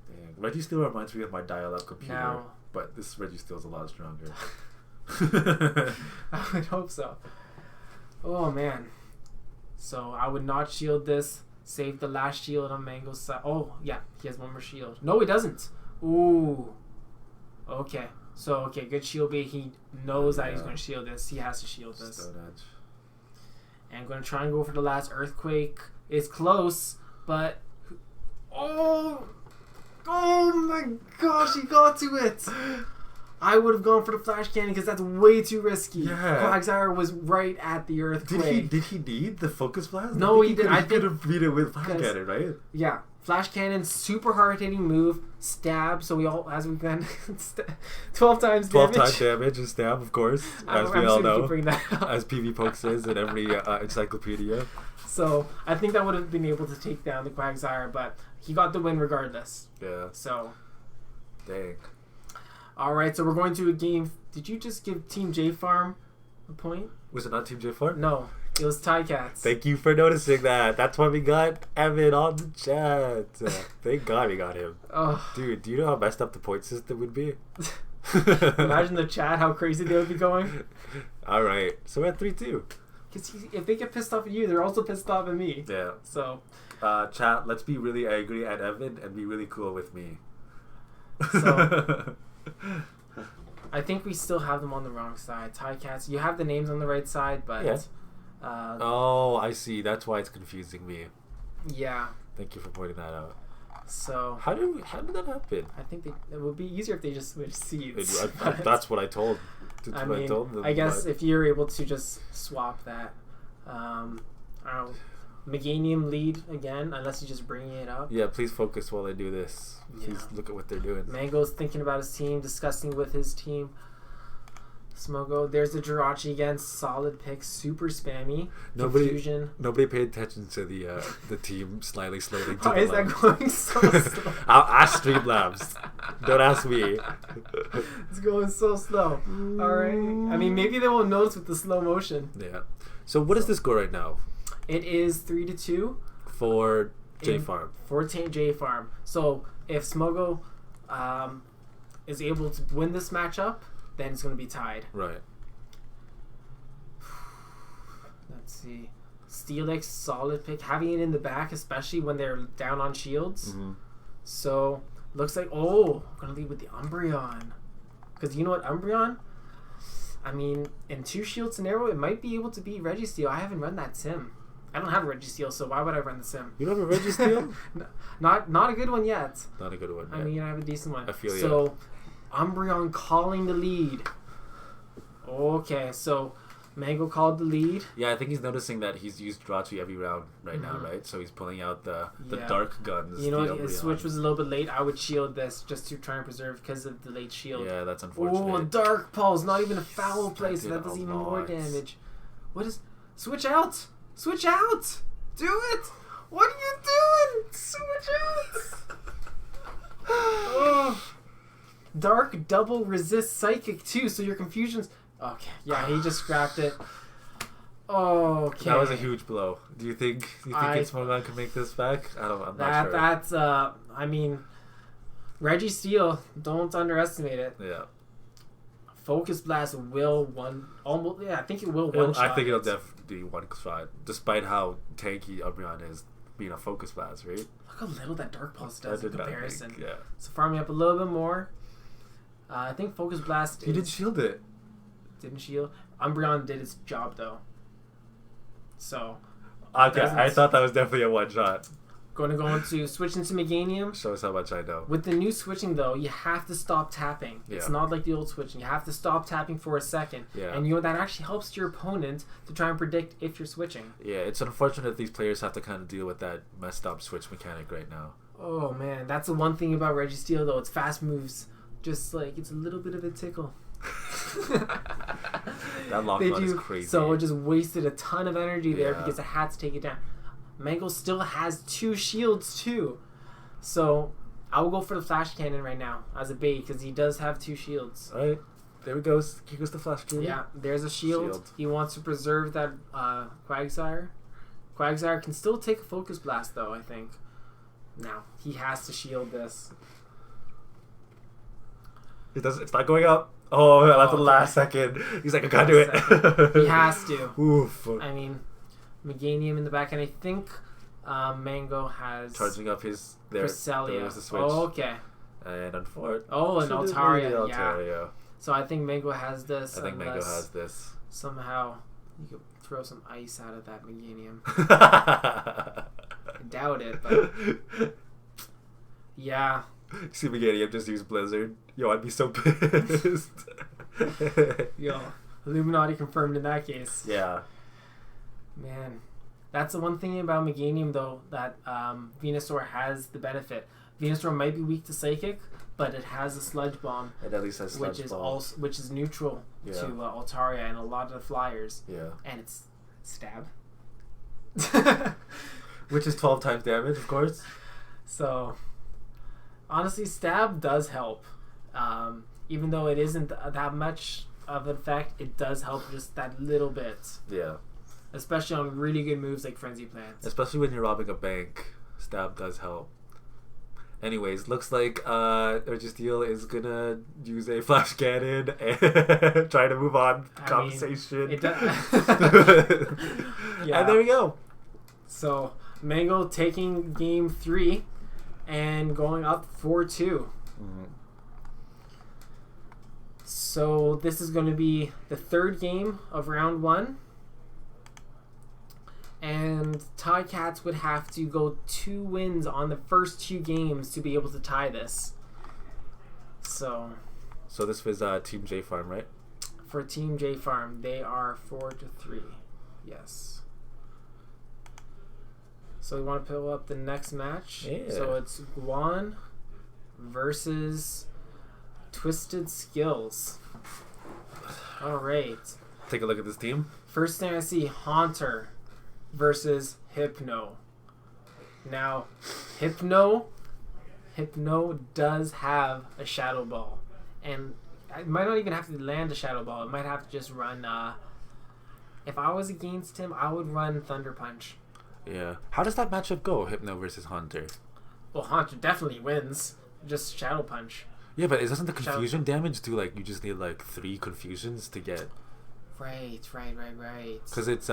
Dang. Registeel reminds me of my dial-up computer. Now- But this Registeel's a lot stronger. I would hope so. Oh, man. So, I would not shield this. Save the last shield on Mango's side. Oh, yeah, he has one more shield. No, he doesn't. Ooh. Okay. So, okay, good shield bait. He knows that he's Yeah. going to shield this. He has to shield this. Stone Edge. And I'm going to try and go for the last Earthquake. It's close, but... Oh! Oh my gosh, he got to it! I would have gone for the Flash Cannon because that's way too risky. Yeah. Quagsire was right at the Earthquake. Did he need the Focus Blast? No, I he think didn't. I He could have beat it with Flash 'cause- Cannon, right? Yeah. Flash Cannon, super hard-hitting move. Stab, so we all, as we've done, 12 times 12 damage. times damage and stab, of course, I'm as we just all gonna keep know. bringing that up. As PV Poke says in every encyclopedia. So, I think that would have been able to take down the Quagsire, but he got the win regardless. Yeah. So... Dang. Alright, so we're going to a game. Did you just give Team JFARM a point? Was it not Team J4? No, it was TICATS. Thank you for noticing that. That's why we got Evan on the chat. Thank God we got him. Oh, Dude, do you know how messed up the point system would be? imagine the chat, how crazy they would be going. Alright, so we're at 3-2. Because if they get pissed off at you, they're also pissed off at me. Yeah. So, Chat, let's be really angry at Evan and be really cool with me. So- I think we still have them on the wrong side. TICATS, you have the names on the right side, but... Yeah. Uh, Oh, I see. That's why it's confusing me. yeah, Thank you for pointing that out. so... How did that happen? I think it would be easier if they just switched seeds. That's what I told. That's I what I mean, told them. I guess but- if you're able to just swap that, I don't know, Meganium lead again, unless you're just bringing it up. Yeah, please focus while I do this. Please Yeah. look at what they're doing. Mango's thinking about his team, discussing with his team. Smogo. There's the Jirachi again. Solid pick. Super spammy. Confusion. Nobody paid attention to the team slightly slowing to Why the is that left. going so slow? I'll ask Streamlabs. Don't ask me. It's going so slow. Alright. I mean, maybe they won't notice with the slow motion. Yeah. So what is this score right now It is 3-2 for JFARM? for JFARM. So if Smogo is able to win this matchup, then it's going to be tied. Right. Let's see. Steelix, solid pick. Having it in the back, especially when they're down on shields. Mm-hmm. So, looks like... Oh, I'm going to lead with the Umbreon. Because you know what, Umbreon? I mean, in 2 shield scenario, it might be able to beat Registeel. I haven't run that sim. I don't have a Registeel, so why would I run the sim? You don't have a Registeel? Not a good one yet. Not a good one. I yeah. mean, I have a decent one. I feel you. So, Umbreon calling the lead. Okay, so Mango called the lead. Yeah, I think he's noticing that he's used Jirachi every round right now, Mhm. right? So he's pulling out the Yeah. dark guns. You know the what? His Umbreon. switch was a little bit late. I would shield this just to try and preserve because of the late shield. Yeah, that's unfortunate. Oh, Dark Pulse. Not even a foul play, so did that does a even more lot. damage. What is... Switch out! Switch out! Do it! What are you doing? Switch out! Oh. Dark double resist psychic too, so your confusion's... Okay, yeah, he just scrapped it. Okay. That was a huge blow. Do you think I- Smogon can make this back? I'm not sure. That's I mean, Registeel, don't underestimate it. Yeah. Focus Blast will almost, yeah, I think it will one shot. I think it'll definitely one shot, despite how tanky Umbreon is being a Focus Blast, right? Look how little that Dark Pulse I does in did not comparison. think, yeah. So farming up a little bit more. I think Focus Blast He did shield it. didn't shield. Umbreon did its job though. So Okay, Doesn't- I thought that was definitely a one shot. going to go into switch into Meganium. Shows how much I know. With the new switching though, you have to stop tapping. It's Yeah. not like the old switching. You have to stop tapping for a second. Yeah. And you know that actually helps your opponent to try and predict if you're switching. Yeah, it's unfortunate these players have to kind of deal with that messed up switch mechanic right now. Oh man, that's the one thing about Registeel though. It's fast moves. Just like it's a little bit of a tickle. That lock They on is do- crazy. So it just wasted a ton of energy there Yeah. because it had to take it down. Mango still has 2 shields too. So I will go for the flash cannon right now as a bait because he does have 2 shields. Alright, there we go. Here goes the flash cannon. Yeah, there's a shield. He wants to preserve that Quagsire. Quagsire can still take a focus blast though, I think. Now he has to shield this. It's not going up. Oh, at the okay. last second. He's like, I can't do it. He has to. Oof. I mean, Meganium in the back, and I think Mango has Charging up his... There's Cresselia. the switch. Oh, okay. And unfortunately... Oh, and Altaria, yeah. Altaria. So I think Mango has this. I think Mango unless has this. Somehow you could throw some ice out of that Meganium. I doubt it, but yeah. See Meganium just use Blizzard. Yo, I'd be so pissed. Yo, Illuminati confirmed in that case. Yeah. Man, that's the one thing about Meganium though that Venusaur has the benefit. Venusaur might be weak to Psychic, but it has a Sludge Bomb, It at least has Sludge which is Ball. which is neutral Yeah. to Altaria and a lot of the flyers, Yeah. and it's stab. Which is 12 times damage, of course. So, honestly, stab does help. Even though it isn't that much of an effect, it does help just that little bit. Yeah. Especially on really good moves like Frenzy Plant. Especially when you're robbing a bank. Stab does help. Anyways, looks like Registeel is gonna use a flash cannon and try to move on to I mean, conversation. it does. And there we go. So, Mango taking game 3 and going up 4-2. So, this is going to be the 3rd game of round 1. And TICATS would have to go 2 wins on the first 2 games to be able to tie this. So this was Team JFARM, right? for Team JFARM, they are 4-3. Yes. So we want to pull up the next match. Yeah. So it's Guan versus Twisted Skills. All right. Take a look at this team. First thing I see, Haunter versus Hypno. Now, Hypno does have a Shadow Ball. And it might not even have to land a Shadow Ball. It might have to just run... if I was against him, I would run Thunder Punch. Yeah. How does that matchup go, Hypno versus Haunter? Well, Haunter definitely wins. Just Shadow Punch. Yeah, but doesn't the confusion damage do, like, you just need, like, 3 confusions to get... Right. Because it's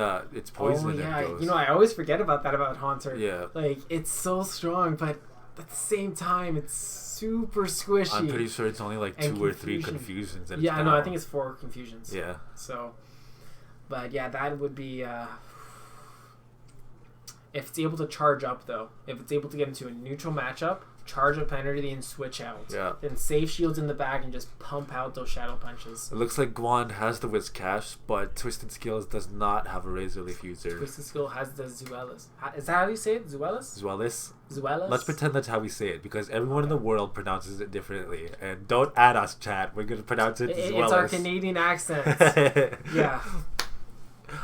poison. Oh, yeah. And goes. You know, I always forget about that about Haunter. Yeah. Like, it's so strong, but at the same time, it's super squishy. I'm pretty sure it's only, like, And 2 or 3 confusion. confusions. And Yeah, it's no, I down. think it's 4 confusions. Yeah. So, but yeah, that would be... if it's able to charge up, though, if it's able to get into a neutral matchup, charge up energy and switch out. Yeah. Then save shields in the back and just pump out those shadow punches. It looks like Guan has the Wiz Cash, but Twisted Skills does not have a Razor Leaf user. Twisted Skill has the Zuelis. Is that how you say it? Zuelis? Zuelis? Let's pretend that's how we say it, because everyone in the world pronounces it differently. And don't add us, chat. We're going to pronounce it Zuelis. It's our Canadian accent. Yeah.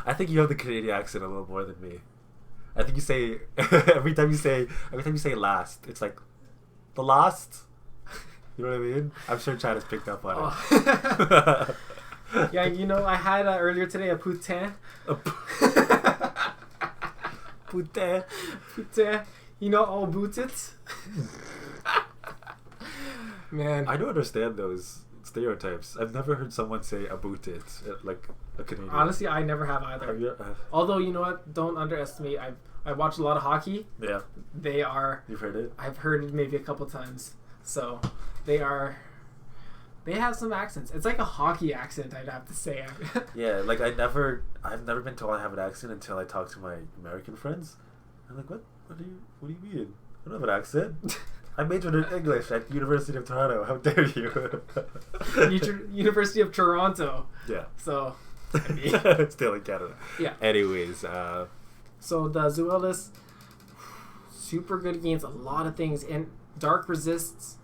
I think you have the Canadian accent a little more than me. I think you say every time you say last, it's like the last. You know what I mean? I'm sure Chad has picked up on it. Yeah, you know, I had earlier today a putain. Putain. Putain. You know, all booted. Man. I don't understand those stereotypes. I've never heard someone say a booted like a Canadian. Honestly, I never have either. Have you, Although, you know what? Don't underestimate. I watch a lot of hockey. yeah. They are... You've heard it? I've heard it maybe a couple times. So, they have some accents. It's like a hockey accent, I'd have to say. Yeah, like I've never been told I have an accent until I talk to my American friends. I'm like, what do you mean? I don't have an accent. I majored in English at University of Toronto. How dare you? University of Toronto. Yeah. So, It's still in Canada. Yeah. Anyways, so the Zuelis, super good against a lot of things, and Dark resists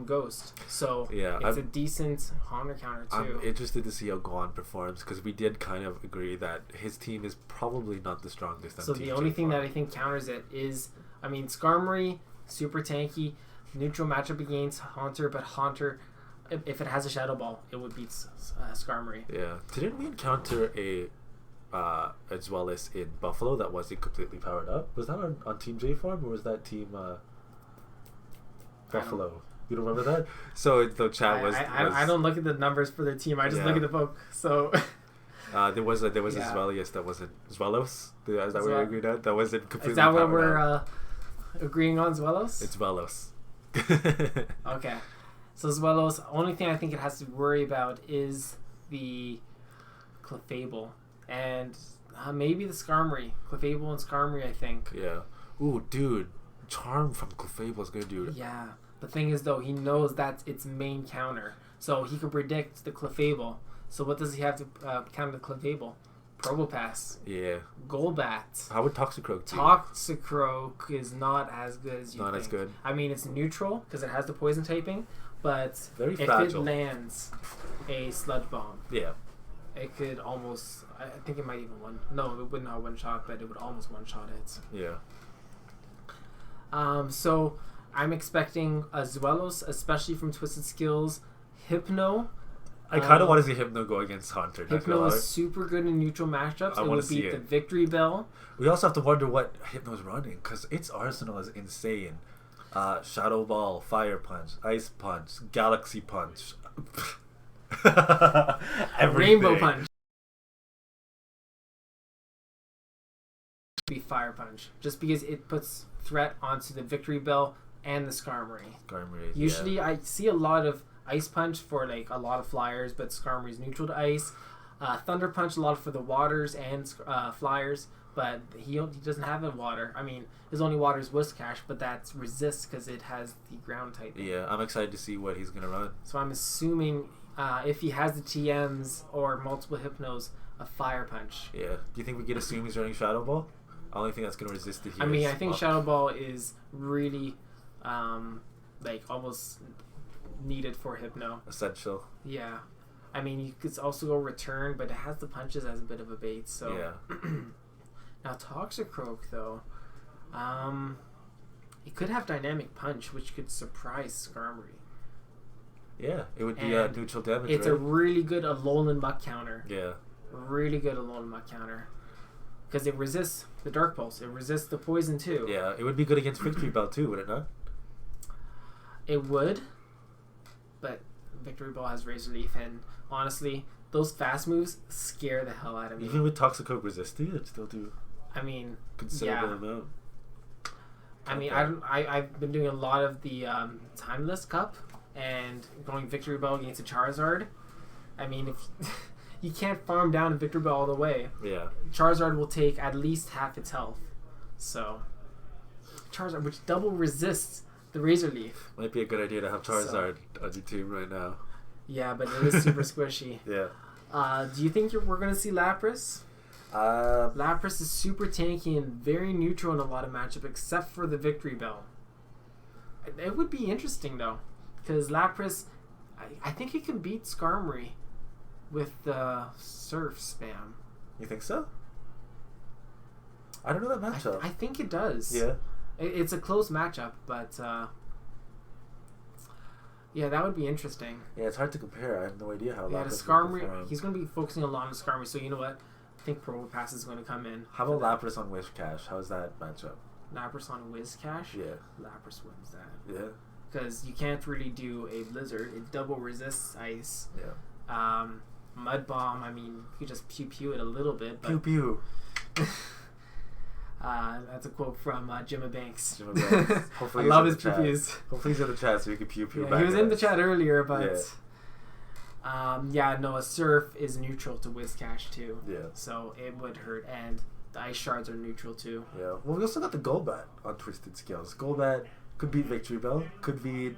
Ghost. So yeah, it's a decent Haunter counter too. I'm interested to see how Guan performs, because we did kind of agree that his team is probably not the strongest. So the only thing that I think counters it is, I mean, Skarmory, super tanky, neutral matchup against Haunter, but Haunter, if it has a Shadow Ball, it would beat Skarmory. Yeah. Didn't we encounter as well as in Buffalo that wasn't completely powered up? Was that on Team JFARM, or was that Team Buffalo? You don't remember that? So the chat was... I don't look at the numbers for their team. I just look at the book. So there was a Yeah. Zwelos that wasn't Zwelos. Is that what we agreed on? That wasn't completely. Is that what powered we're up. agreeing on, Zwelos? It's Velos. Okay. So Zwelos, only thing I think it has to worry about is the Clefable and maybe the Skarmory. Clefable and Skarmory, I think. Yeah. Ooh, dude. Charm from Clefable is good, dude. Yeah. The thing is, though, he knows that's its main counter. So he can predict the Clefable. So what does he have to counter the Clefable? Probopass. Yeah. Golbat. How would Toxicroak be? Toxicroak is not as good as you think. Not as good. I mean, it's neutral because it has the poison typing, but Very if fragile. it lands a Sludge Bomb, Yeah. it could almost... I think it might even one... No, it would not one-shot, but it would almost one-shot it. Yeah. So I'm expecting a Zwelos, especially from Twisted Skills. Hypno. I kind of want to see Hypno go against Haunter. Hypno is super good in neutral matchups. I It wanna would see beat the it. Victory Bell. We also have to wonder what Hypno's running, because its arsenal is insane. Shadow Ball, Fire Punch, Ice Punch, Galaxy Punch. Everything. Rainbow Punch. Be Fire Punch, just because it puts threat onto the Victory Bell and the Skarmory. Skarmory, Usually, yeah. I see a lot of Ice Punch for like a lot of flyers, but Skarmory's neutral to ice. Thunder Punch a lot for the waters and flyers, but he doesn't have a water. I mean, his only water is Whiscash, but that's resists because it has the ground type. Yeah, I'm excited to see what he's gonna run. So I'm assuming if he has the TMs or multiple Hypnos, a Fire Punch. Yeah. Do you think we can assume he's running Shadow Ball? Only thing that's gonna resist it here. I mean, is I think Muck. Shadow Ball is really like almost needed for Hypno. Essential. Yeah. I mean, you could also go return, but it has the punches as a bit of a bait. So Yeah. now Toxicroak though, it could have dynamic punch, which could surprise Skarmory. Yeah, it would be And neutral damage, It's right? a really good Alolan Muck counter. Yeah. Really good Alolan Muck counter. Because it resists the Dark Pulse. It resists the poison too. Yeah, it would be good against Victory Bell too, would it not? It would. But Victory Ball has Razor Leaf, and honestly, those fast moves scare the hell out of me. Even with Toxicroak resisting, it'd still do I mean, considerable yeah. amount. I mean, Okay. I've been doing a lot of the Timeless Cup and going Victory Bell against a Charizard. I mean, if you can't farm down a Victory Bell all the way. Yeah. Charizard will take at least half its health. So, Charizard, which double resists the Razor Leaf. Might be a good idea to have Charizard on your team right now. Yeah, but it is super squishy. Yeah. Do you think we're going to see Lapras? Lapras is super tanky and very neutral in a lot of matchups, except for the Victory Bell. It would be interesting, though, because Lapras, I think he can beat Skarmory with the Surf spam. You think so? I don't know that matchup. I think it does. Yeah. It's a close matchup, but yeah, that would be interesting. Yeah, it's hard to compare. I have no idea how Yeah, Lapras the would Skarmory, perform. he's going to be focusing a lot on Skarmory, so you know what? I think Probopass is going to come in. How about Lapras on Wishcash? How's that matchup? Lapras on Wizcash? Yeah. Lapras wins that. Yeah. Because you can't really do a Blizzard. It double resists ice. Yeah. Mud Bomb, I mean, you could just pew it a little bit. But, Pew pew. that's a quote from Jimmy Banks. Jimmy Banks. I Hopefully he's love in his the chat. pew-pews. Hopefully he's in the chat so we can pew pew Yeah, back. he was at in the us. chat earlier, but Yeah. no, a Surf is neutral to Wizcash too. Yeah. So it would hurt, and the Ice Shards are neutral too. Yeah. Well, we also got the Golbat on Twisted Scales. Golbat could beat Victory Bell. Could beat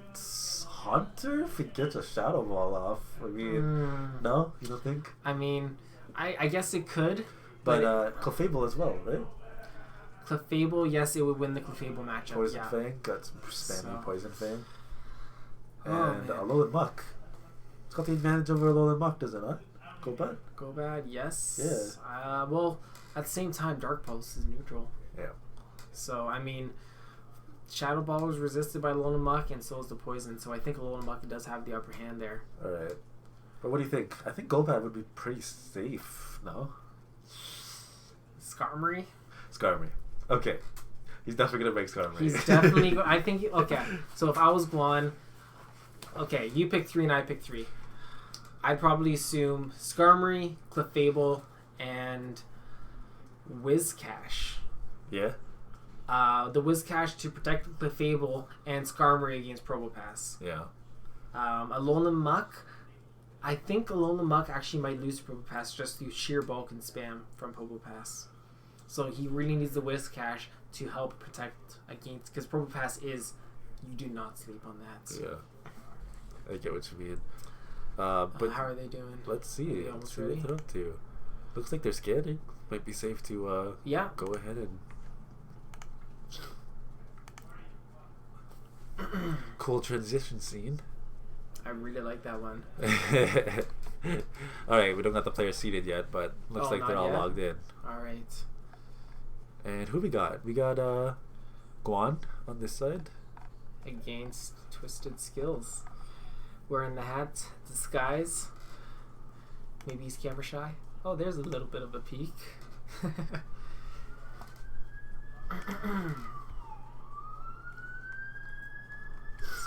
Haunter if it gets a Shadow Ball off. I mean, no? You don't think? I mean, I guess it could. But Clefable as well, right? Clefable, yes, it would win the Clefable matchup. Poison yeah. Fang. Got some spammy So- Poison Fang. Oh, And man. Alolan Muck. It's got the advantage over Alolan Muck, does it not? Golbat? Go bad, yes. Yeah. Well, at the same time, Dark Pulse is neutral. Yeah. So, I mean, Shadow Ball was resisted by Alolan Muck, and so is the Poison. So I think Alolan Muck does have the upper hand there. Alright. But what do you think? I think Golbat would be pretty safe, no? Skarmory? Skarmory. Okay. He's definitely going to make Skarmory. He's definitely... I think... Okay, so if I was Guan... Okay, you pick 3 and I pick 3. I'd probably assume Skarmory, Clefable, and Wizcash. Yeah? The Wizcash to protect Clefable and Skarmory against Probopass. Yeah. Alolan Muck, I think Alolan Muck actually might lose to Probopass just through sheer bulk and spam from Probopass. So he really needs the Wizcash to help protect against... Because Probopass is... You do not sleep on that. Yeah. I get what you mean. But how are they doing? let's see. Are they Let's almost see what ready? they're up to. Looks like they're scanning. Might be safe to Yeah. go ahead and... Cool transition scene. I really like that one. Alright, we don't got the players seated yet, but looks Oh, like they're not all yet? logged in. Alright. And who we got? We got Guan on this side. Against Twisted Skills. Wearing the hat, disguise. Maybe he's camera shy. Oh, there's a little bit of a peek.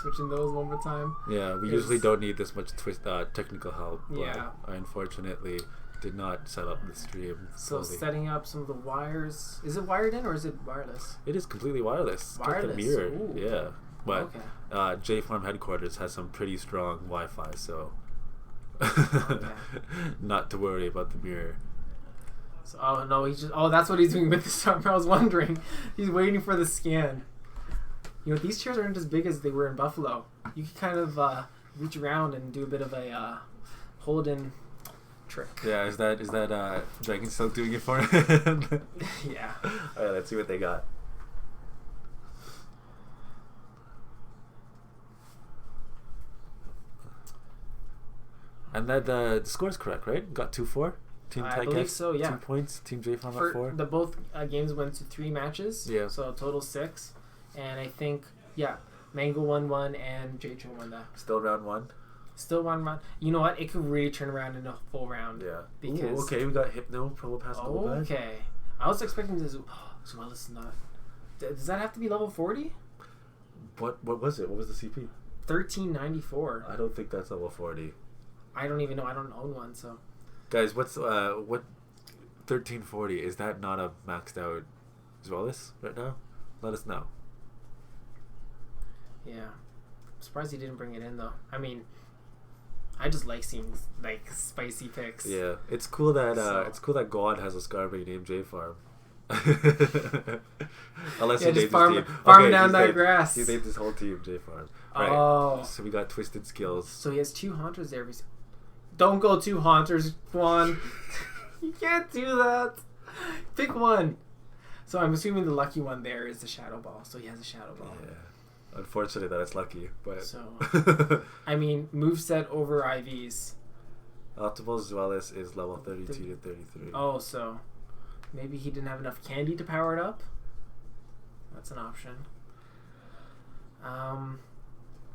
Switching those one more time. Yeah, we It's- usually don't need this much technical help, but Yeah. I unfortunately did not set up the stream So fully. setting up some of the wires. Is it wired in or is it wireless? It is completely wireless. It's got the Wireless, mirror. ooh. Yeah. But Okay. JFARM headquarters has some pretty strong Wi-Fi, so not to worry about the mirror. So, oh no, he's just. Oh, that's what he's doing with the stuff. I was wondering. He's waiting for the scan. You know, these chairs aren't as big as they were in Buffalo. You can kind of reach around and do a bit of a hold-in trick. Yeah, is that Dragon still doing it for him? Yeah. All right, let's see what they got. And then the score's correct, right? Got 2-4. Team I believe so, yeah. 2 points. Team JFARM For at 4. the both games went to 3 matches. Yeah. So total 6. And I think, Mango won 1 and JHO won that. Still round 1. Still 1 round. You know what? It could really turn around in a full round. Yeah. Because Ooh, okay, we got Hypno, Promo Pass, Golbat. Okay. I was expecting this. So well, it's not. Does that have to be level 40? What was it? What was the CP? 1394. I don't think that's level 40. I don't even know. I don't own one, so. Guys, what 1340? Is that not a maxed out Zweilous right now? Let us know. Yeah. I'm surprised he didn't bring it in, though. I mean, I just like seeing, like, spicy picks. Yeah, it's cool that God has a Scarberry named JFARM. Unless he just named farm his team. down he's that named- grass. He named his whole team JFARM. Right. Oh. So we got Twisted Skills. So he has 2 Haunters there. Don't go 2 Haunters, Juan. You can't do that. Pick one. So I'm assuming the lucky one there is the Shadow Ball. So he has a Shadow Ball. Yeah. Unfortunate that it's lucky, but So, I mean, moveset over IVs. Optimal Zweilous is level 32 to 33. Oh, so maybe he didn't have enough candy to power it up. That's an option.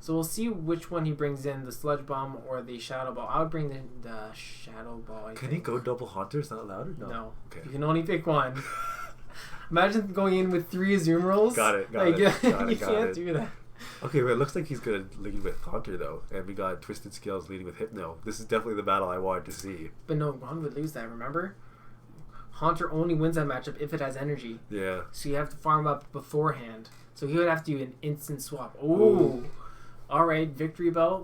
So we'll see which one he brings in, the Sludge Bomb or the Shadow Ball. I would bring the Shadow Ball. I Can think. he go double Haunter? Is that allowed or no? No. Okay. You can only pick one. Imagine going in with 3 Zoom rolls. Got it. You Got can't it. do that. Okay, but it looks like he's gonna lead with Haunter though, and we got Twisted Skills leading with Hypno. This is definitely the battle I wanted to see. But no, Ron would lose that, remember? Haunter only wins that matchup if it has energy. Yeah. So you have to farm up beforehand. So he would have to do an instant swap. Ooh. Ooh. All right, Victory Bell.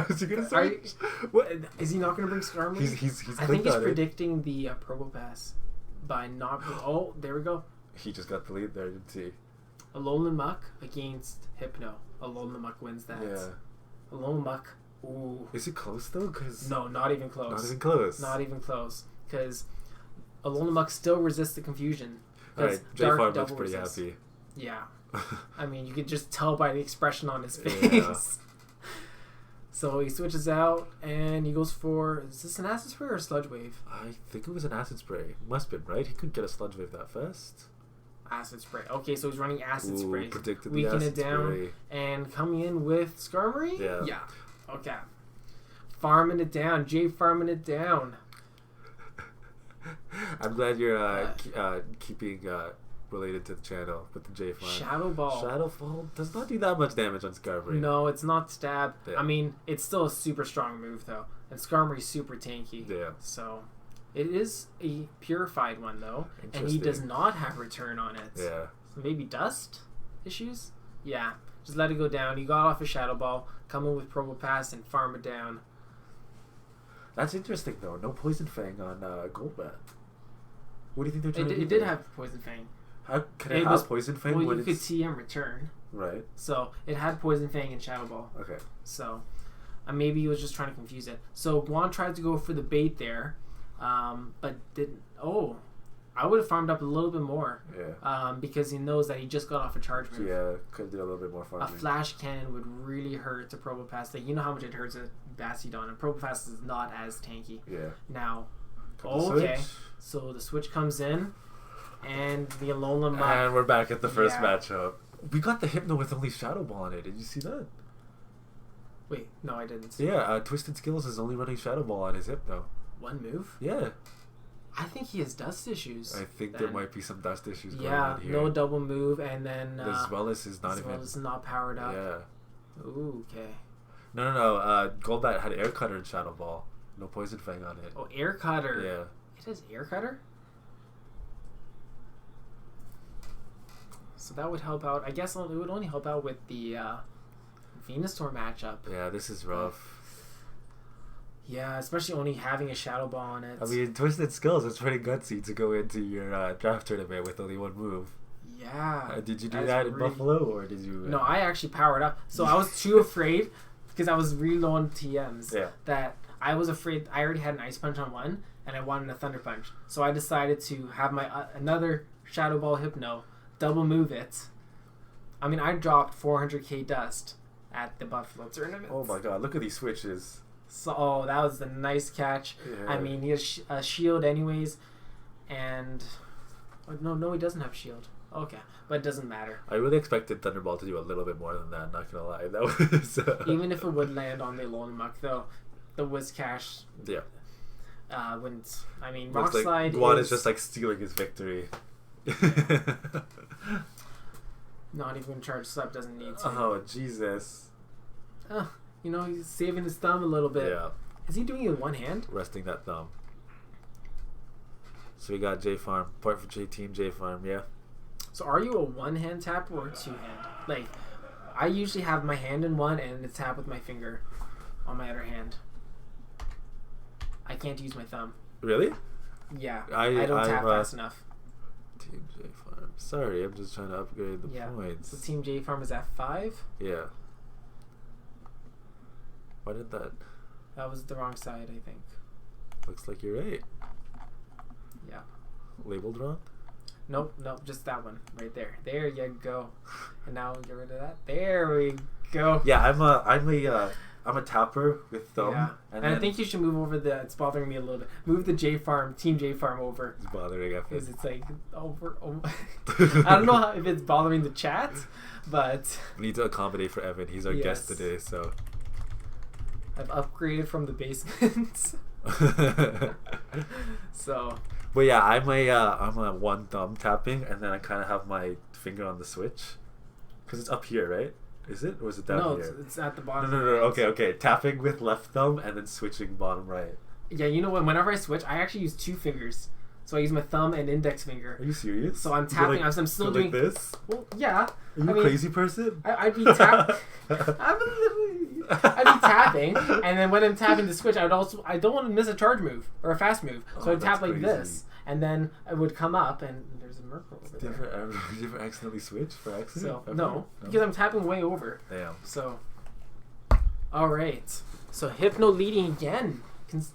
Is he gonna switch? What? Is he not going to bring Skarmory? He's I think he's clicked on it. predicting the Probopass by not. Oh, there we go. He just got the lead there, didn't he? Alolan Muck against Hypno. Alolan Muck wins that. Yeah. Alolan Muck. Ooh. Is it close though? Cause No, not even close. not even close. Not even close. Because Alolan Muck still resists the confusion. Alright, Dark JFARM looks double pretty resists. happy. Yeah. I mean, you could just tell by the expression on his face. Yeah. So he switches out and he goes for, is this an Acid Spray or a Sludge Wave? I think it was an Acid Spray. Must have been, right? He couldn't get a Sludge Wave that fast. Acid Spray. Okay, so he's running Acid Spray. Predicted the Weaken Acid it down Spray. and coming in with Skarmory? Yeah. Yeah. Okay. Farming it down. Farming it down. I'm glad you're keeping related to the channel with the JFARM. Shadow Ball. Shadow Fall does not do that much damage on Scarberry. No, it's not stab. Yeah. I mean, it's still a super strong move though. And Skarmory's super tanky. Yeah. So it is a purified one though. And he Interesting. does not have return on it. Yeah. So maybe dust issues? Yeah. Just let it go down. He got off a Shadow Ball, come in with Probopass and farm it down. That's interesting though. No Poison Fang on Golbat. What do you think they're trying to do? It did there? have Poison Fang. How can it It have was- Poison Fang Well, when you could it's TM return. right? So it had Poison Fang and Shadow Ball. Okay. So maybe he was just trying to confuse it. So Guan tried to go for the bait there, but didn't. Oh, I would have farmed up a little bit more Yeah. because he knows that he just got off a charge move. Yeah. Could do a little bit more A farming. Flash Cannon would really hurt to Probopass. Like, you know how much it hurts a Bastiodon, and Probopass is not as tanky. Yeah. Now, Couple okay, switch. so the switch comes in, and the Alolan Muck. And we're back at the first Yeah. matchup. We got the Hypno with only Shadow Ball on it. Did you see that? Wait, no, I didn't. Yeah, Twisted Skills is only running Shadow Ball on his Hypno. One move? Yeah. I think he has dust issues. I think there then. might be some dust issues going Yeah, on here. no double move, and then The Zweilous is not as even... well as not powered up. Yeah. Ooh, okay. No. Golbat had Air Cutter and Shadow Ball. No Poison Fang on it. Oh, Air Cutter. Yeah. It has Air Cutter? So that would help out. I guess it would only help out with the Venusaur matchup. Yeah, this is rough. Yeah, especially only having a Shadow Ball on it. I mean, Twisted Skills, it's pretty gutsy to go into your draft tournament with only one move. yeah. Did you do that's that in really- Buffalo, or did you... No, I actually powered up. So I was too afraid, because I was really low on TMs, Yeah. that I was afraid. I already had an Ice Punch on one, and I wanted a Thunder Punch. So I decided to have my another Shadow Ball Hypno, double move it. I mean, I dropped 400k dust at the Buffalo tournament. Oh my god, look at these switches. So that was a nice catch. Yeah. I mean, he has a shield anyways, and no, he doesn't have shield. Okay, but it doesn't matter. I really expected Thunderball to do a little bit more than that. Not gonna lie, that was Even if it would land on the Alolan Muck, though, the Whiscash yeah. wouldn't. I mean, Looks Rock like Slide Guan is just like stealing his victory. not even charged up. Doesn't need to. Oh Jesus! You know, he's saving his thumb a little bit. Yeah, Is he doing it with one hand? resting that thumb. So we got JFARM, point for Team JFARM. Yeah. So are you a one-hand tapper or a two-hand? Like, I usually have my hand in one and the tap with my finger on my other hand. I can't use my thumb. Really? Yeah, I don't tap I'm, fast enough. Team JFARM. Sorry, I'm just trying to upgrade the Yeah. points. So Team J Farm is at 5. Yeah. Why did that? That was the wrong side, I think. Looks like you're right. Yeah. Labeled wrong? Nope, just that one right there. There you go. And now get rid of that. There we go. Yeah, I'm a tapper with thumb. Yeah. And And I then think you should move over the. It's bothering me a little bit. Move the J Farm, Team J Farm over. it's bothering I Because think. it's like over. I don't know if it's bothering the chat, but We need to accommodate for Evan. He's our guest Yes. today, so. I've upgraded from the basement. So But yeah, I'm a one thumb tapping, and then I kind of have my finger on the switch, because it's up here, right? Is it, or is it down no, here? it's at the No, bottom. no, no. Okay. Tapping with left thumb and then switching bottom right. Yeah, you know what? Whenever I switch, I actually use 2 fingers. So I use my thumb and index finger. Are you serious? So I'm You go tapping. like- I'm still go doing like this. Well, yeah. Are you I a mean, crazy person? I'd be tapping. I'd be tapping, and then when I'm tapping the switch, I don't want to miss a charge move or a fast move, so Oh, I'd tap that's like crazy. this, and then I would come up, and there's a Merkle over Did you there. ever accidentally switch for accident? So Ever? no, because I'm tapping way over. Damn. So, all right. So Hypno leading again,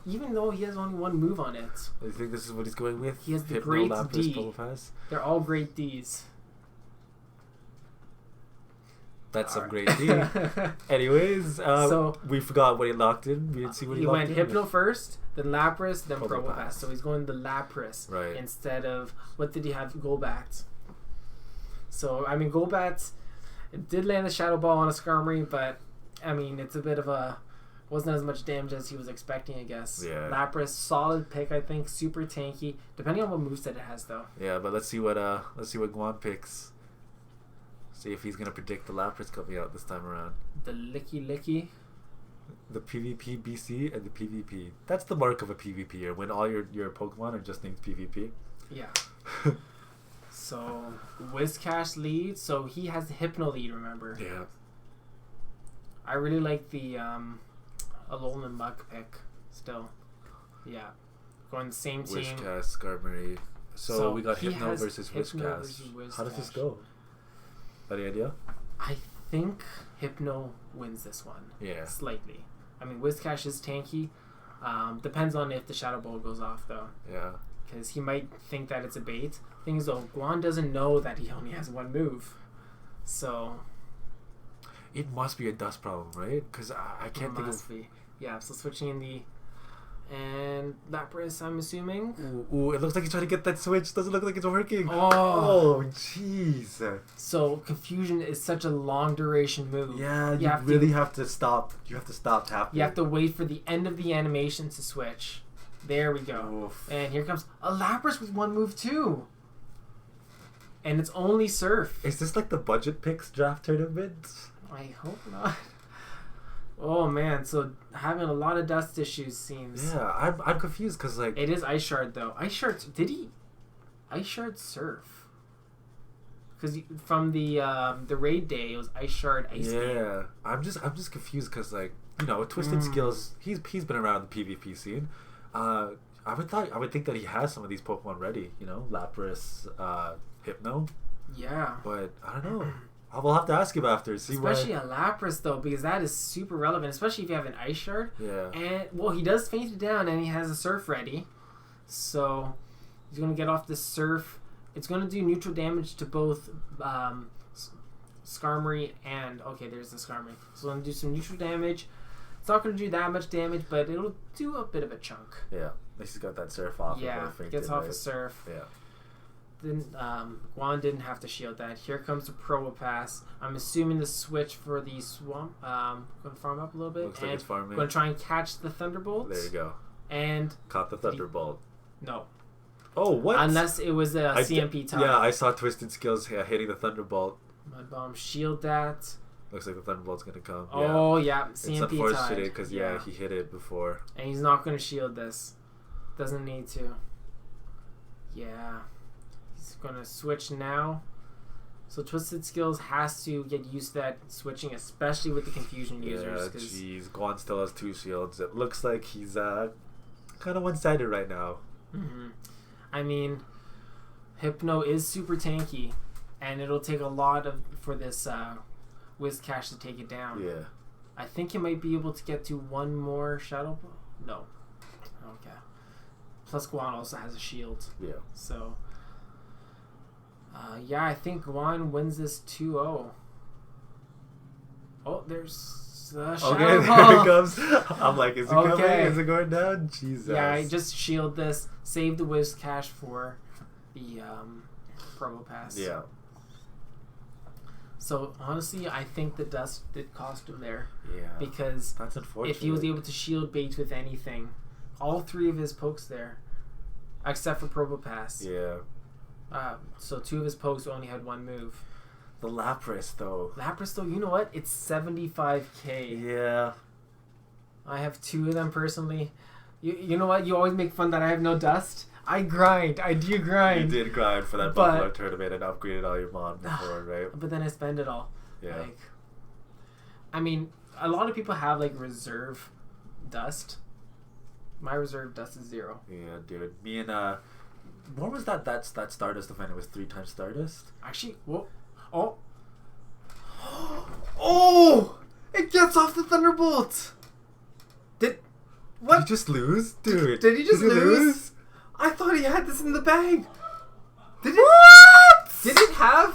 even though he has only one move on it. You think this is what he's going with? He has the Hypno, great Lapras, D. Probopass? They're all great Ds. That's some All great right. D. Anyways, So- we forgot what he locked in. We didn't see what he He locked went in. Hypno first, then Lapras, then Probopass. Probopass. So he's going the Lapras Right. instead of what did he have? Golbat. So I mean, Golbat, it did land a Shadow Ball on a Skarmory, but I mean, it's a bit of a wasn't as much damage as he was expecting, I guess. Yeah. Lapras, solid pick, I think, super tanky. Depending on what moveset it has, though. Yeah, but let's see what Guan picks. See if he's gonna predict the Lapras coming out this time around. The Licky. The PvP BC and the PvP. That's the mark of a PvPer, when all your Pokemon are just named PvP. Yeah. So Whiscash leads, so he has the Hypno lead. Remember. Yeah. I really like the Alolan Muck pick still. Yeah. Going the same team. Wishcast, Skarmory. So we got he Hypno has versus Hypno Wishcast. versus How does this Whiscash. go? Any idea? I think Hypno wins this one. Yeah. Slightly. I mean, Whiscash is tanky. Depends on if the Shadow Ball goes off, though. Yeah. Because he might think that it's a bait. Thing is, though, Guan doesn't know that he only has one move. So... It must be a dust problem, right? Because I can't think must of... be. Yeah, so switching in the... And Lapras, I'm assuming. Ooh, it looks like he's trying to get that switch. Doesn't look like it's working. Oh. Jeez. So Confusion is such a long duration move. Yeah, you have really to, have to stop. You have to stop tapping. You have to wait for the end of the animation to switch. There we go. Oof. And here comes a Lapras with one move too. And it's only Surf. Is this like the budget picks draft tournament? I hope not. Oh man, so having a lot of dust issues seems. Yeah, I'm confused because like It is Ice Shard though. Ice Shard, did he? Ice Shard Surf. Because from the raid day, it was Ice Shard Ice Beam. yeah, I'm just confused because like Twisted Skills. He's been around the PvP scene. I would think that he has some of these Pokemon ready. Lapras, Hypno, Yeah. but I don't know. We'll have to ask him after. See Especially why. a Lapras though, because that is super relevant, especially if you have an Ice Shard. Yeah. And well, he does faint it down, and he has a Surf ready, so he's gonna get off the Surf. It's gonna do neutral damage to both Skarmory, and okay, there's the Skarmory. So I'm gonna do some neutral damage. It's not gonna do that much damage, but it'll do a bit of a chunk. Yeah. At least he's got that surf off. Yeah, gets off a surf. Yeah. Then Guan didn't have to shield that. Here comes the Probopass. I'm assuming the switch for the Swamp. Gonna farm up a little bit. Looks like and it's farming. gonna try and catch the Thunderbolt. There you go. And Caught the Thunderbolt. no. Oh, what? Unless it was a CMP tie. Yeah, I saw Twisted Skills hitting the Thunderbolt. Mud Bomb, shield that. Looks like the Thunderbolt's gonna come. Oh, yeah. It's CMP unfortunate tied. because, he hit it before. And he's not going to shield this. Doesn't need to. Yeah. He's going to switch now. So Twisted Skills has to get used to that switching, especially with the Confusion users. Yeah, jeez. Guan still has 2 shields. It looks like he's kind of one-sided right now. Mm-hmm. I mean, Hypno is super tanky, and it'll take a lot for this Whiscash to take it down. Yeah. I think he might be able to get to one more Shadow Ball. No. Okay. Plus Guan also has a shield. Yeah. So, yeah, I think Guan wins this 2-0. Oh, there's the Shadow Okay, Ball. there it comes. I'm like, is it coming? Okay. Is it going down? Jesus. Yeah, I just shield this, save the Whiscash for the Probopass. Yeah. So honestly, I think the dust did cost him there. Yeah. Because that's unfortunate. if he was able to shield bait with anything, all 3 of his pokes there, except for Probopass. Yeah. So 2 of his pokes only had 1 move. The Lapras, though. Lapras, though, you know what? It's 75k. Yeah. I have 2 of them personally. You know what? You always make fun that I have no dust. I grind. I do grind. You did grind for that But- Buffalo tournament and upgraded all your mod before, right? But then I spend it all. Yeah. Like, I mean, a lot of people have like reserve dust. My reserve dust is 0. Yeah, dude. Me and what was that Stardust event? It was 3 times Stardust. Actually, whoa, oh, Oh! It gets off the Thunderbolt! Did What? you just lose, dude? Did he just you lose? I thought he had this in the bag. Did it? what? Did it have?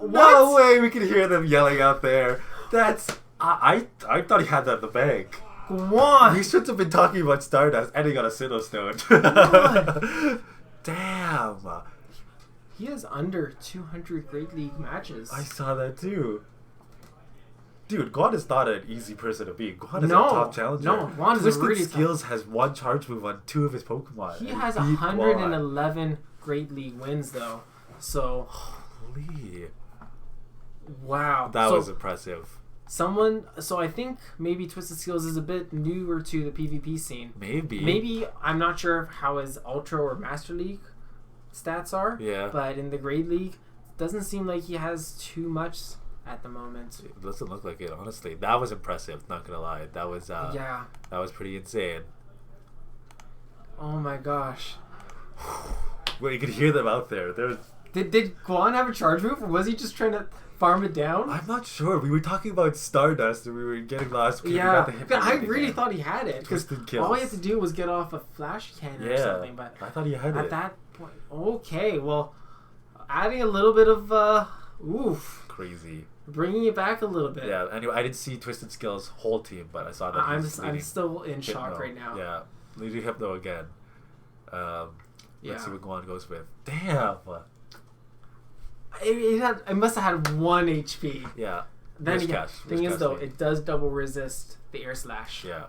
No way! We can hear them yelling out there. That's I thought he had that in the bag. Guan. We should have been talking about Stardust ending on a Sinnoh Stone. Damn. He has under 200 Great League matches. I saw that too. Dude, Guan is not an easy person to beat. Guan is No. a top challenger. No, Guan is a Twisted really Skills has 1 charge move on 2 of his Pokemon. He and has beat 111 Great League wins though. So, Holy. wow. That So was impressive. so I think maybe Twisted Skills is a bit newer to the PvP scene. Maybe I'm not sure how his Ultra or Master League stats are. Yeah. But in the Great League, it doesn't seem like he has too much at the moment. It doesn't look like it, honestly. That was impressive, not gonna lie. That was Yeah. that was pretty insane. Oh my gosh. Well, you could hear them out there. Did Guan have a charge move, or was he just trying to farm it down? I'm not sure. We were talking about Stardust and we were getting lost. We Yeah, got the Hypno I again. really thought he had it. Because Twisted Kills. all he had to do was get off a flash cannon or something. But I thought he had at it. that point, okay, well, adding a little bit of, oof, Crazy. bringing it back a little bit. Yeah, anyway, I didn't see Twisted Skills' whole team, but I saw that I'm he's I'm leading still in Hypno. shock right now. Yeah, leading Hypno again. Yeah. Let's see what Guan goes with. Damn. It must have had 1 HP. Yeah. Then Wrist again, catch, thing wrist is catch though, lead. it does double resist the air slash. Yeah.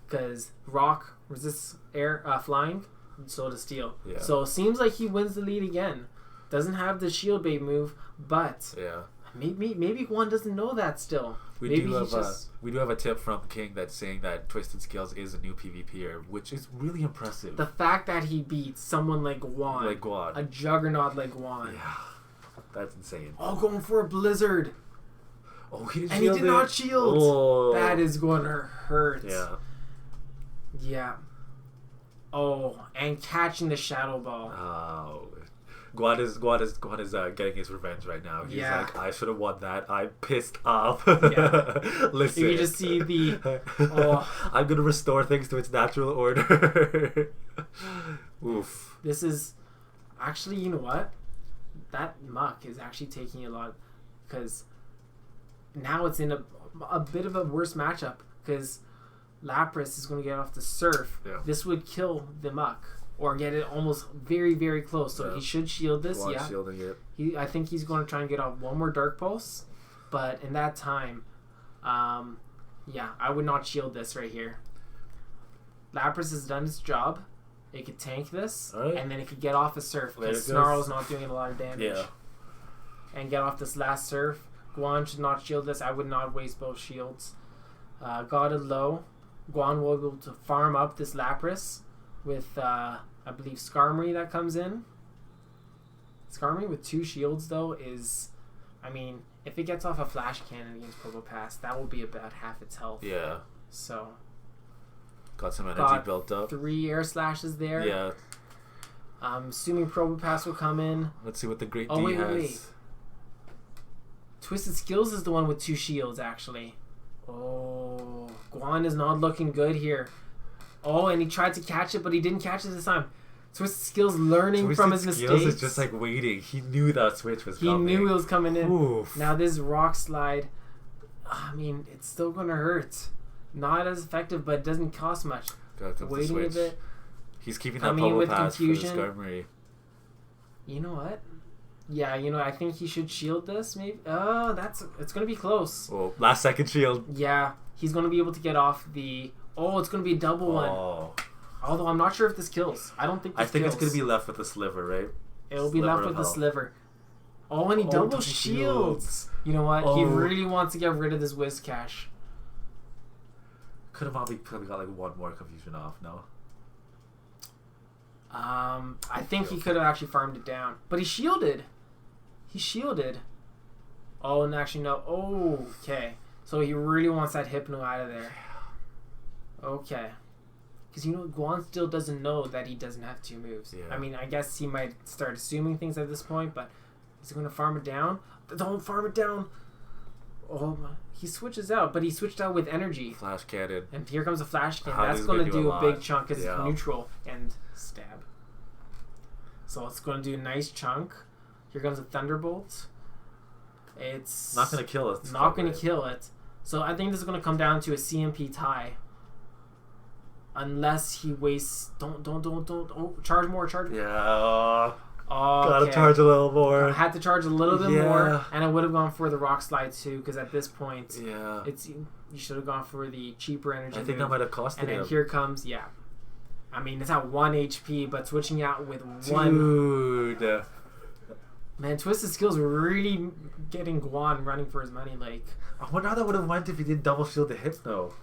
Because rock resists air flying, so does steel. Yeah. So it seems like he wins the lead again. Doesn't have the shield bait move, but Yeah. maybe Juan doesn't know that still. We Maybe do he's have just we do have a tip from King that's saying that Twisted Skills is a new PvPer, which is really impressive. the fact that he beats someone like Juan, Like Guan. a juggernaut like Juan. Yeah. That's insane. Oh, going for a blizzard, Oh, he didn't and he shield did it. not shield. Oh. That is gonna hurt. Yeah. Yeah. Oh, and catching the Shadow Ball. Oh. Guan is getting his revenge right now. He's Yeah. like, I should have won that. I'm pissed off. Yeah. Listen. You can just see the- oh. I'm gonna restore things to its natural order. Oof. This is actually, you know what? That muck is actually taking a lot. because now it's in a bit of a worse matchup because Lapras is going to get off the Surf. Yeah. This would kill the Muck or get it almost very, very close. So he should shield this. Guan's shielding it. I think he's going to try and get off one more Dark Pulse, but in that time, I would not shield this right here. Lapras has done its job. It could tank this, and then it could get off a Surf because Snarl's not doing a lot of damage. Yeah. And get off this last Surf. Guan should not shield this. I would not waste both shields. Got it low. Guan will be able to farm up this Lapras with, I believe, Skarmory that comes in. Skarmory with 2 shields, though, is... I mean, if it gets off a Flash Cannon against Probopass, that will be about half its health. Yeah. So... Got some energy built up. 3 Air Slashes there. Yeah. I'm assuming Probopass will come in. Let's see what the Great D has. Wait. Twisted Skills is the one with 2 shields, actually. Oh, Guan is not looking good here. Oh, and he tried to catch it, but he didn't catch it this time. Twisted Skills learning from his mistakes. Twisted Skills is just like waiting. He knew that switch was coming. He knew it was coming in. Oof. Now this Rock Slide, I mean, it's still going to hurt. Not as effective, but it doesn't cost much. Waiting a bit. He's keeping that bubble pass for the Skarmory. You know what? Yeah, I think he should shield this, maybe. Oh, it's going to be close. Oh, last second shield. Yeah, he's going to be able to get off the... Oh, it's going to be a double one. Although I'm not sure if this kills. I don't think this kills. I think it's going to be left with the sliver, right? It'll be left with the sliver. Oh, and he double shields. You know what? He really wants to get rid of this Whiscash. Could have probably got like one more confusion off, no? I think he could have actually farmed it down. But he shielded. Oh, and actually no. Oh, okay. So he really wants that Hypno out of there. Okay. Because Guan still doesn't know that he doesn't have 2 moves. Yeah. I mean, I guess he might start assuming things at this point, but is he going to farm it down? Don't farm it down. Oh, my. He switches out, but he switched out with energy. Flash Cannon. And here comes a Flash Cannon. That's going to do a big chunk because it's neutral and stab. So it's going to do a nice chunk. Here comes a Thunderbolt. It's not going to kill it. Not going to kill it. So I think this is going to come down to a CMP tie. Unless he wastes... Don't. Oh, charge more. Yeah. Oh, gotta charge a little more. I had to charge a little bit more, and I would have gone for the Rock Slide too, because at this point, you should have gone for the cheaper energy. I think that might have costed him. And then here comes, I mean, it's at 1 HP, but switching out with 1... Dude. Man, Twisted Skills were really getting Guan running for his money. Like, I wonder how that would have went if he didn't double shield the Hypno.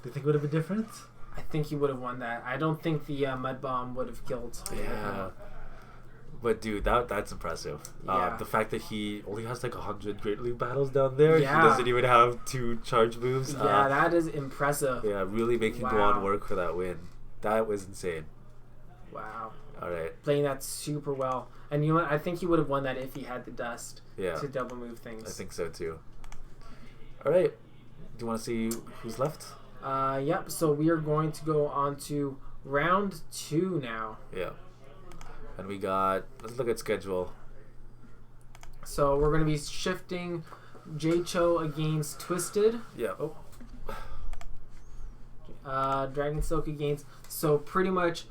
Do you think it would have been different? I think he would have won that. I don't think the Mud Bomb would have killed. Yeah. But dude, that's impressive. Yeah. The fact that he only has like 100 Great League battles down there. Yeah. He doesn't even have 2 charge moves. Yeah, that is impressive. Yeah, really making Guan work for that win. That was insane. Wow. All right. Playing that super well. And you know what? I think he would have won that if he had the dust to double move things. I think so too. All right. Do you want to see who's left? Yep. So we are going to go on to round 2 now. Yeah. And we got, let's look at schedule. So we're going to be shifting J-Cho against Twisted. Yeah. Dragon Silk against. So pretty much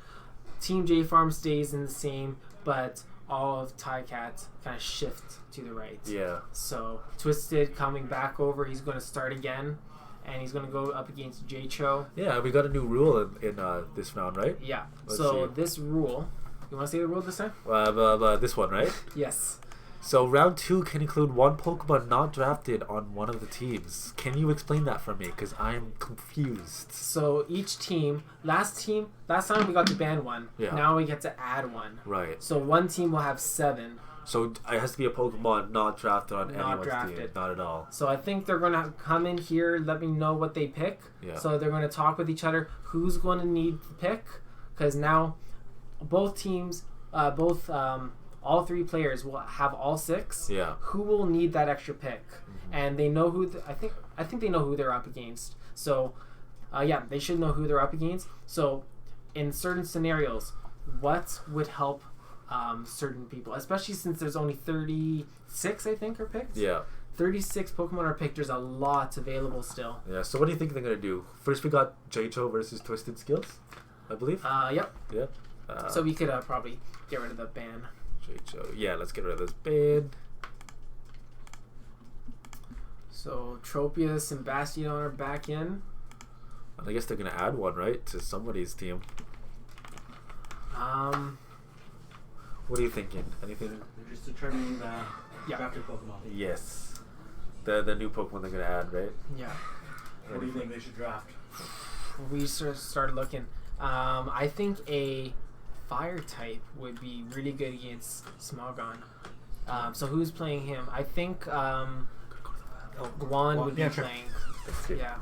Team JFARM stays in the same, but all of TICATS kind of shift to the right. Yeah. So Twisted coming back over, he's going to start again, and he's going to go up against J-Cho. Yeah, we got a new rule in this round, right? Yeah. Let's so see. This rule... You want to say the rule this time? This one, right? Yes. So round 2 can include 1 Pokemon not drafted on one of the teams. Can you explain that for me? Because I'm confused. So each team, last time we got to ban 1. Yeah. Now we get to add 1. Right. So one team will have 7. So it has to be a Pokemon not drafted on Not anyone's drafted. team. Not at all. So I think they're going to come in here, let me know what they pick. Yeah. So they're going to talk with each other who's going to need the pick. Because now both teams, all 3 players will have all 6. Yeah. Who will need that extra pick? And they know who. I think they know who they're up against. So, they should know who they're up against. So, in certain scenarios, what would help certain people, especially since there's only 36, I think, are picked. Yeah. 36 Pokemon are picked. There's a lot available still. Yeah. So what do you think they're gonna do? First, we got J-Cho versus Twisted Skills, I believe. Yep. Yeah. So we could probably get rid of the ban. J-Cho. Yeah. Let's get rid of this ban. So Tropius and Bastion are back in. And I guess they're gonna add one, right, to somebody's team. What are you thinking? Anything? They're just determining the drafted Pokemon. Yes. The new Pokemon they're gonna add, right? Yeah. What do you think they should draft? We started looking. I think a fire type would be really good against Smogon. So who's playing him? I think Guan would be yeah, sure. playing. Let's see. Yeah.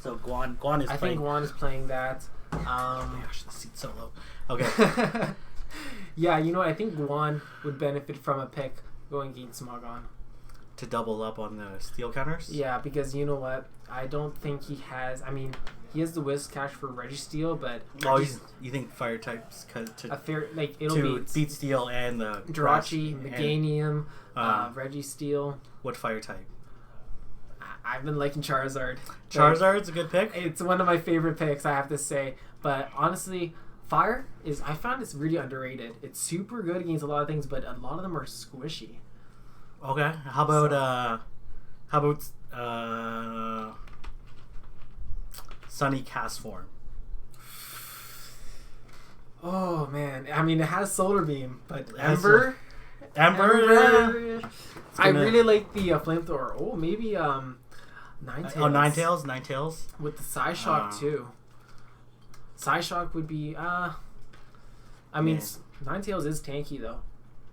So Guan is I playing. think Guan is playing that. Gosh, the seat's so low. Okay. Yeah, you know what? I think Guan would benefit from a pick going against Smogon. To double up on the steel counters? Yeah, because you know what? I don't think he has. I mean, he has the Whiscash for Registeel, but Oh, you think fire types a fair it'll to be beat steel and the Jirachi, and Meganium, Registeel. what fire type? I've been liking Charizard. Charizard's a good pick. It's one of my favorite picks, I have to say. But honestly, Fire is, I found it's really underrated. It's super good against a lot of things, but a lot of them are squishy. Okay. How about Sunny Cast Form? Oh man, I mean it has Solar Beam, but Has Ember. Ember. I really like the flamethrower. Oh, maybe Ninetales. Oh, Ninetales. With the Psyshock too. Psyshock would be I mean Yeah. Ninetales is tanky though,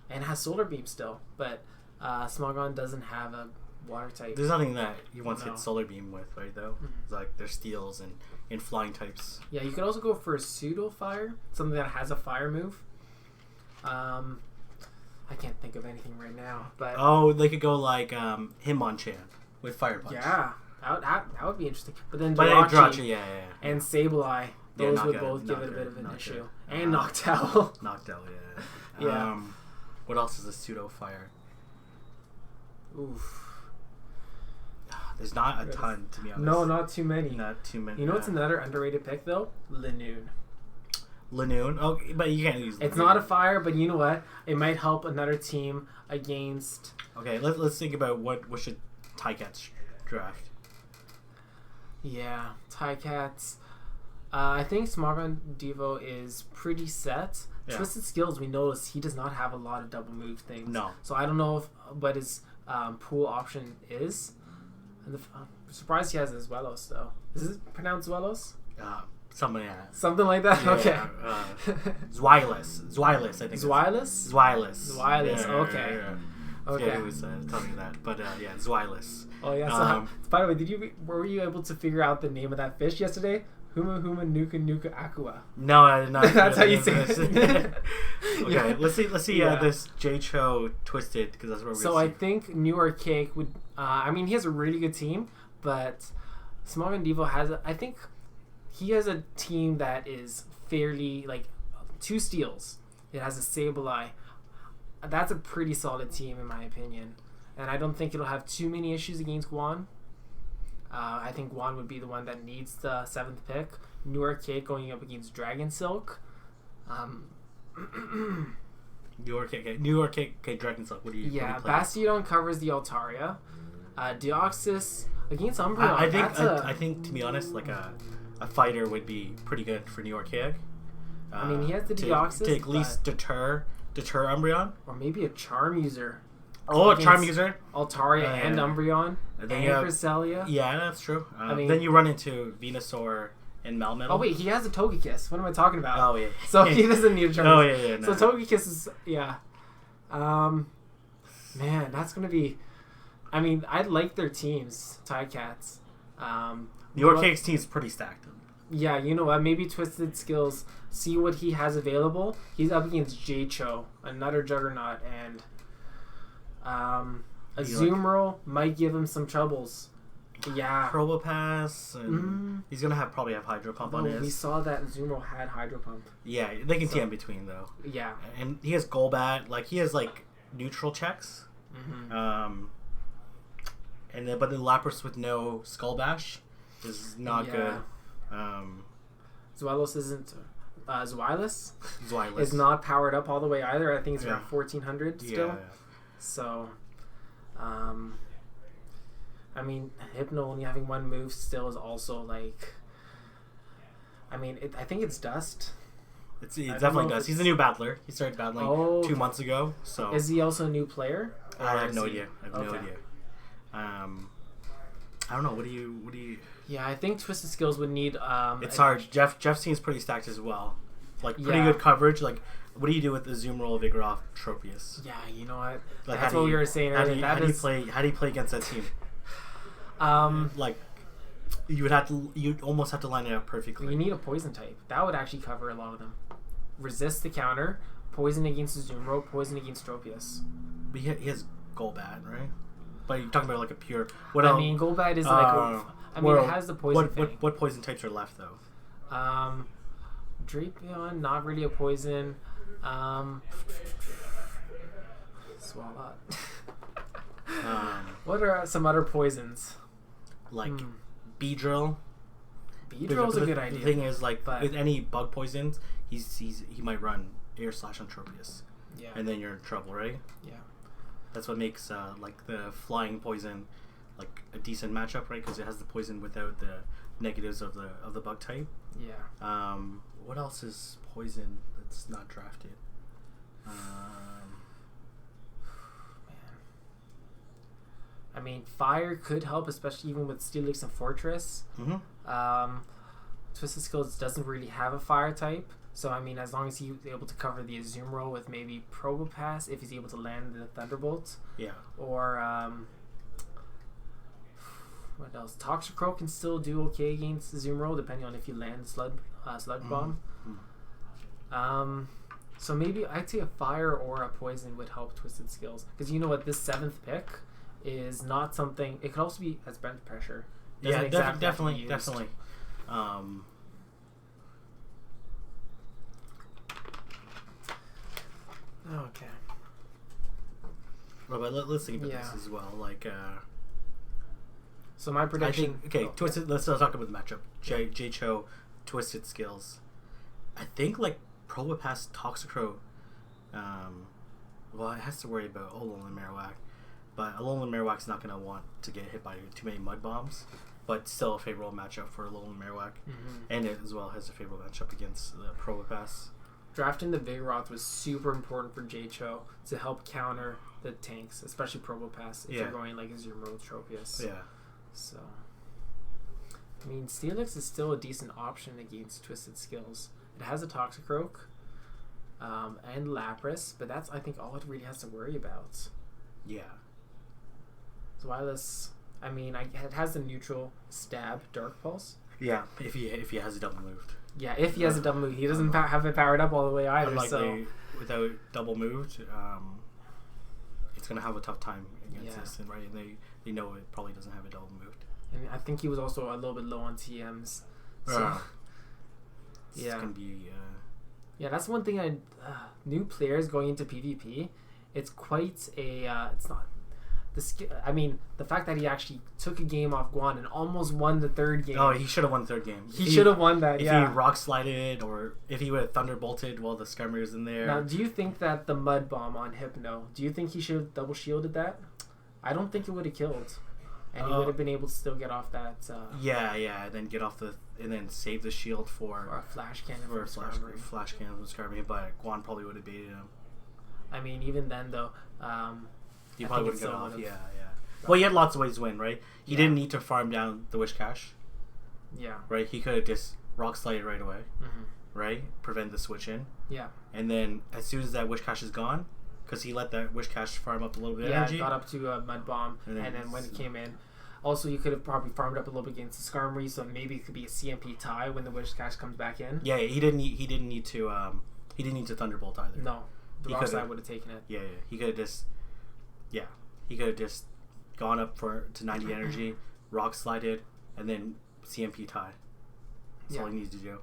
and has Solar Beam still, but Smogon doesn't have a water type. There's nothing that you want to No. hit Solar Beam with, right? Though it's like there's steels and flying types. Yeah, you could also go for a pseudo fire, something that has a fire move. I can't think of anything right now, but Oh, they could go like Hitmonchan with Fire Punch. yeah, that would be interesting. But then But Jirachi yeah. and Sableye, Yeah, those would Knockout, both give it a Knockout, bit of an Knockout. issue. And Noctowl. Noctowl, yeah. Yeah. What else is a pseudo fire? Oof. There's not a ton, to be honest. No, not too many. Not too many. You know what's another underrated pick though? Linoon. Linoon. Oh, but you can't use. It's Linoon. not a fire, but you know what? It might help another team against. Okay, let's think about what should TICATS draft. Yeah, TICATS. I think Smogon Devo is pretty set. Yeah. Twisted Skills, we noticed he does not have a lot of double move things. No. So I don't know what his pool option is. And I'm surprised he has Zwelos though. Is it pronounced Zwelos? Something. Something like that? Yeah, Okay. Zwilus, I think. Zwilus? Zwilus. Zwilus, Yeah, okay. Yeah. Okay. Yeah, who was telling me that? But yeah, Zwilus. Oh yeah. So by the way, were you able to figure out the name of that fish yesterday? Huma Huma Nuka Nuka Aqua. No, I did not. That's how you say it. Okay, Yeah. let's see Yeah. this J-Cho Twisted, because that's where we're So gonna I see. think New Archaic would. I mean, he has a really good team, but Smogon Devo has. I think he has a team that is fairly like 2 steals. It has a Sableye. That's a pretty solid team in my opinion, and I don't think it'll have too many issues against Guan. I think Guan would be the one that needs the 7th pick. New Archaic going up against Dragon Silk. New Arcade Dragon Silk. What do you? Yeah, what do you play? Bastion covers the Altaria. Deoxys against Umbreon. I think to be honest, like a fighter would be pretty good for New Archaic. I mean, he has the to Deoxys, at least deter Umbreon. or maybe a Charm User. Oh, a Against Charm User. Altaria and Umbreon And then and you have- Cresselia. Yeah, that's true. I mean- then you run into Venusaur and Melmetal. Oh wait, he has a Togekiss. What am I talking about? Oh yeah. So he doesn't need a Charm. Oh User. yeah. So Togekiss is man, that's gonna be. I mean, I like their teams, TICATS. New Archaic's team's pretty stacked. Yeah, you know what? Maybe Twisted Skills. See what he has available. He's up against J-Cho, another Juggernaut, and Azumarill might give him some troubles. Yeah. Probopass, and he's gonna probably have Hydro Pump on No, we his. saw that Azumarill had Hydro Pump. Yeah, they can TM between though, Yeah. and he has Golbat. Like he has like neutral checks. Mm-hmm. and then but the Lapras with no Skull Bash is not good. Zweilous isn't. Zweilous Zweilous is not powered up all the way either. I think it's around Yeah. 1400 still. Yeah. So, I mean, Hypno only having one move still is also like. I mean, I think it's Dust. It don't definitely know if does. He's a it's- new battler. He started battling Oh. 2 months ago. So Is he also a new player? I Or have is no he- idea. I have no Okay. idea. I don't know. What do you? Yeah, I think Twisted Skills would need. It's hard. Jeff seems pretty stacked as well. Like pretty Yeah. good coverage. Like, what do you do with the Zoom roll Vigoroth Tropius? Yeah, you know what? Like, That's what we were saying How do earlier. you, That how do you is- play? How do you play against that team? Like, you'd almost have to line it up perfectly. You need a poison type. That would actually cover a lot of them. Resist the counter, poison against Azumarill, poison against Tropius. But he has Golbat, right? But you're talking about like a pure. What I else? mean, Golbat is like. I mean, it has the poison thing. What poison types are left though? Drapion, not really a poison. Swalot. What are some other poisons? Like Beedrill. Beedrill's a good The idea. thing is, like, but- with any bug poisons, he might run Air Slash on Tropius, Yeah. and then you're in trouble, right? Yeah. That's what makes like the flying poison like a decent matchup, right? Because it has the poison without the negatives of the bug type. Yeah. What else is poison that's not drafted? Man. I mean, fire could help, especially even with Steelix and Fortress. Mm-hmm. Twisted Skills doesn't really have a fire type, so I mean, as long as he's able to cover the Azumarill with maybe Probopass, if he's able to land the Thunderbolt, Yeah. or what else? Toxicroak can still do okay against Azumarill, depending on if you land Sludge Bomb. So maybe I'd say a fire or a poison would help Twisted Skills, because you know what, this 7th pick is not something. It could also be as bench pressure. Doesn't Yeah, exactly have to be definitely. used. Okay. Well, but let's think about Yeah. this as well. Like, So my I prediction. think Twisted. Let's talk about the matchup. J Cho, Twisted Skills. I think like Probopass, Toxicroak. Well, it has to worry about Alolan Marowak, but Alolan Marowak's not gonna want to get hit by too many mud bombs. But still a favorable matchup for Alolan Marowak, and it as well has a favorable matchup against the Probopass. Drafting the Vigoroth was super important for J-Cho to help counter the tanks, especially Probopass, if Yeah. you're going like Azumarill Tropius. Yeah. So, I mean, Steelix is still a decent option against Twisted Skills. It has a Toxicroak and Lapras, but that's, I think, all it really has to worry about. Yeah. So Wireless, I mean, it has the neutral stab Dark Pulse. Yeah. If he has a double moved. Yeah, if he has a double move. He doesn't have it powered up all the way either, Unlikely so... without double moved, it's gonna have a tough time against Yeah. this, and right, and they know it probably doesn't have a double moved. And I think he was also a little bit low on TMs. So, It's yeah. gonna be. Yeah, that's one thing new players going into PvP, it's quite a... it's not... I mean, the fact that he actually took a game off Guan and almost won the 3rd game. Oh, he should have won the 3rd game. He should have won that, If yeah. he rock slided, or if he would have thunderbolted while the Skirmer was in there. Now, do you think that the Mud Bomb on Hypno, do you think he should have double shielded that? I don't think it would have killed. And he would have been able to still get off that... yeah, and then get off and then save the shield or for a Flash Cannon a from Skarmory. flash cannon from Skarmory, but Guan probably would have baited him. I mean, even then, though... He I probably think wouldn't get it off. still Yeah. Well, he had lots of ways to win, right? He Yeah. didn't need to farm down the Wish Cache, Yeah. right? He could have just rock slided right away, Mm-hmm. right? Prevent the switch in. Yeah. And then as soon as that Wish Cache is gone, because he let that Wish Cache farm up a little bit of Yeah, energy. it got up to a Mud Bomb, And and then then when it came in... Also, you could have probably farmed up a little bit against the Skarmory, so maybe it could be a CMP tie when the Wish Cache comes back in. Yeah, he didn't need to Thunderbolt either. No. The He Rock could've- Slide would have taken it. Yeah. He could have just gone up to 90 energy, rock slided, and then CMP tie. That's all he needs to do.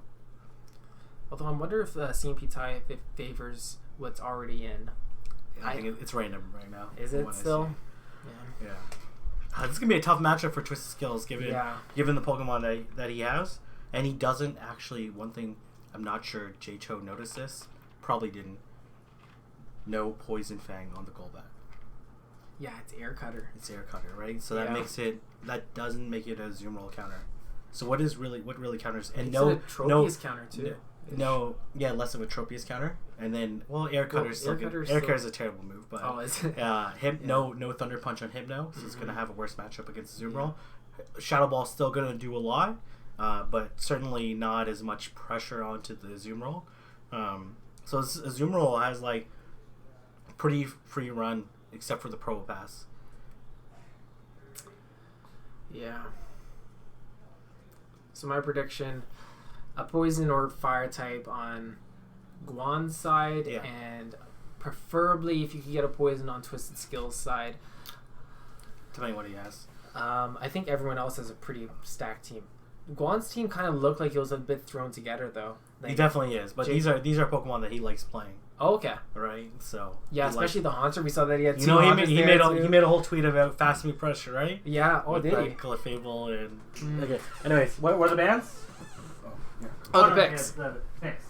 Although I wonder if CMP tie, if it favors what's already in. I think it's random right now. Is from it what I still? see. Yeah. Yeah. This is gonna be a tough matchup for Twisted Skills, given the Pokemon that he has, and he doesn't actually. One thing I'm not sure J-Cho noticed this. Probably didn't. No Poison Fang on the Golbat. Yeah, it's Air Cutter. It's Air Cutter, right? So that doesn't make it a Zoom Roll counter. So what really counters? And it's a Tropius counter too. Less of a Tropius counter, and then Air Cutter's still good. Air Cutter's a terrible move, but is it? No Thunder Punch on Hypno, so it's gonna have a worse matchup against Zoom Roll. Shadow Ball's still gonna do a lot, but certainly not as much pressure onto the Zoom Roll. So Zoom Roll has like pretty free run except for the Pro Pass. Yeah. So my prediction: a Poison or Fire type on Guan's side, and preferably if you could get a Poison on Twisted Skills side. Tell me what he has. I think everyone else has a pretty stacked team. Guan's team kind of looked like it was a bit thrown together, though. Like, he definitely is, but these are Pokemon that he likes playing. Oh, okay. Right, so yeah, especially the Haunter. We saw that he had two. He made a whole tweet about Fast Me Pressure, right? Yeah. Oh, with did he? Clefable and okay. Anyways, what were the bands? The picks. The picks.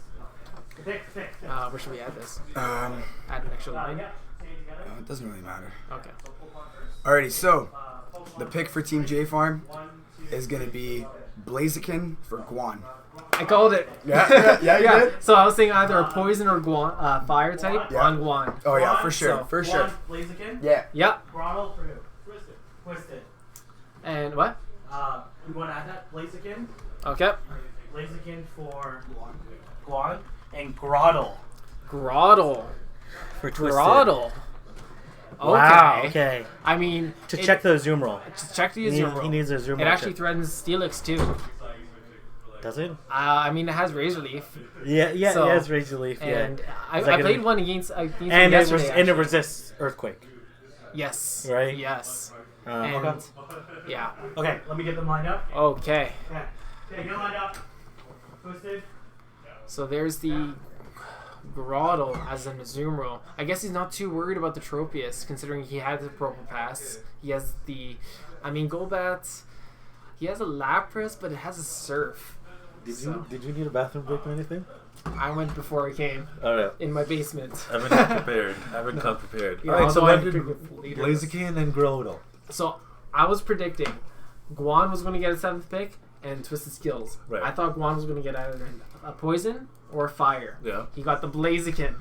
Where should we add this? Um, Add an extra line. it doesn't really matter. Okay. Alrighty, so the pick for Team JFARM is gonna be Blaziken for Guan. I called it. Yeah, you did. So I was saying either a Poison or Guan, Fire type on Guan. Oh yeah, for sure, So, for sure. Blaziken. Yeah. Yep. Grottle for who? Twisted. And what? You want to add that? Blaziken. Okay. Blaziken for Guan and Grottle Grottle. for Twisted. Grottle. Okay. Wow. Okay. I mean, Check the Zoom Roll. To check the Zoom Roll. He needs a Zoom Roll. It actually threatens Steelix too. Does it? I mean, it has Razor Leaf. Yeah, So- it has Razor Leaf. Yeah. And I Is that gonna played be- one against And yesterday, it resists Earthquake. Yes. Right? Yes. Okay. And yeah. Okay, let me get them lined up. Okay. Okay, get lined up. Twisted. So there's the Grottle as a Zoom I guess he's not too worried about the Tropius, considering he had the Purple Pass. He has the, Golbat. He has a Lapras, but it has a Surf. Did you need a bathroom break or anything? I went before I came All right. in my basement. I've been prepared. I've been come prepared. Yeah, All right. So although I when did drink with liters. Blaziken and Groudon? So I was predicting Guan was going to get a 7th pick and Twisted Skills. Right. I thought Guan was going to get either a Poison or a Fire. Yeah. He got the Blaziken.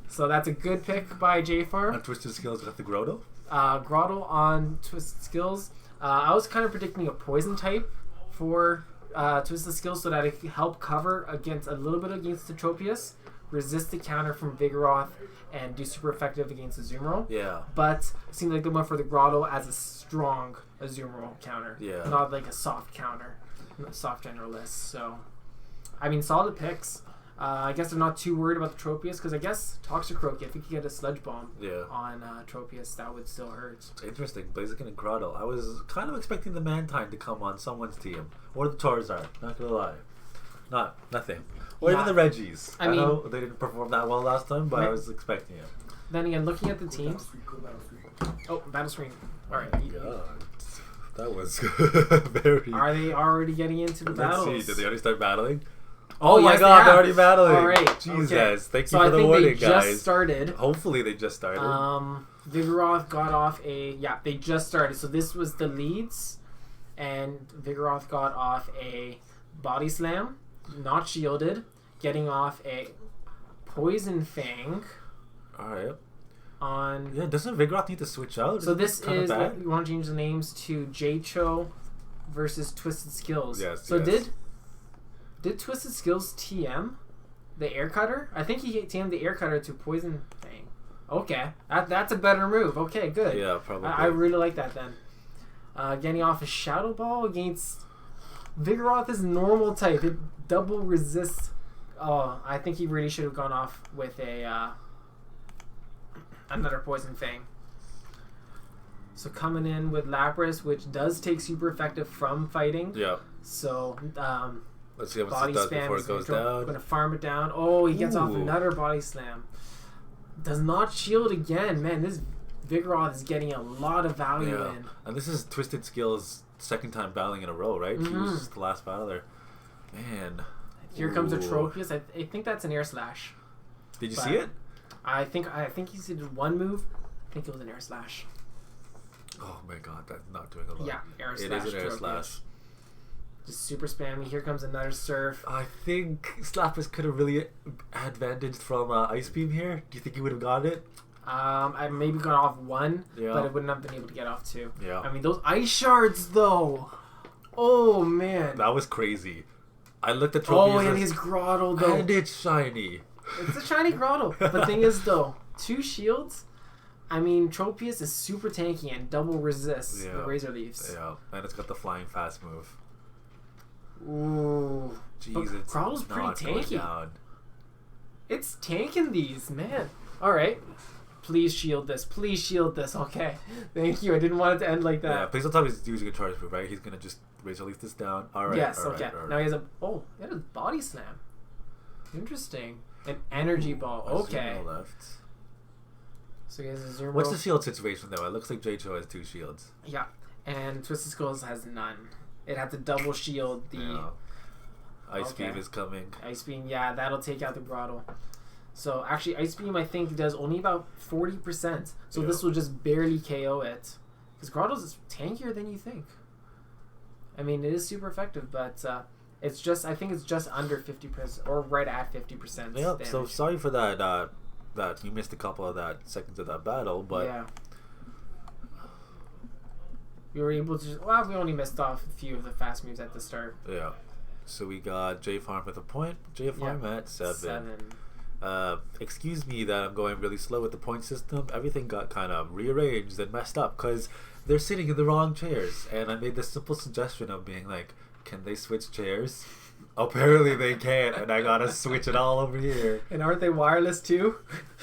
So that's a good pick by JFARM. And Twisted Skills got the Groudon? Grottle on Twisted Skills. I was kind of predicting a Poison type for Twisted Skills so that it could help cover a little bit against the Tropius, resist the counter from Vigoroth, and do super effective against the Zoom Roll. Yeah. But it seemed like a good one for the Grotto as a strong Zoom Roll counter. Yeah. Not like a soft counter, a soft generalist. So, I mean, solid picks. I guess they're not too worried about the Tropius because I guess Toxicroak, if you could get a Sludge Bomb on Tropius, that would still hurt. Interesting. Blaziken and Groudon. I was kind of expecting the Mantine to come on someone's team. Or the Charizard. Not gonna lie. Nothing. Or even the Reggies. I know they didn't perform that well last time, but I was expecting it. Then again, looking at the teams. Oh, Battle Screen. Alright. God. That was very... Are they already getting into the battles? Let's see. Did they already start battling? Oh my yes, God, they they're already battling. All right. Jesus. Okay. Thank you So for the warning, guys. they just started. Hopefully they just started. Vigoroth got off they just started. So this was the leads, and Vigoroth got off a Body Slam, not shielded, getting off a Poison Fang. Alright. On doesn't Vigoroth need to switch out? So this is bad? we want to change the names to J-Cho versus Twisted Skills. Yes. So did Twisted Skills TM the Air Cutter? I think he TM'd the Air Cutter to Poison Fang. Okay, that's a better move. Okay, good. Yeah, probably. I really like that then. Getting off a Shadow Ball against Vigoroth is normal type. It double resists. Oh, I think he really should have gone off with a another Poison Fang. So coming in with Lapras, which does take super effective from fighting. Yeah. So let's see how much body it does spam before is it goes going down. to farm it down. Oh, he gets off Ooh. another Body Slam. Does not shield again. Man, this Vigoroth is getting a lot of value Yeah. in. And this is Twisted Skill's second time battling in a row, right? He was the last battler. Man. Here comes a Ooh. Tropius. I think that's an Air Slash. Did you But see it? I think he did one move. I think it was an Air Slash. Oh my god, that's not doing a lot. Yeah, Air It Slash. is an air Tropius. slash. Just super spammy. Here comes another Surf. I think Slappers could have really advantaged from Ice Beam here. Do you think he would have got it? I maybe got off one, Yeah. but I wouldn't have been able to get off two. Yeah. I mean, those Ice Shards, though. Oh, man. That was crazy. I looked at Tropius Oh, and his Grotto, though. and it's shiny. It's a shiny Grotto. But thing is, though, 2 shields. I mean, Tropius is super tanky and double resists the Razor Leaves. Yeah, and it's got the flying fast move. Ooh. Jeez, But it's Grotto's pretty not going tanky. down. It's tanking these, man. All right. Please shield this. Please shield this. Okay. Thank you. I didn't want it to end like Yeah, that. please don't tell me he's using a charge move, right? He's gonna just Razor Leaf this down. All right. Yes, all right, okay. all right. Now he has a... Oh, he had a Body Slam. Interesting. An Energy Ball. A Okay. Zero left. So he has a Zero. What's the shield situation though? It looks like J-Cho has 2 shields. Yeah. And Twisted Skulls has none. It had to double shield the Yeah. Ice Okay. Beam is coming. Ice Beam. Yeah, that'll take out the Grotto. So actually, Ice Beam I think does only about 40%. So this will just barely KO it. Because Grotto's is tankier than you think. I mean, it is super effective, but it's just I think it's just under 50% or right at 50%. Yeah. Damage. So sorry for that. That you missed a couple of that seconds of that battle, but yeah. We were able to. Well, we only missed off a few of the fast moves at the start. yeah. So we got JFARM with a point. JFARM at 7. Excuse me that I'm going really slow with the point system. Everything got kind of rearranged and messed up because they're sitting in the wrong chairs. And I made the simple suggestion of being like, can they switch chairs? Apparently they can't, and I gotta switch it all over here. And aren't they wireless too?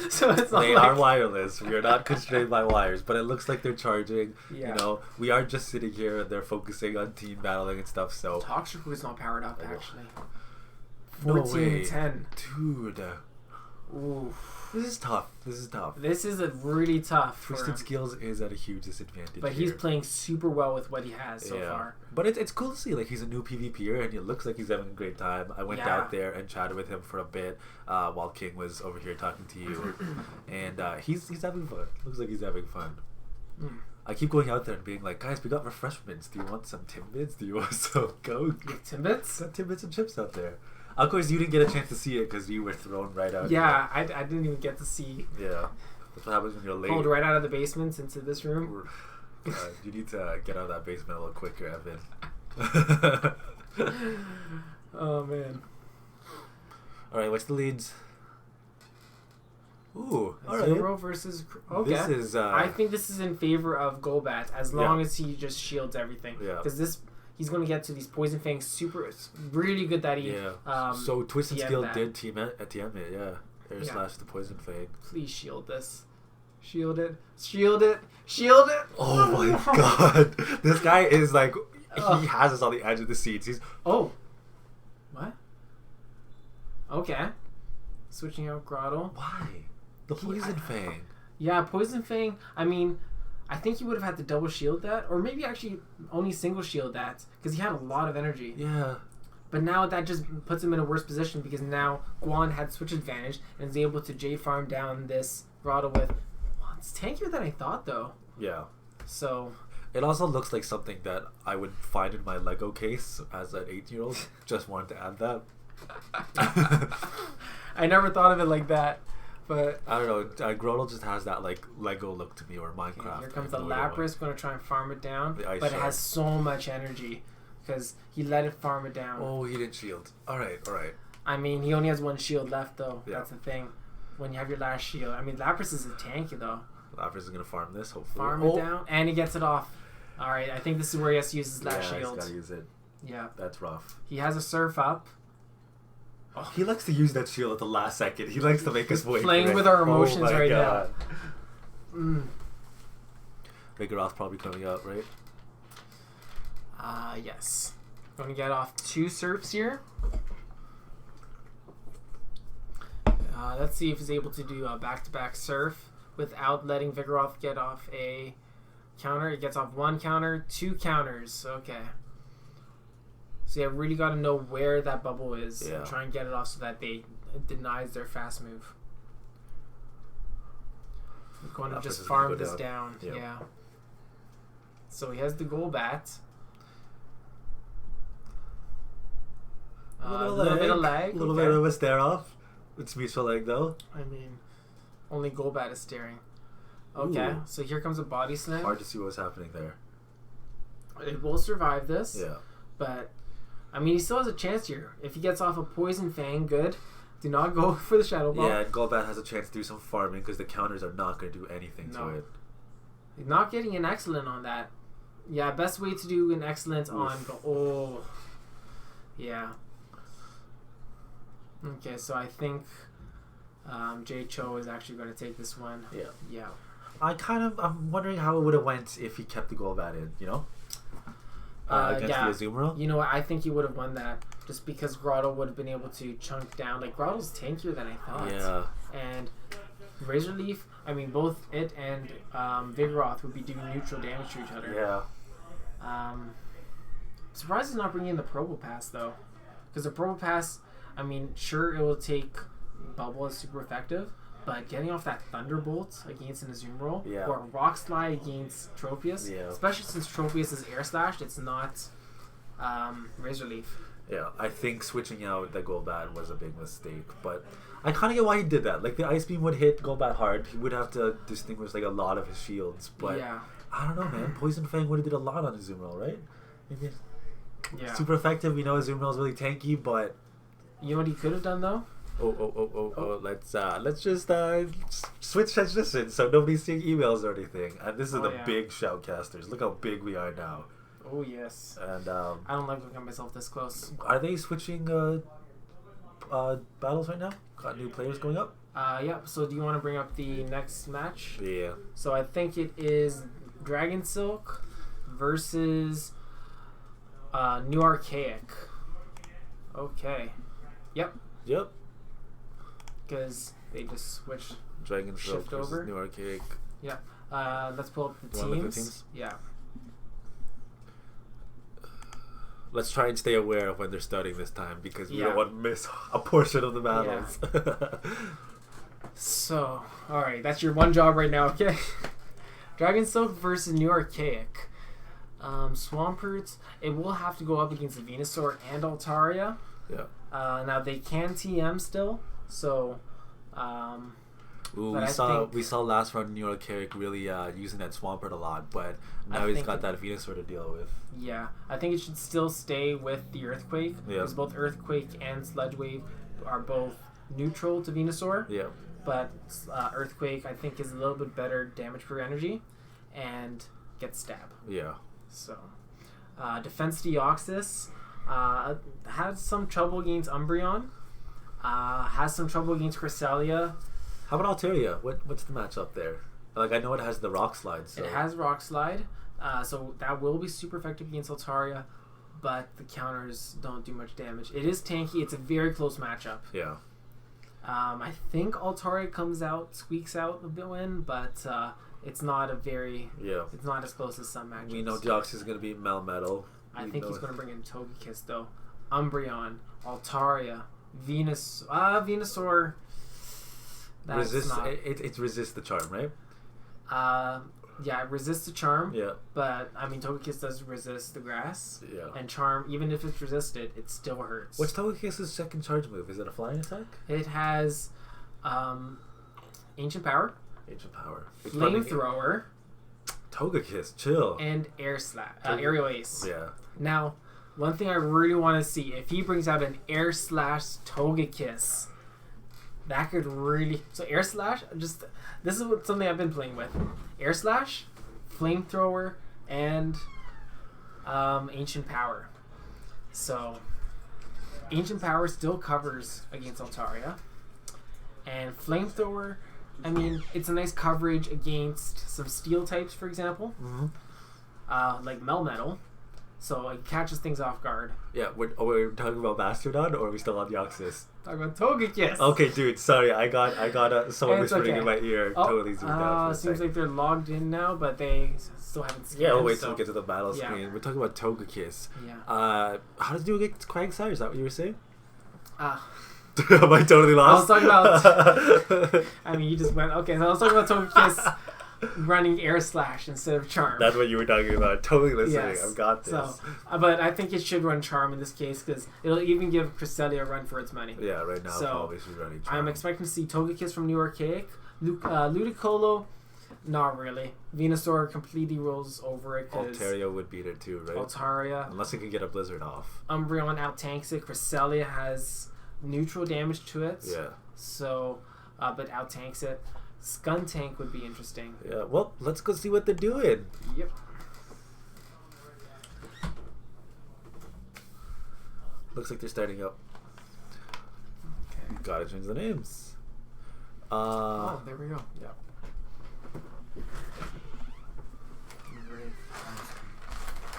So it's not They like... are wireless. We are not constrained by wires, but it looks like they're charging. Yeah. You know, we are just sitting here and they're focusing on team battling and stuff. So Toxic is not powered up actually. no 14 way, and 10. dude. Ooh. This is tough. This is tough. This is a really tough for Twisted him. Skills is at a huge disadvantage. But he's here. playing super well with what he has so far. But it's cool to see, like, he's a new PvPer and he looks like he's having a great time. I went Yeah. out there and chatted with him for a bit while King was over here talking to you. And he's having fun. Looks like he's having fun. Mm. I keep going out there and being like, guys, we got refreshments. Do you want some Timbits? Do you want some Coke? Timbits? Got Timbits and chips out there. Of course, you didn't get a chance to see it because you were thrown right out. Yeah, I didn't even get to see. Yeah. That's what happens when you're late. Pulled right out of the basements into this room. You need to get out of that basement a little quicker, Evan. Oh man. Alright, what's the leads? Ooh, alright. Zero versus. Okay. This is. I think this is in favor of Golbat as long as he just shields everything. Yeah. Because he's going to get to these Poison Fangs super. It's really good that he. Yeah. So Twisted TM Skill that. did TM it, yeah. Air Yeah. slash the Poison Fang. Please shield this. Shield it. Shield it. Shield it. Oh my god. This guy is like. Ugh. He has us on the edge of the seats. He's. Oh. What? Okay. Switching out Grotto. Why? The Poison Fang. Yeah, Poison Fang. I mean, I think he would have had to double shield that, or maybe actually only single shield that, because he had a lot of energy. Yeah. But now that just puts him in a worse position because now Guan had switch advantage and is able to JFARM down this Grotto with. Well, it's tankier than I thought though. Yeah. So. It also looks like something that I would find in my Lego case as an 8-year-old. Just wanted to add that. I never thought of it like that, but. I don't know. Grotto just has that like Lego look to me, or Minecraft. Okay, here comes I the have no idea why. Lapras, going to try and farm it down, The Ice but it Shard. has so much energy because he let it farm it down. Oh, he didn't shield. All right. I mean, he only has one shield left though. Yeah. That's the thing. When you have your last shield, I mean, Lapras is a tanky though. Lapras is gonna farm this, hopefully. Farm it down, and he gets it off. All right, I think this is where he has to use his last Yeah, shield. he's gotta use it. Yeah, That's rough. he has a surf up. He likes to use that shield at the last second. He likes to make us wait. Playing for it. with our emotions oh my right God. now. Mm. Vigoroth's probably coming out, right? Yes. Going to get off 2 surfs here. Let's see if he's able to do a back-to-back surf without letting Vigoroth get off a counter. It gets off 1 counter, 2 counters. Okay. So yeah, really got to know where that bubble is and try and get it off so that it denies their fast move. We're going to just farm this down. Yeah. So he has the Golbat. A little bit of lag. A little bit of a stare off. It's mutual lag though. I mean, only Golbat is staring. Okay, so here comes a Body Slam. Hard to see what's happening there. It will survive this. Yeah. But, I mean, he still has a chance here. If he gets off a Poison Fang, good. Do not go for the Shadow Ball. Yeah, and Golbat has a chance to do some farming because the counters are not going to do anything to it. Not getting an Excellent on that. Yeah, best way to do an Excellent on... Oh. Yeah. Okay, so I think Jay Cho is actually going to take this one. Yeah. Yeah. I'm wondering how it would have went if he kept the Golbat in, you know? Against the Azumarill? You know what? I think he would have won that just because Grotto would have been able to chunk down. Like, Grotto's tankier than I thought. Yeah. And Razor Leaf, I mean, both it and Vigoroth would be doing neutral damage to each other. Yeah. Surprised he's not bringing in the Probopass, though. Because the Probopass, I mean, sure, it will take Bubble as super effective, but getting off that Thunderbolt against an Azumarill or Rock Slide against Tropius, especially since Tropius is Air Slashed, it's not Razor Leaf. Yeah, I think switching out the Golbat was a big mistake, but I kind of get why he did that. Like, the Ice Beam would hit Golbat hard. He would have to distinguish, like, a lot of his shields, but I don't know, man. Poison Fang would have did a lot on Azumarill, right? Maybe super effective. We know Azumarill's really tanky, but... You know what he could have done, though? Let's just switch transitions so nobody's seeing emails or anything. And this is the big shoutcasters. Look how big we are now. Oh yes. And I don't like looking at myself this close. Are they switching battles right now? Got new players going up? Yeah. So do you want to bring up the next match? Yeah. So I think it is Dragon Silk versus New Archaic. Okay. Yep. Because they just switched. Dragon Silk shift versus over. New Archaic. Yeah. Let's pull up the teams. Yeah. Let's try and stay aware of when they're starting this time because we don't want to miss a portion of the battles. Yeah. So, alright, that's your one job right now, okay? Dragon Silk versus New Archaic. Swampert, it will have to go up against Venusaur and Altaria. Yeah. Now they can TM still, so. We saw last round New Archaic really using that Swampert a lot, but now he's got that Venusaur to deal with. Yeah, I think it should still stay with the Earthquake because both Earthquake and Sludge Wave are both neutral to Venusaur. Yeah. But Earthquake, I think, is a little bit better damage per energy and gets stab. Yeah. So, Defense Deoxys has some trouble against Umbreon. Has some trouble against Cresselia. How about Altaria? What's the matchup there? Like, I know it has the Rock Slide. So. It has Rock Slide, so that will be super effective against Altaria, but the counters don't do much damage. It is tanky. It's a very close matchup. Yeah. I think Altaria squeaks out a bit win, but it's not a very... Yeah. It's not as close as some matchups. We know Deoxys is going to be Melmetal. I think he's going to bring in Togekiss, though. Umbreon, Altaria, Venusaur... It resists the charm, right? Yeah, it resists the charm. Yeah. But, I mean, Togekiss does resist the grass. Yeah. And charm, even if it's resisted, it still hurts. What's Togekiss's second charge move? Is it a flying attack? It has Ancient Power. Ancient Power. Flamethrower. Togekiss, chill. And Aerial Ace. Yeah. Now, one thing I really want to see, if he brings out an Air Slash Togekiss, that could really... So Air Slash, this is something I've been playing with. Air Slash, Flamethrower, and Ancient Power. So, Ancient Power still covers against Altaria. And Flamethrower, I mean, it's a nice coverage against some Steel types, for example. Mm-hmm. Like Melmetal. So it catches things off guard. Yeah, we're talking about Mastodon, or are we still on Deoxys? Talk about Togekiss. Okay, dude, sorry, I got someone It's whispering okay. in my ear. Oh, Totally zoomed out for a seems sec. like they're logged in now, but they still haven't scanned. Yeah, we'll wait so, till we get to the battle yeah. screen. We're talking about Togekiss. Yeah. How does it do against Quagsire? Is that what you were saying? Uh, Am I totally lost? I was talking about. I mean, you just went. Okay, so I was talking about Togekiss running Air Slash instead of Charm. That's what you were talking about. Totally listening. Yes. I've got this. So, but I think it should run Charm in this case because it'll even give Cresselia a run for its money. Yeah, right now So, probably should be running Charm. I'm expecting to see Togekiss from New Archaic. Ludicolo, not really. Venusaur completely rolls over it because Altaria would beat it too, right? Altaria. Unless it can get a Blizzard off. Umbreon outtanks it. Cresselia has neutral damage to it. Yeah. So, but outtanks it. Skuntank would be interesting. Yeah, well, let's go see what they're doing. Yep. Looks like they're starting up. Okay. Gotta change the names. Oh, there we go. Yep.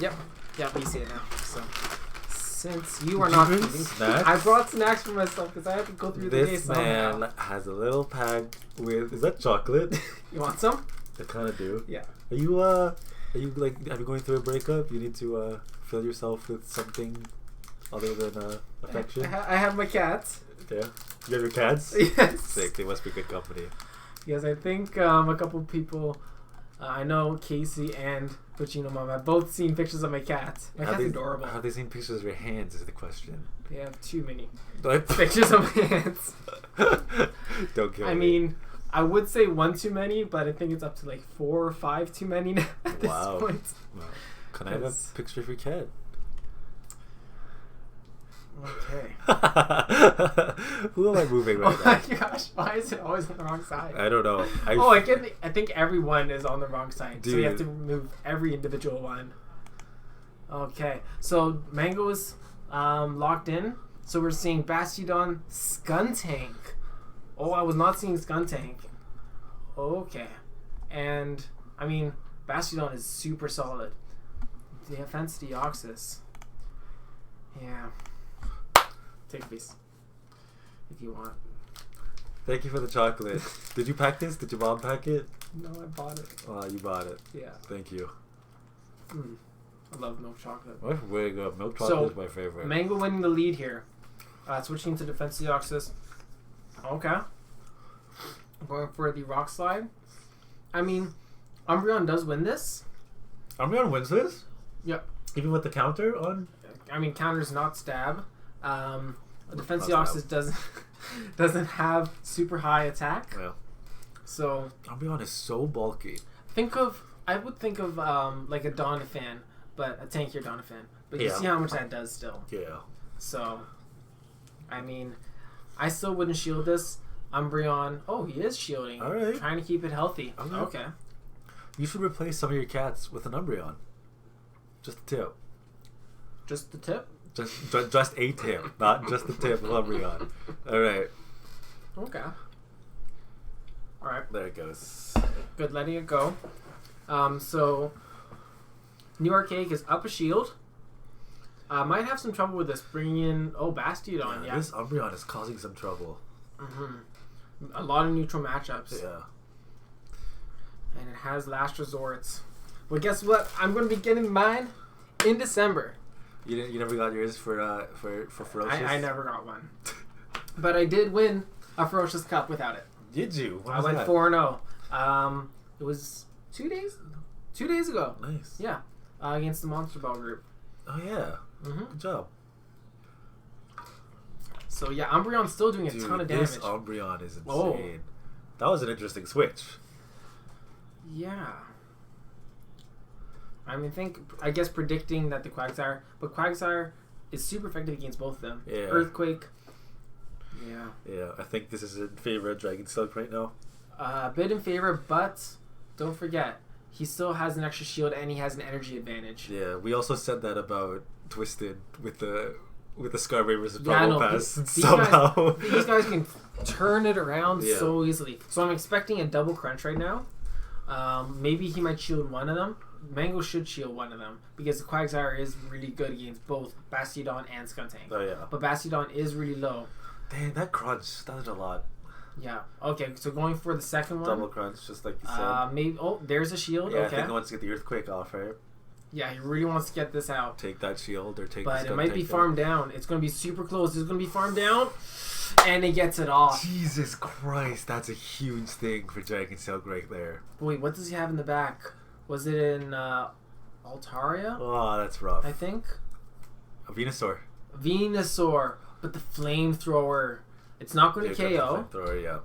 Yep. Yep, we see it now. So, since you are Did not you bring feeding, snacks? I brought snacks for myself because I have to go through the day This somehow. man has a little pack with. Is that chocolate? You want some? I kind of do. Yeah. Are you like? Are you going through a breakup? You need to fill yourself with something other than affection. I have my cats. Yeah. You have your cats. Yes. Sick. They must be good company. Yes, I think a couple people. I know Casey and Puccino Mom have both seen pictures of my cat. My cat's adorable. Have they seen pictures of your hands? Is the question. They have too many Like, pictures of my hands. Don't kill me. I mean, I would say one too many, but I think it's up to like 4 or 5 too many now at this Wow. point. Well, can I have a Yes. picture of your cat? Okay. Who am I moving right Oh now? my gosh, why is it always on the wrong side? I don't know. I think everyone is on the wrong side. So you have to Dude. remove every individual one. Okay, so Mango is locked in. So we're seeing Bastiodon, Skuntank. Oh, I was not seeing Skuntank. Okay. And, I mean, Bastiodon is super solid. Defense Deoxys. Yeah. Take a piece. If you want. Thank you for the chocolate. Did you pack this? Did your mom pack it? No, I bought it. Oh, you bought it. Yeah. Thank you. I love milk chocolate. That's really good. Milk chocolate So, is my favorite. Mango winning the lead here. Switching to Defense Deoxys. Okay. Going for the Rock Slide. I mean, Umbreon does win this. Umbreon wins this? Yep. Even with the counter on? I mean, counter's not stab. Defense Not Deoxys doesn't have super high attack. Yeah. So Umbreon is so bulky. I would think of like a Doniphan, but a tankier Doniphan. But you Yeah. see how much that does still. Yeah. So, I mean, I still wouldn't shield this. Umbreon, oh, he is shielding. All right. Trying to keep it healthy. Okay. You should replace some of your cats with an Umbreon. Just a tip. Just the tip? Just a tip, not just the tip of Umbreon. All right. Okay. All right. There it goes. Good, letting it go. So, New Archaic is up a shield. Might have some trouble with this, bringing in, Bastiodon, yeah. This Umbreon is causing some trouble. A lot of neutral matchups. Yeah. And it has Last Resorts. Well, guess what? I'm going to be getting mine in December. You never got yours for Ferocious? I never got one. But I did win a Ferocious Cup without it. Did you? When I was went that? 4-0. It was 2 days? 2 days ago. Nice. Yeah. Against the Monster Ball group. Oh yeah. Mm-hmm. Good job. So yeah, Umbreon's still doing a ton of damage. This Umbreon is insane. Oh. That was an interesting switch. Yeah. I guess predicting that the Quagsire, but Quagsire is super effective against both of them. Yeah. Earthquake. Yeah. Yeah, I think this is in favor of Dragon Silk right now. A bit in favor, but don't forget, he still has an extra shield and he has an energy advantage. Yeah, we also said that about Twisted with the Scarberry versus Yeah, Bubble no, Pass. these Somehow. These guys can turn it around Yeah. so easily. So I'm expecting a double crunch right now. Maybe he might shield one of them. Mango should shield one of them because the Quagsire is really good against both Bastiodon and Skuntank. Oh yeah. But Bastiodon is really low. Dang, that crunch. That was a lot. Yeah. Okay, so going for the second one. Double crunch, just like you said. Maybe. Oh, there's a shield. Yeah, I Okay. think he wants to get the earthquake off, right? Yeah, he really wants to get this out. Take that shield or take. But the it might be Skuntank farmed down. It's going to be super close. It's going to be farmed down. And he gets it off. Jesus Christ, that's a huge thing for Dragon Silk right there. Wait, what does he have in the back? Was it in Altaria? Oh, that's rough. I think. A Venusaur. Venusaur. But the flamethrower. It's not going to Yeah, KO. Flamethrower, yeah.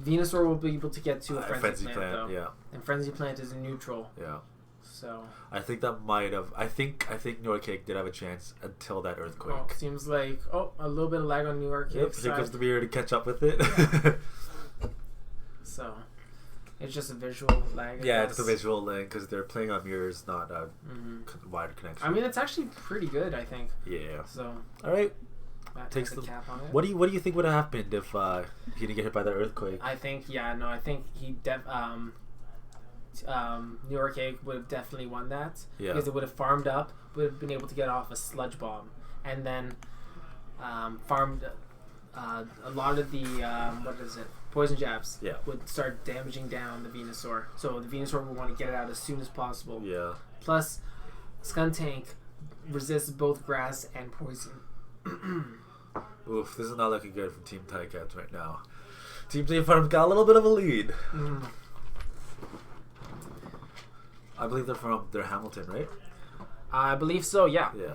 Venusaur will be able to get to a Frenzy Plant, Plant, though. yeah. And Frenzy Plant is a neutral. Yeah. So. I think that might have. I think Norcake did have a chance until that earthquake. Oh, seems like a little bit of lag on New York. Yep, here comes the mirror to catch up with it. So, it's just a visual lag. I yeah, guess. it's a visual link because they're playing on mirrors, not a wider connection. I mean, it's actually pretty good, I think. Yeah. So, All right. that Takes has a the- cap on it. What do you think would have happened if he didn't get hit by that earthquake? I think, I think he New York Egg would have definitely won that Yeah. because it would have farmed up, would have been able to get off a sludge bomb, and then farmed a lot of the poison jabs. Yeah. Would start damaging down the Venusaur, so the Venusaur would want to get it out as soon as possible. Yeah. Plus, Skuntank resists both grass and poison. Oof, this is not looking good for Team TICATS right now. Team JFARM got a little bit of a lead. I believe they're Hamilton, right? I believe so. Yeah. Yeah.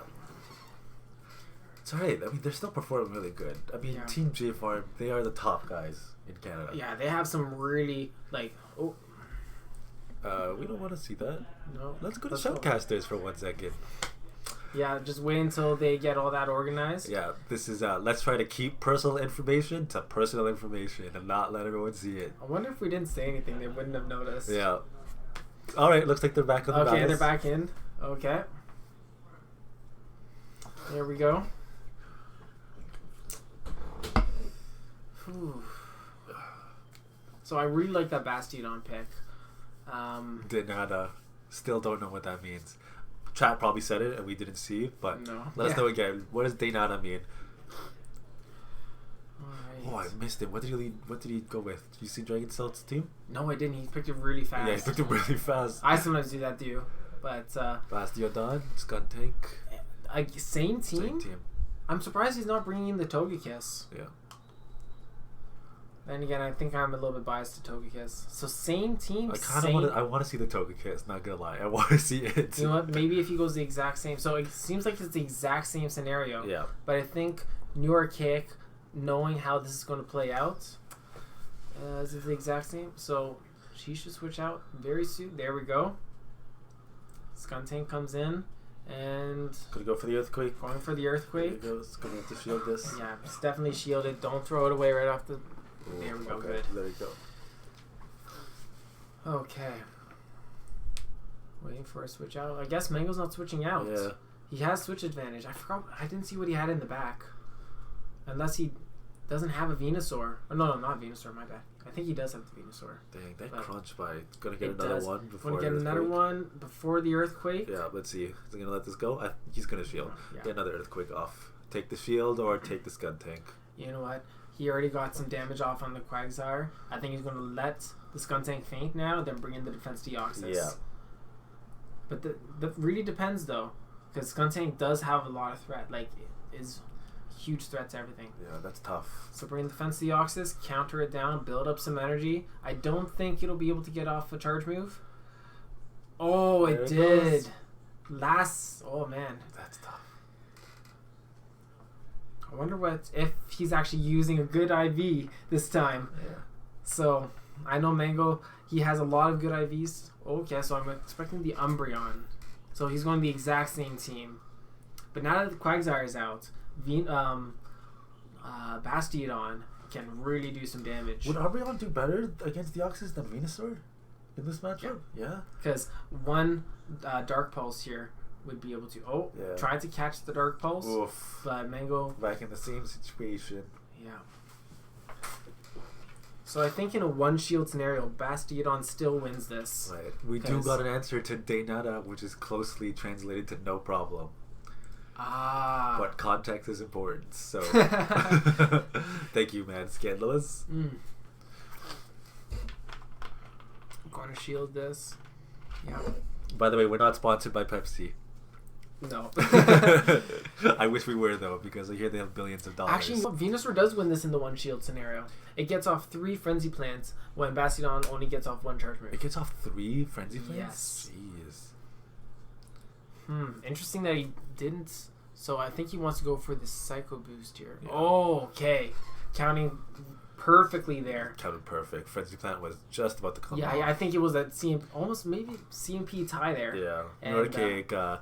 It's alright. I mean, they're still performing really good. I mean, Yeah. Team JFARM, they are the top guys in Canada. Yeah, they have some really We don't want to see that. no. Let's go to Let's go. Shoutcasters for 1 second. Yeah, just wait until they get all that organized. Yeah, this is let's try to keep personal information to personal information and not let everyone see it. I wonder if we didn't say anything, they wouldn't have noticed. Yeah. All right, looks like they're back on the Okay, battles. they're back in. Okay. There we go. Whew. So I really like that Bastiodon pick. Did not. Still don't know what that means. Chat probably said it and we didn't see, but No. let us Yeah. know again. What does Daynata mean? Alright. Oh, I missed it. What did he lead? What did he go with? Did you see Dragon Salt's team? No, I didn't. He picked it really fast. Yeah, he picked it really fast. I sometimes do that too. But Bastiodon, Skuntank, same team? same team. I'm surprised he's not bringing in the Togekiss. Yeah. Then again, I think I'm a little bit biased to Togekiss. So same team, I kind same. of want to see the Togekiss. Not gonna lie, I want to see it. You know what? Maybe if he goes the exact same. So it seems like it's the exact same scenario. Yeah. But I think New Archaic, knowing how this is going to play out, is it the exact same? So she should switch out very soon. There we go. Skuntank comes in and Could go for the earthquake. going for the There earthquake. it goes. Gonna have to shield this. Yeah, it's definitely shielded. Don't throw it away right off the. Ooh, There we go, okay, good. There we go. Okay. Waiting for a switch out. I guess Mango's not switching out. Yeah. He has switch advantage. I forgot. I didn't see what he had in the back. Unless he doesn't have a Venusaur. Oh, no, not Venusaur. My bad. I think he does have the Venusaur. Dang, that But crunch by. Gonna get it another does. one before Want to get the another earthquake. one before the earthquake? Yeah, let's see. Is he gonna let this go? He's gonna shield. Yeah. Get another earthquake off. Take the shield or take the Skuntank. You know what? He already got some damage off on the Quagsire. I think he's going to let the Skuntank faint now, then bring in the Defense Deoxys. Yeah. But that really depends, though. Because Skuntank does have a lot of threat. Like, is a huge threat to everything. Yeah, that's tough. So bring the Defense Deoxys, counter it down, build up some energy. I don't think it'll be able to get off a charge move. Oh, There it it did. goes. Oh, man. That's tough. I wonder if he's actually using a good IV this time. Yeah. So, I know Mango, he has a lot of good IVs. Okay, so I'm expecting the Umbreon. So he's going the exact same team. But now that the Quagsire is out, Bastiodon can really do some damage. Would Umbreon do better against Deoxys than Venusaur in this matchup? Yeah. Because one Dark Pulse here would be able to... Oh, Yeah. tried to catch the Dark Pulse. Oof. But Mango... Back in the same situation. Yeah. So I think in a one shield scenario, Bastiodon still wins this. Right. We do got an answer to Daynata, which is closely translated to no problem. Ah. But context is important, so thank you, man. Scandalous. I'm going to shield this. Yeah. By the way, we're not sponsored by Pepsi. No. I wish we were, though, because I hear they have billions of dollars. Actually, Venusaur does win this in the one shield scenario. It gets off 3 frenzy plants when Bastiodon only gets off 1 charge move. It gets off 3 frenzy plants? Yes. Jeez. Interesting that he didn't. So I think he wants to go for the Psycho Boost here. Yeah. Oh, okay. Counting perfectly there. Counted perfect. Frenzy plant was just about to come Yeah, out. I think it was that almost maybe CMP tie there. Yeah. And, Nordcake,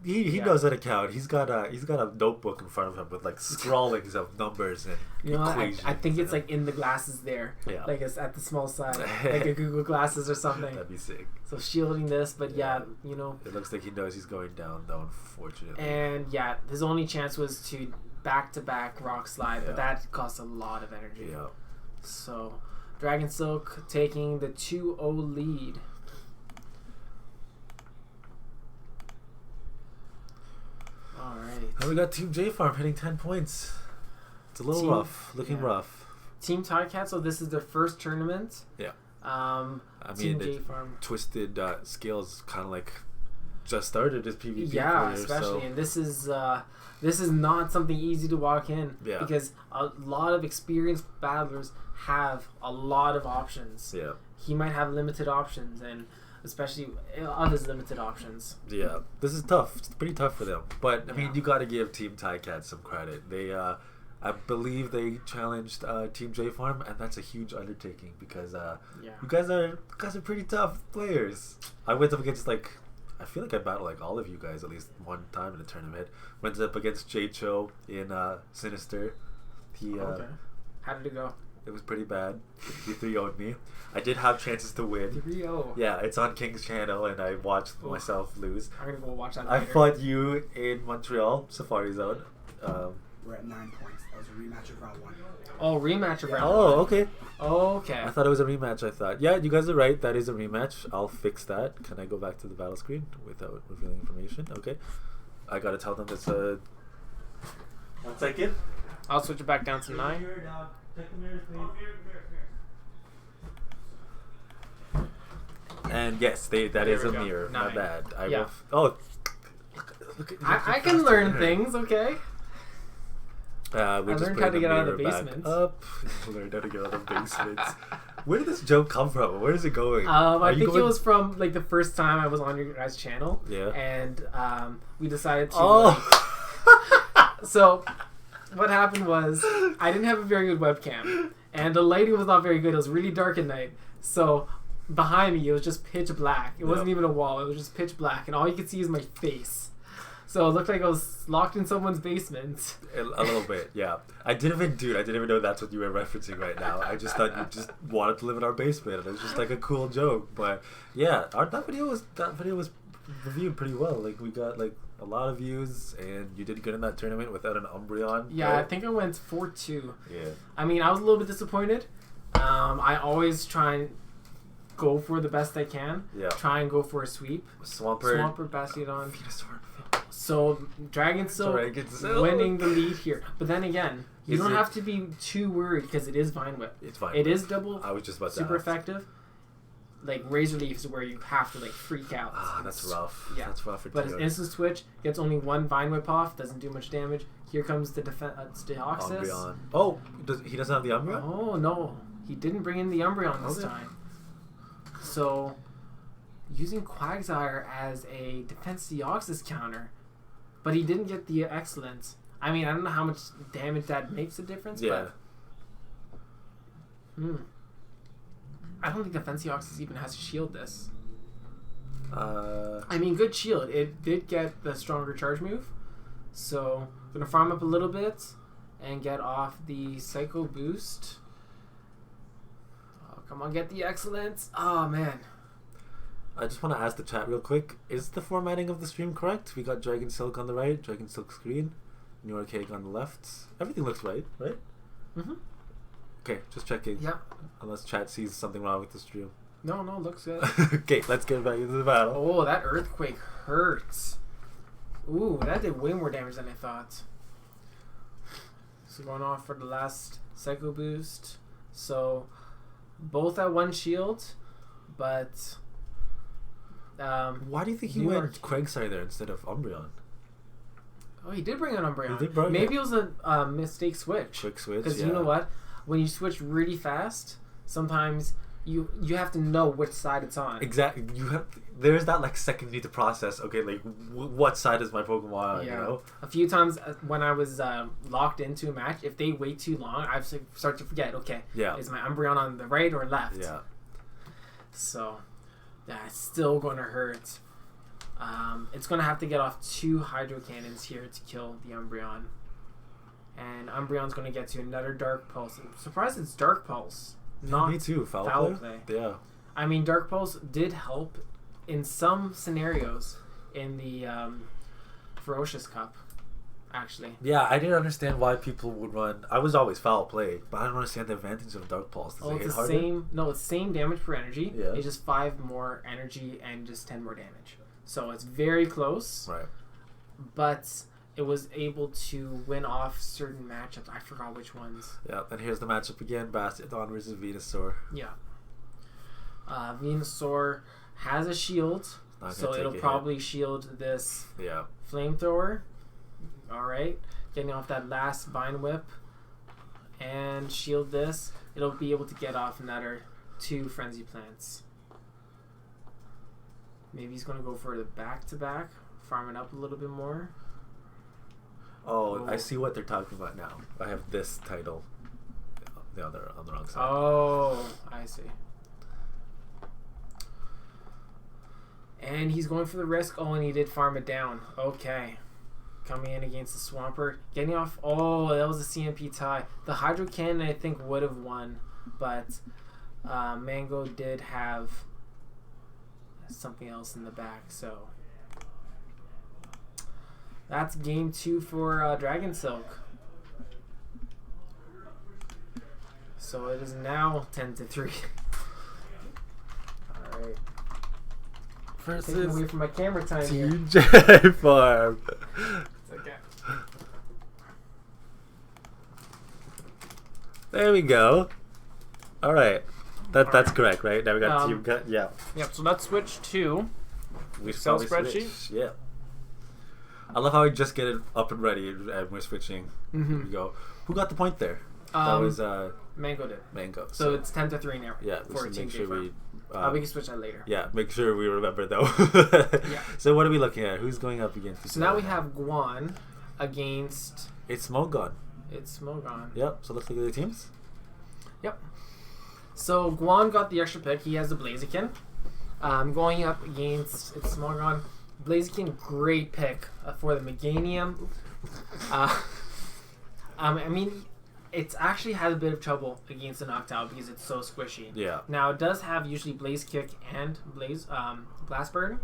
he yeah. knows how to count. He's got a notebook in front of him with like scrawlings of numbers and You know, equations. I think it's like in the glasses there. Yeah. Like it's at the small side. Like a Google Glasses or something. That'd be sick. So shielding this, but yeah, you know. It looks like he knows he's going down, though, unfortunately. And yeah, his only chance was to back-to-back Rock Slide, Yeah. but that cost a lot of energy. Yeah. So, Dragon Silk taking the 2-0 lead. Alright. And we got Team JFARM hitting 10 points. It's a little rough. Looking rough. Team TICATS, so this is their first tournament. Yeah. I mean, Team JFARM. Twisted Scales kind of like just started his PvP Yeah, career, especially, so and this is not something easy to walk in. Yeah. Because a lot of experienced battlers have a lot of options. yeah. He might have limited options, and especially others limited options. Yeah, this is tough. It's pretty tough for them. But I mean, Yeah. you got to give Team TICATS some credit. They, I believe, they challenged Team JFARM, and that's a huge undertaking because Yeah. you guys are pretty tough players. I went up against I feel like I battled like all of you guys at least one time in a tournament. Went up against Jay Cho in Sinister. He Okay. How did it go? it was pretty bad. He 3-0'd me. I did have chances to win. 3-0. Yeah, it's on King's channel, and I watched myself lose. I'm gonna go watch that I later. fought you in Montreal, Safari Zone. We're at 9 points. That was a rematch of round 1. Oh, rematch of round Oh, one. okay. Okay. I thought it was a rematch. I thought. Yeah, you guys are right. That is a rematch. I'll fix that. Can I go back to the battle screen without revealing information? Okay. I gotta tell them it's a. 1 second. I'll switch it back down to 9. And yes, that is we a go. mirror. My 9. bad. I Yeah. will. Oh. Look at I can learn things, okay? We I just learned put how to the get out of the mirror back basement. Up. Learned how to get out of the basement. Where did this joke come from? Where is it going? I Are you think it going- was from like the first time I was on your guys' channel. Yeah. And we decided to. Oh. So, what happened was I didn't have a very good webcam, and the lighting was not very good. It was really dark at night, so behind me it was just pitch black. It wasn't Yeah. even a wall; it was just pitch black, and all you could see is my face. So it looked like I was locked in someone's basement. A little bit, yeah. I didn't even know that's what you were referencing right now. I just thought you just wanted to live in our basement, and it was just like a cool joke. But yeah, that video was reviewed pretty well. Like we got like a lot of views, and you did good in that tournament without an Umbreon. Yeah, right? I think I went 4-2. Yeah. I mean, I was a little bit disappointed. I always try and go for the best I can. Yeah. Try and go for a sweep. Swampert. Bastiodon. Venusaur. So Dragon Silk Dragon Silk. winning the lead here. But then again, you Is don't it- have to be too worried because it is Vine Whip. It's fine. It is double I was just about to super ask. effective. Like Razor Leaf is where you have to like freak out. Ah, that's rough. Yeah. That's rough for But his Teo. instant switch gets only 1 Vine Whip off, doesn't do much damage. Here comes the Deoxys. Umbreon. Oh, he doesn't have the Umbreon? Oh no, he didn't bring in the Umbreon this Okay. time. So, using Quagsire as a defense Deoxys counter, but he didn't get the Excellence. I mean, I don't know how much damage that makes a difference, Yeah. but I don't think defense Deoxys even has to shield this. I mean, good shield. It did get the stronger charge move, so gonna farm up a little bit and get off the Psycho Boost. Oh, come on, get the Excellence. Oh, man. I just want to ask the chat real quick. Is the formatting of the stream correct? We got Dragon Silk on the right, Dragon Silk screen, New Arcade on the left. Everything looks right? Mm-hmm. Okay, just checking. Yep. Unless chat sees something wrong with the stream. No, looks good. Okay, let's get back into the battle. Oh, that earthquake hurts. Ooh, that did way more damage than I thought. So going off for the last Psycho Boost. So both at 1 shield, but Why do you think he New went York. Quagsire there instead of Umbreon? Oh, he did bring an Umbreon. He did bring Maybe it. it was a mistake switch. Quick switch, Because yeah. you know what? When you switch really fast, sometimes you have to know which side it's on. Exactly. There's that like second you need to process. Okay, like what side is my Pokemon on? Yeah. You know. A few times when I was locked into a match, if they wait too long, I start to forget. Okay, Yeah. is my Umbreon on the right or left? Yeah. So, yeah, it's still going to hurt. It's going to have to get off 2 Hydro Cannons here to kill the Umbreon. And Umbreon's going to get to another Dark Pulse. I'm surprised it's Dark Pulse. Not Me too. Foul, foul play? play. Yeah. I mean, Dark Pulse did help in some scenarios in the Ferocious Cup, actually. Yeah, I didn't understand why people would run. I was always foul play, but I don't understand the advantage of Dark Pulse. Does it hit It's the harder? same. No, it's same damage per energy. Yeah. It's just 5 more energy and just 10 more damage. So it's very close. Right. But it was able to win off certain matchups. I forgot which ones. Yeah. Then here's the matchup again: Bastiodon versus Venusaur. Yeah. Venusaur has a shield, Not gonna so take it'll a hit. probably shield this Yeah. flamethrower. All right, getting off that last Vine Whip and shield this. It'll be able to get off another 2 Frenzy Plants. Maybe he's gonna go for the back-to-back, farming up a little bit more. Oh, I see what they're talking about now. I have this title. The other on the wrong side. Oh, I see. And he's going for the risk. Oh, and he did farm it down. Okay. Coming in against the Swampert. Getting off. Oh, that was a CMP tie. The Hydro Cannon, I think, would have won. But Mango did have something else in the back. So that's game 2 for Dragon Silk. So it is now 10-3. All right. Taking away from my camera time here. JFARM. It's okay. There we go. All right. That's Alright. correct, right? Now we got Um, yeah. Yep. So let's switch to We Excel probably spreadsheet? switch. Yeah. I love how we just get it up and ready and we're switching. Here we go. Who got the point there? That was Mango did. Mango. So it's 10-3 now. yeah, we for should Team make sure JFARM. we We can switch that later. yeah, make sure we remember though. Yeah. So what are we looking at? Who's going up against? So now we have Guan against it's Smogon. it's Smogon. Yep. So let's look at the teams. Yep. So Guan got the extra pick. He has the Blaziken. Going up against it's Smogon. Blaziken, great pick for the Meganium. I mean, it's actually had a bit of trouble against the Noctowl because it's so squishy. Yeah. Now it does have usually Blaze Kick and Blast Burn.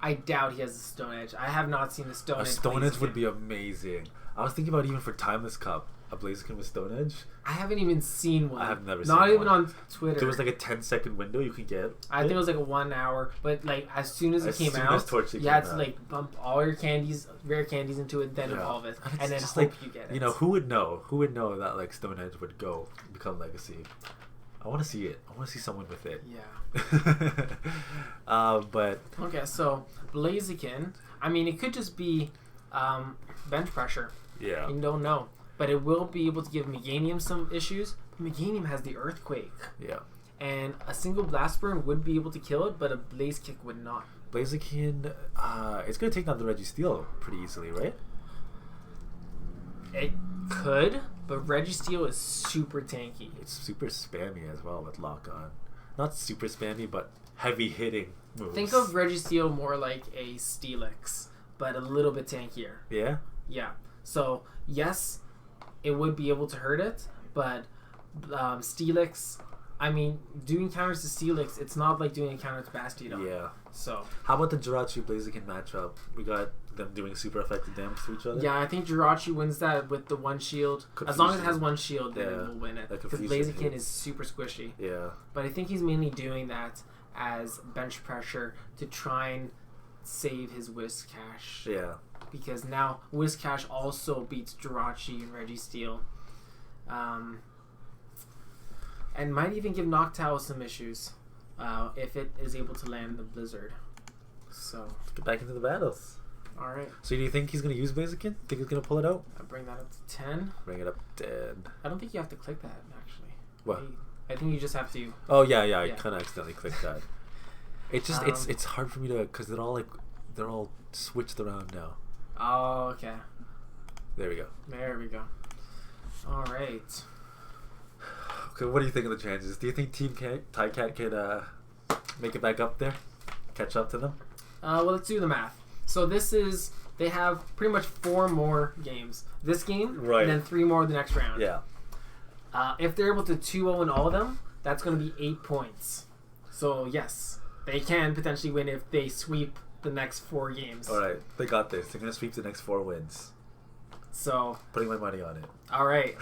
I doubt he has a Stone Edge. I have not seen the Stone A Edge. Stone Edge would Blaziken. be amazing. I was thinking about even for Timeless Cup, a Blaziken with Stone Edge. I haven't even seen one. I have never Not seen even one. on Twitter. There was like a 10-second window you could get. I think it was like a 1 hour, but like as soon as it As came soon out, as Torchic you had came to out. like bump all your candies, rare candies into it, then Yeah. evolve it, And it's and then just hope like, you get it. You know, who would know? Who would know that like Stone Edge would go become Legacy? I want to see it. I want to see someone with it. Yeah. But Okay, so Blaziken. I mean, it could just be bench pressure. yeah, You don't know, but it will be able to give Meganium some issues. Meganium has the Earthquake, yeah. and a single Blast Burn would be able to kill it, but a Blaze Kick would not. Blaziken, it's gonna take down the Registeel pretty easily, right? It could, but Registeel is super tanky. It's super spammy as well with Lock On. Not super spammy, but heavy hitting moves. Think of Registeel more like a Steelix, but a little bit tankier. yeah. Yeah. So, yes, it would be able to hurt it, but Steelix, I mean, doing counters to Steelix, it's not like doing a counter to Bastiodon. Yeah. So. How about the Jirachi Blaziken matchup? We got them doing super effective damage to each other. Yeah, I think Jirachi wins that with the one shield. As long as it has one shield, then it will win it. Because Blaziken is super squishy. Yeah. But I think he's mainly doing that as bench pressure to try and save his Whiscash. Yeah. Because now Whiscash also beats Jirachi and Registeel. And might even give Noctowl some issues if it is able to land the Blizzard. So Let's get back into the battles. Alright. So do you think he's going to use Blaziken? Think he's going to pull it out? I bring that up to 10. Bring it up 10. I don't think you have to click that, actually. What? I think you just have to... Oh, yeah. I kind of accidentally clicked that. It just, it's hard for me to... Because they're all switched around now. Oh, okay. There we go. Alright. Okay, what do you think of the chances? Do you think Team TICAT can make it back up there? Catch up to them? Well, let's do the math. So they have pretty much 4 more games. This game, right, and then 3 more the next round. Yeah. If they're able to 2-0 in all of them, that's going to be 8 points. So, yes, they can potentially win if they sweep the next 4 games. Alright, they got this. They're going to sweep the next 4 wins. So... Putting my money on it. Alright.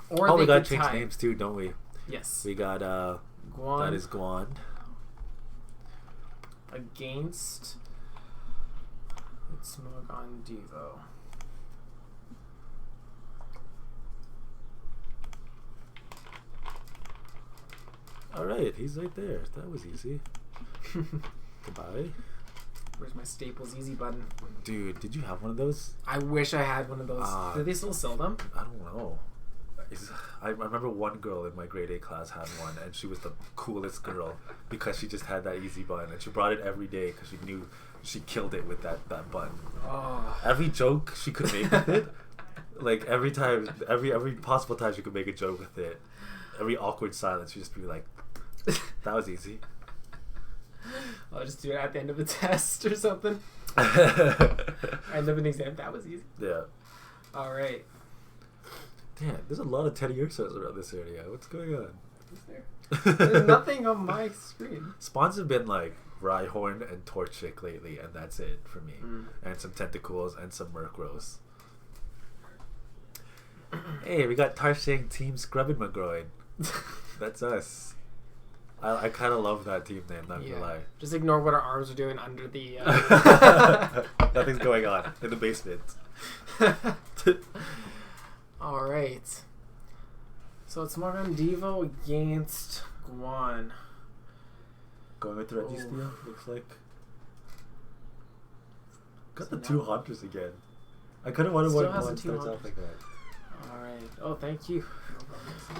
Or we got to change names too, don't we? Yes. We got, Guan. That is Guan. Against... It's Smogon Devo. Alright, he's right there. That was easy. Goodbye. Where's my Staples Easy button? Dude, did you have one of those? I wish I had one of those. Do they still sell them? I don't know. I remember one girl in my grade 8 class had one, and she was the coolest girl because she just had that easy button, and she brought it every day because she knew she killed it with that button. Oh. Every joke she could make with it, like every time, every possible time she could make a joke with it, every awkward silence, she'd just be like, that was easy. I'll just do it at the end of a test or something. End of an exam. That was easy. Yeah. Alright. Damn, there's a lot of Teddy Ursos around this area. What's going on? Is there? There's nothing on my screen. Spawns have been like Rhyhorn and Torchic lately, and that's it for me. And some Tentacles and some Murkrows. Hey, we got Tarshang Team Scrubbin' McGroin. That's us. I kind of love that team name, not gonna lie. Just ignore what our arms are doing under the... Nothing's going on in the basement. Alright. So it's Smogon Devo against Guan. Going with the Registeel, looks like. Got So the 2 now- Hunters again. I kind of wonder Still why has one the 2 starts Hunters. off like that. Alright. Oh, thank you.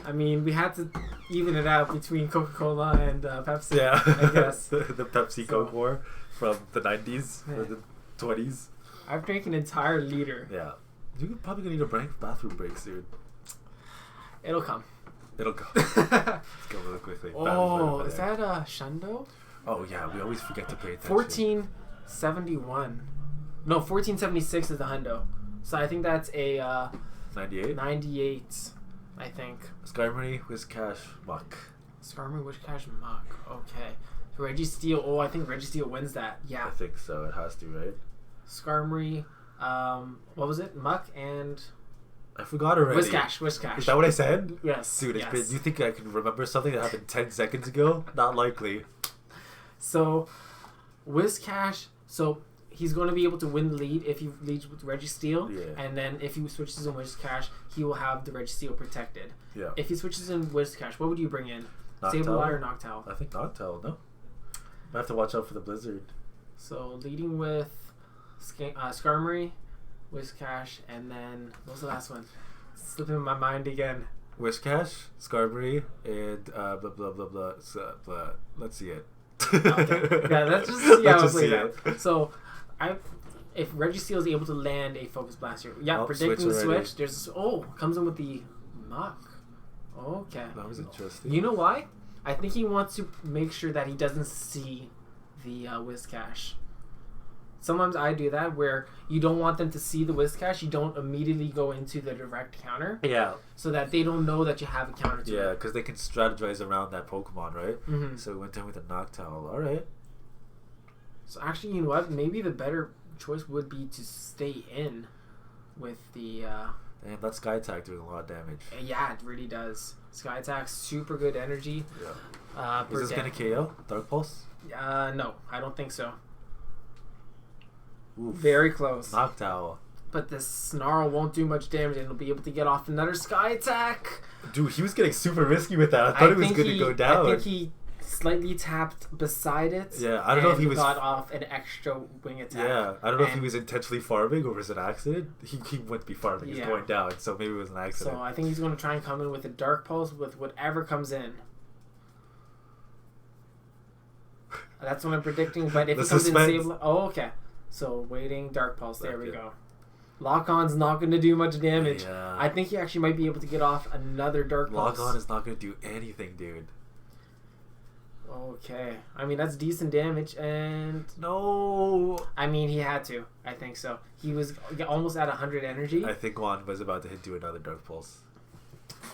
I mean, we had to even it out between Coca-Cola and Pepsi. Yeah, I guess. the Pepsi Coke war from the 90s or the 20s. I've drank an entire liter. Yeah. You're probably gonna need a bathroom break soon. It'll come. It'll go. Let's go really quickly. Oh, is that Shundo? Oh yeah, we always forget to pay attention. 1471. No, 1476 is the hundo. So I think that's a 98. 98. I think. Skarmory, Whiscash, Muck. Skarmory, Wishcash, Muck. Okay. Registeel. Oh, I think Registeel wins that. Yeah. I think so. It has to, right? Skarmory. What was it? Muck and I forgot already. Whiscash. Is that what I said? Yes. Dude, it's yes. been. You think I can remember something that happened 10 seconds ago? Not likely. So, Whiscash. So he's going to be able to win the lead if he leads with Registeel, Yeah. and then if he switches in Whiscash, he will have the Registeel protected. Yeah. If he switches in Whiscash, what would you bring in? Noctowl? Sableye or Noctowl? I think Noctowl, no? I have to watch out for the Blizzard. So leading with Skarmory, Whiscash, and then what was the last one? It's slipping in my mind again. Whiscash, Skarmory, and blah blah blah blah. Blah. Let's see it. Okay. Yeah, let's just see how it Let's just plays see out. it. So, if Registeel is able to land a Focus Blast here, yeah, Oh, predicting the switch already. switch. There's comes in with the Muck. Okay. That was interesting. You know why? I think he wants to make sure that he doesn't see the Whiscash. sometimes I do that where you don't want them to see the Whiscash. You don't immediately go into the direct counter Yeah. so that they don't know that you have a counter to Yeah, it. because they can strategize around that Pokemon, right? Mm-hmm. So we went in with a Noctowl. All right. So actually, you know what? Maybe the better choice would be to stay in with the... And that Sky Attack doing a lot of damage. yeah, it really does. Sky Attack, super good energy. Yeah. Is this going to KO? Dark Pulse? No, I don't think so. Oof. Very close. Noctowl. But this Snarl won't do much damage and it'll be able to get off another Sky Attack. Dude, he was getting super risky with that. I thought it was going to go down. I think he slightly tapped beside it. Yeah, I don't know if he was... got off an extra wing attack. Yeah, I don't know if he was intentionally farming or was it an accident. He wouldn't be farming. He's Yeah. going down, so maybe it was an accident. So I think he's going to try and come in with a Dark Pulse with whatever comes in. That's what I'm predicting. But if The he comes in suspense. Sableye... Oh, okay. So waiting, Dark Pulse. There we Okay. go. Lock-on's not going to do much damage. Yeah. I think he actually might be able to get off another Dark Pulse. Lock-on is not going to do anything, dude. Okay. I mean, that's decent damage, and... No. I mean, he had to. I think so. He was almost at 100 energy. I think Juan was about to do another Dark Pulse.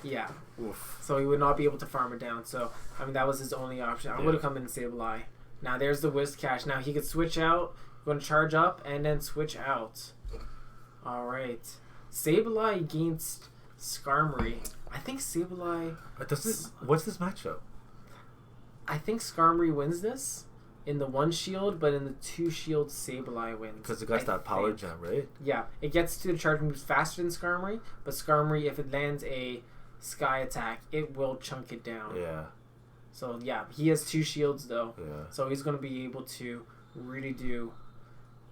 Yeah. Oof. So he would not be able to farm it down. So, I mean, that was his only option. I Yeah. would have come in Sableye. Now, there's the Whiscash. Now, he could switch out, going to charge up, and then switch out. All right. Sableye against Skarmory. I think Sableye... What's this matchup? I think Skarmory wins this in the 1 shield, but in the 2 shield, Sableye wins. Because it got that power gem, right? Yeah, it gets to the charge moves faster than Skarmory, but Skarmory, if it lands a Sky Attack, it will chunk it down. Yeah. So yeah, he has 2 shields though, Yeah. so he's going to be able to really do...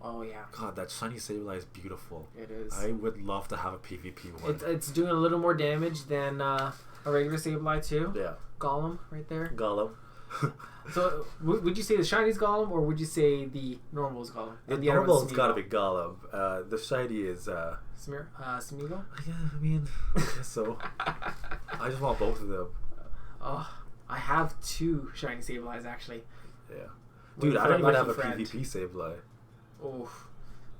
Oh yeah, God, that shiny Sableye is beautiful. it is. I would love to have a PvP one. It's doing a little more damage than a regular Sableye too. Yeah. Golem right there. Golem. So would you say the shini's Golem, or would you say the normal's Golem? The And other one's normal's got to Smeagol? be Golem. The shiny is... Smeagol? Yeah, I mean, I guess so. I just want both of them. Oh, I have 2 shiny Sableyes actually. Yeah. Waiting Dude, I for don't even lucky have a friend. PvP Sableye. Oof.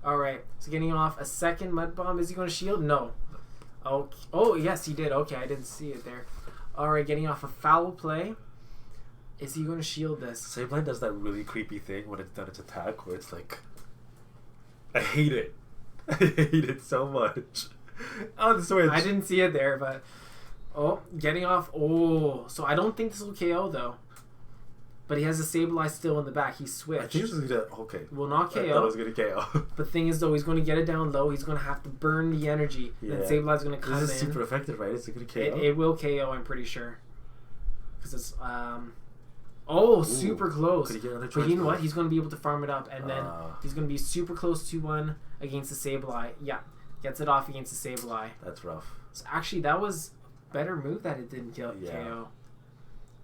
Alright, so getting off a second Mud Bomb. Is he going to shield? No. Oh, yes, he did. Okay, I didn't see it there. Alright, getting off a Foul Play. Is he going to shield this? Sableye does that really creepy thing when it's done its attack where it's like... I hate it. I hate it so much. On Switch. I didn't see it there, but... Oh, getting off... Oh, so I don't think this will KO, though. But he has a Sableye still in the back. He switched. I think this is gonna... Okay. Will not KO. I thought it was gonna KO. But the thing is, though, he's going to get it down low. He's going to have to burn the energy. Yeah. And Sableye's going to come This is in. super effective, right? Is it gonna KO? It will KO, I'm pretty sure. Because it's... Oh, Ooh. super close. Could he get another But charge you know what? move? He's going to be able to farm it up. And then Ah. he's going to be super close to 1 against the Sableye. Yeah. Gets it off against the Sableye. That's rough. So actually, that was a better move that it didn't kill Yeah. KO.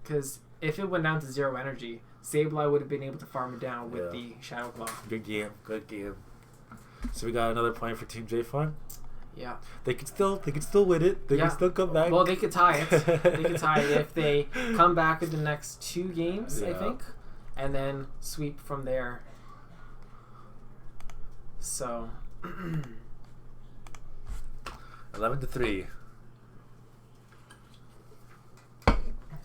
Because if it went down to 0 energy, Sableye would have been able to farm it down with Yeah. the Shadow Claw. Good game. Good game. So we got another point for Team JFARM. Yeah. They can still win it. They Yeah. can still come back. Well, they could tie it. They could tie it if they come back in the next 2 games, I Yeah. think, and then sweep from there. So, 11-3.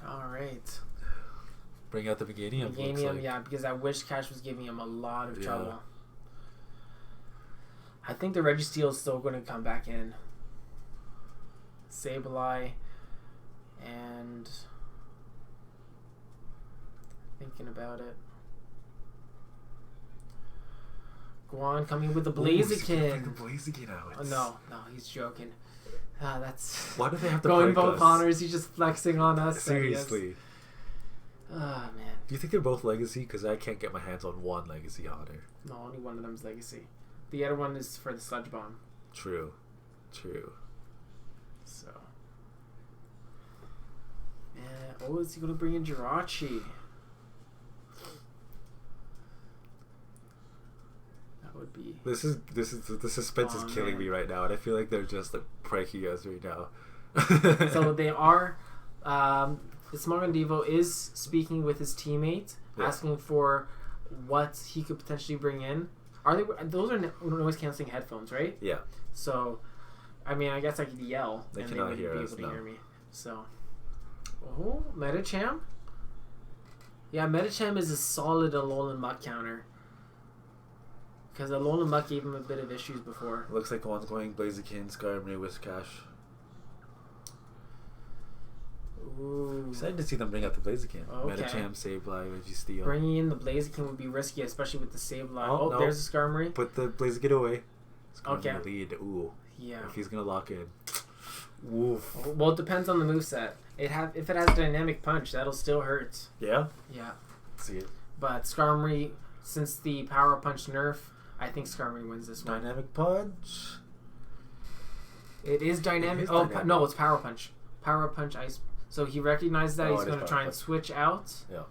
all right. Bring out the Meganium. looks Meganium, like. yeah, because that Wish Cash was giving him a lot of Yeah. trouble. I think the Registeel is still going to come back in. Sableye and thinking about it. Guan coming with the Ooh, he's gonna Blaziken. bring the Blaziken out. Oh, no, he's joking. That's Why do they have to going prank both us? honors. He's just flexing on us. Seriously. Ah, man. Do you think they're both legacy? Because I can't get my hands on one legacy honor. No, only one of them's legacy. The other one is for the Sludge Bomb. True. True. So. Oh, is he going to bring in Jirachi? That would be... The suspense is Oh, killing man. me right now, and I feel like they're just like pranking us right now. So they are... the Smogon Devo is speaking with his teammate, Yeah. asking for what he could potentially bring in. Are they? Those are noise canceling headphones, right? Yeah. So, I mean, I guess I could yell They and cannot they hear wouldn't be us, able to no. hear me. So, oh, Metacham. Yeah, Metacham is a solid Alolan Muck counter. Because Alolan Muck gave him a bit of issues before. Looks like one's going Blaziken, Skarmory, Whiscash. Ooh. Excited to see them bring out the Blaziken. Okay. Metacham, Sableye, Registeel. Bringing in the Blaziken would be risky, especially with the Sableye. Oh, Oh, no. there's a Skarmory. Put the Blaziken away. Skarmory Okay. lead. Ooh. Yeah. If he's gonna lock in. Woof. Well, it depends on the moveset. If it has Dynamic Punch, that'll still hurt. Yeah? Yeah. See it. But Skarmory, since the Power Punch nerf, I think Skarmory wins this one. Dynamic Punch. It is dynamic. It is oh, dynamic. no, it's Power Punch. Power Punch Ice. So he recognized that Oh, he's it is going to Power try and Punch. switch out Yeah.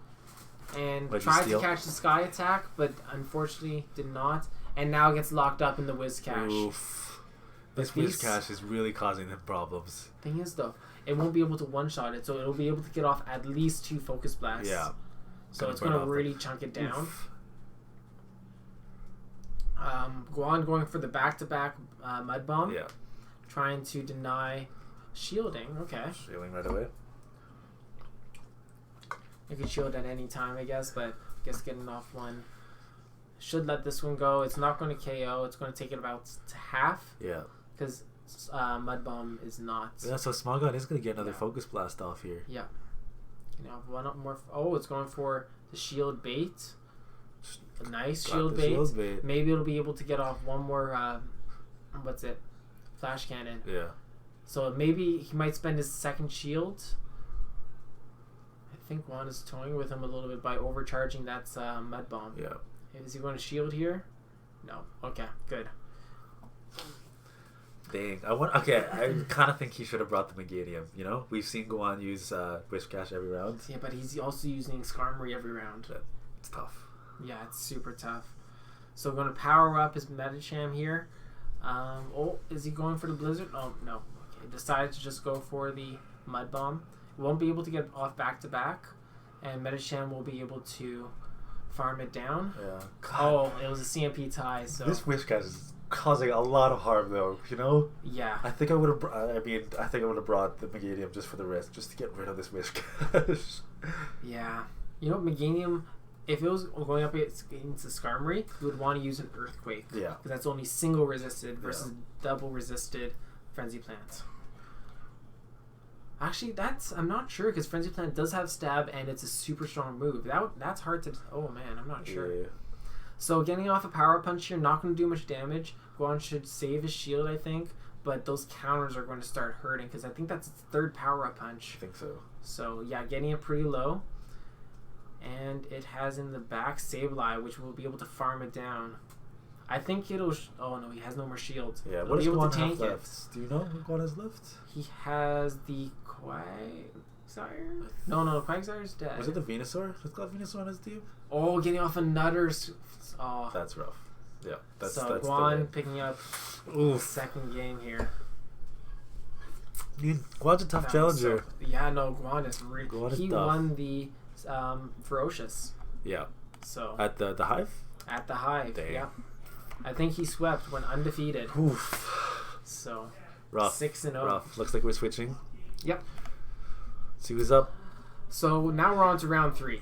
and But you try to steal? catch the Sky Attack, but unfortunately did not. And now gets locked up in the Whiscash. Oof. This these- Whiscash is really causing them problems. Thing is, though, it won't be able to one-shot it, so it'll be able to get off at least 2 Focus Blasts. Yeah. So it's burn going to off really chunk it down. Oof. Guan going for the back-to-back Mud Bomb. Yeah. Trying to deny shielding. Okay. Shielding right away. You can shield at any time, I guess, but I guess getting off one should let this one go. It's not going to KO. It's going to take it about to half Yeah. because Mud Bomb is not. Yeah, so Smogon is going to get another Yeah. Focus Blast off here. Yeah. You know, one up more. Oh, it's going for the shield bait. A nice Got shield the bait. shield bait. Maybe it'll be able to get off one more. What's it? Flash cannon. Yeah. So maybe he might spend his second shield. I think Juan is toying with him a little bit by overcharging that Mud Bomb. Yeah. Is he going to shield here? No. Okay, good. Dang. Okay, I kind of think he should have brought the Meganium, you know? We've seen Gohan use Whiscash every round. Yeah, but he's also using Skarmory every round. It's tough. Yeah, it's super tough. So we're going to power up his Metacham here. Is he going for the Blizzard? Oh, no. Okay, decided to just go for the Mud Bomb. Won't be able to get off back-to-back. And Metacham will be able to farm it down. Yeah. Oh, it was a CMP tie, so... This Whiscash is causing a lot of harm, though, you know? Yeah. I think I would have. I think I would have brought the Meganium just for the risk, just to get rid of this Whiscash. Yeah. You know, Meganium, if it was going up against Skarmory, you would want to use an Earthquake. Yeah. Because that's only single resisted versus double resisted Frenzy Plant. Actually, I'm not sure because Frenzy Plant does have stab and it's a super strong move. That's hard to. Oh man, I'm not sure. Yeah. So getting off a Power Punch here, not going to do much damage. Guan should save his shield, I think, but those counters are going to start hurting because I think that's its third Power Punch. I think so. So yeah, getting it pretty low. And it has in the back Sableye, which will be able to farm it down. I think it'll... oh no, he has no more shield. Yeah, It'll what does be able Guan to have tank left? Do you know what Guan has left? He has the Quagsire? No, Quagsire's dead. Was it the Venusaur? It's got Venusaur on his team? Oh, getting off a Nutter's... oh. That's rough. Yeah, that's Guan picking up the Oof. second game here. Dude, Guan's a tough That was challenger. yeah, no, Guan is really... Guan is he tough. won the Ferocious. Yeah. So... At the Hive? at the Hive, Dang. yeah. I think he swept, went undefeated. Oof. So... Rough. 6-0. Rough. Looks like we're switching. Yep. See who's up. So now we're on to round 3.